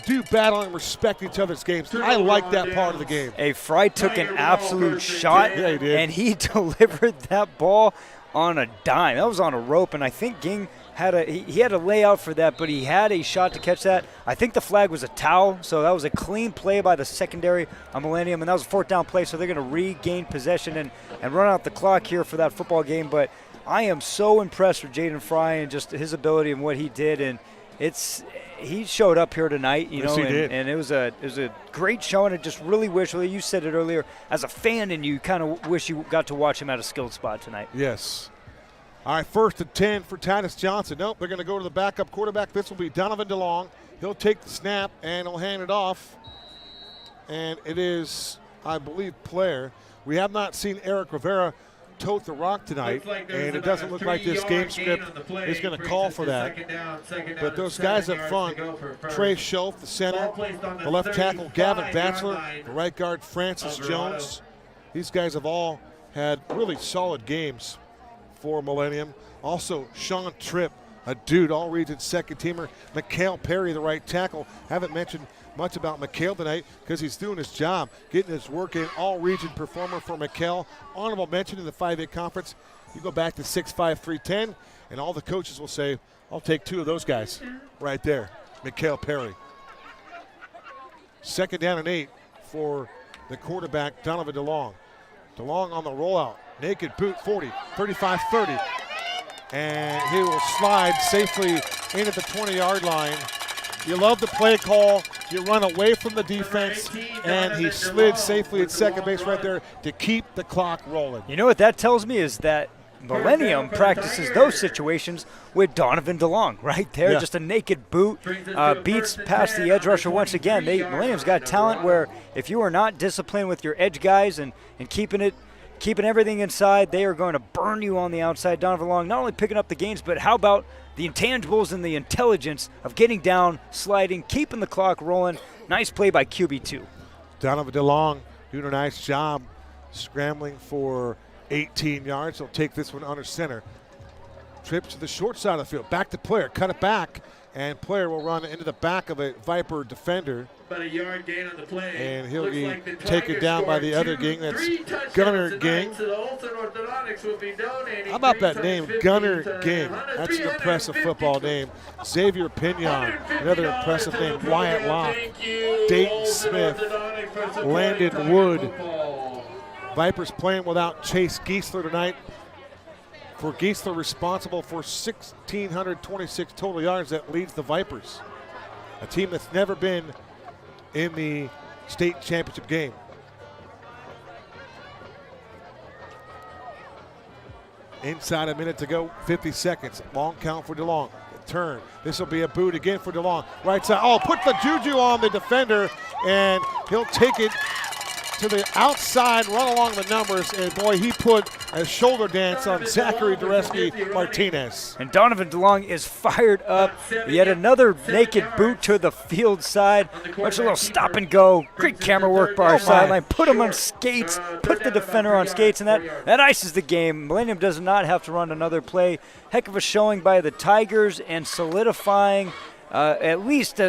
do battle and respect each other's games. I like that part of the game. Hey, Fry took an absolute shot, yeah, he did. And he delivered that ball on a dime. That was on a rope, and I think Ging had he had a layout for that, but he had a shot to catch that. I think the flag was a towel, so that was a clean play by the secondary on Millennium, and that was a 4th down play, so they're going to regain possession and run out the clock here for that football game. But I am so impressed with Jaden Fry and just his ability and what he did, and he showed up here tonight, Yes, he did. and it was a great show, and I just really wish, you said it earlier, as a fan, and you kind of wish you got to watch him at a skilled spot tonight. Yes. All right, 1st and 10 for Titus Johnson. Nope, they're going to go to the backup quarterback. This will be Donovan DeLong. He'll take the snap, and he'll hand it off. And it is, I believe, Player. We have not seen Eric Rivera tote the rock tonight, and it doesn't look like this game script is going to call for that. But those guys up front, Trey Schultz, the center, the left tackle, Gavin Batchelor, the right guard, Francis Jones. These guys have all had really solid games for Millennium. Also, Sean Tripp, a dude, all-region second-teamer. Mikhail Perry, the right tackle. Haven't mentioned much about Mikhail tonight because he's doing his job, getting his work in. All-region performer for Mikhail. Honorable mention in the 5A conference. You go back to 6'5", 310, and all the coaches will say, I'll take 2 of those guys right there. Mikhail Perry. 2nd down and 8 for the quarterback, Donovan DeLong. DeLong on the rollout. Naked boot, 40, 35, 30. And he will slide safely in at the 20-yard line. You love the play call. You run away from the defense, and he slid safely at second base right there to keep the clock rolling. You know what that tells me is that Millennium practices those situations with Donovan DeLong right there. Yeah. Just a naked boot, beats past the edge rusher once again. Millennium's got talent where if you are not disciplined with your edge guys and keeping everything inside, they are going to burn you on the outside. Donovan DeLong not only picking up the gains, but how about the intangibles and the intelligence of getting down, sliding, keeping the clock rolling. Nice play by QB2. Donovan DeLong doing a nice job scrambling for 18 yards. He'll take this one under center. Trips to the short side of the field. Back to Player. Cut it back. And Player will run into the back of a Viper defender. About a yard gain on the play. And he'll be like taken down by the other Ging. That's Gunner Ging. How about that name, Gunner Ging? That's an impressive football name. Xavier Pignon, another impressive name. Wyatt Locke, Dayton Smith, Landon Wood. Vipers playing without Chase Giesler tonight. For Giesler, responsible for 1,626 total yards. That leads the Vipers, a team that's never been in the state championship game. Inside a minute to go, 50 seconds. Long count for DeLong. Turn. This will be a boot again for DeLong. Right side. Oh, put the juju on the defender, and he'll take it to the outside, run along the numbers, and boy, he put a shoulder dance on Zachary Dureski Martinez. And Donovan DeLong is fired up. Yet another naked boot to the field side. Watch a little stop and go. Great camera work by our sideline. Put him on skates, put the defender on skates, and that ices the game. Millennium does not have to run another play. Heck of a showing by the Tigers and solidifying at least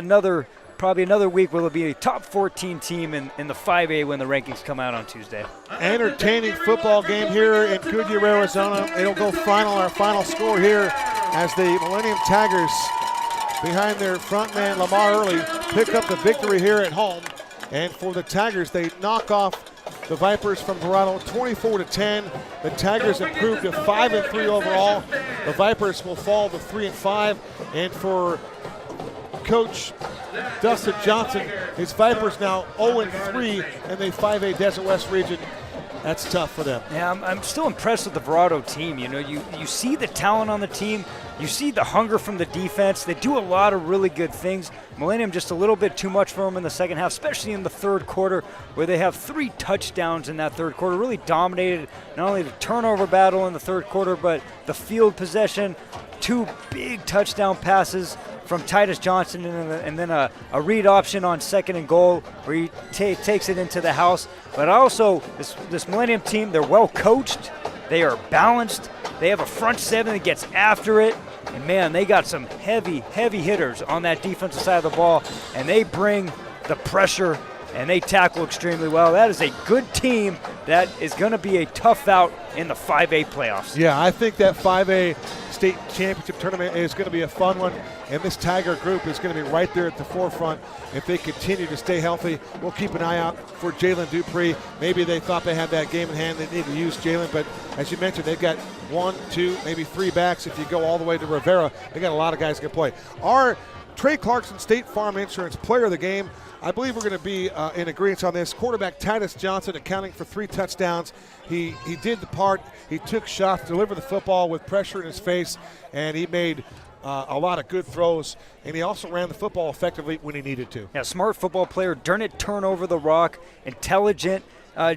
probably another week will it be a top 14 team in the 5A when the rankings come out on Tuesday. Entertaining football game here in Goodyear, Arizona. It'll go final, our final score here as the Millennium Tigers, behind their front man Lamar Early, pick up the victory here at home. And for the Tigers, they knock off the Vipers from Verrado 24-10. The Tigers improved to 5-3 overall. The Vipers will fall to 3-5. And for Coach Dustin Johnson, his Vipers now 0-3 in the 5A Desert West region. That's tough for them. Yeah, I'm still impressed with the Verrado team. You know, you see the talent on the team. You see the hunger from the defense. They do a lot of really good things. Millennium just a little bit too much for them in the second half, especially in the third quarter, where they have 3 touchdowns in that third quarter. Really dominated not only the turnover battle in the third quarter, but the field possession. 2 big touchdown passes from Titus Johnson, and then a read option on 2nd and goal where he takes it into the house. But also, this Millennium team, they're well coached. They are balanced. They have a front 7 that gets after it. And, man, they got some heavy, heavy hitters on that defensive side of the ball, and they bring the pressure, and they tackle extremely well. That is a good team that is going to be a tough out in the 5A playoffs. Yeah, I think that 5A state championship tournament is going to be a fun one, and this Tiger group is going to be right there at the forefront. If they continue to stay healthy, we'll keep an eye out for Jalen Dupree. Maybe they thought they had that game in hand. They need to use Jalen, but as you mentioned, they've got 1, 2, maybe 3 backs. If you go all the way to Rivera, they got a lot of guys who can play. Our Trey Clarkson State Farm Insurance player of the game, I believe we're going to be in agreement on this. Quarterback Titus Johnson accounting for 3 touchdowns. He did the part. He took shots, delivered the football with pressure in his face, and he made a lot of good throws, and he also ran the football effectively when he needed to. Yeah, smart football player, didn't turn over the rock, intelligent,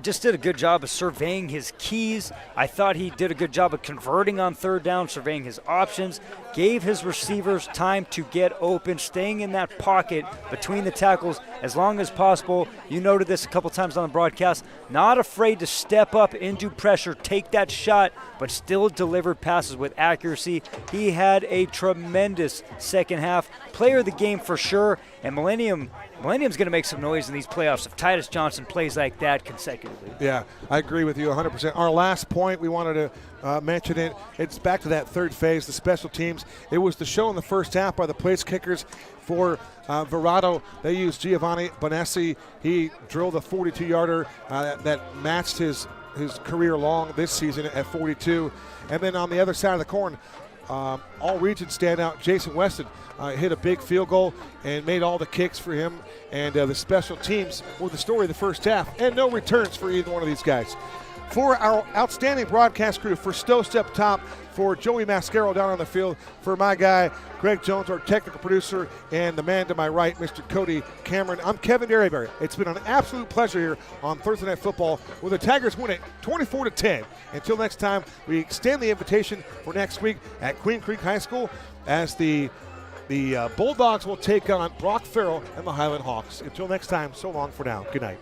just did a good job of surveying his keys. I thought he did a good job of converting on 3rd down, surveying his options, gave his receivers time to get open, staying in that pocket between the tackles as long as possible. You noted this a couple times on the broadcast, not afraid to step up into pressure, take that shot, but still delivered passes with accuracy. He had a tremendous second half. Player of the game for sure, and Millennium's going to make some noise in these playoffs if Titus Johnson plays like that consecutively. Yeah, I agree with you 100%. Our last point, we wanted to mention it. It's back to that third phase, the special teams. It was the show in the first half by the place kickers for Verrado. They used Giovanni Bonessi. He drilled a 42-yarder that matched his career long this season at 42. And then on the other side of the coin, all region standout Jason Weston hit a big field goal and made all the kicks for him. And the special teams were the story of the first half, and no returns for either one of these guys. For our outstanding broadcast crew, for Stost up top, for Joey Mascaro down on the field, for my guy, Greg Jones, our technical producer, and the man to my right, Mr. Cody Cameron, I'm Kevin Derryberry. It's been an absolute pleasure here on Thursday Night Football, where the Tigers win it 24-10. Until next time, we extend the invitation for next week at Queen Creek High School as the Bulldogs will take on Brock Farrell and the Highland Hawks. Until next time, so long for now. Good night.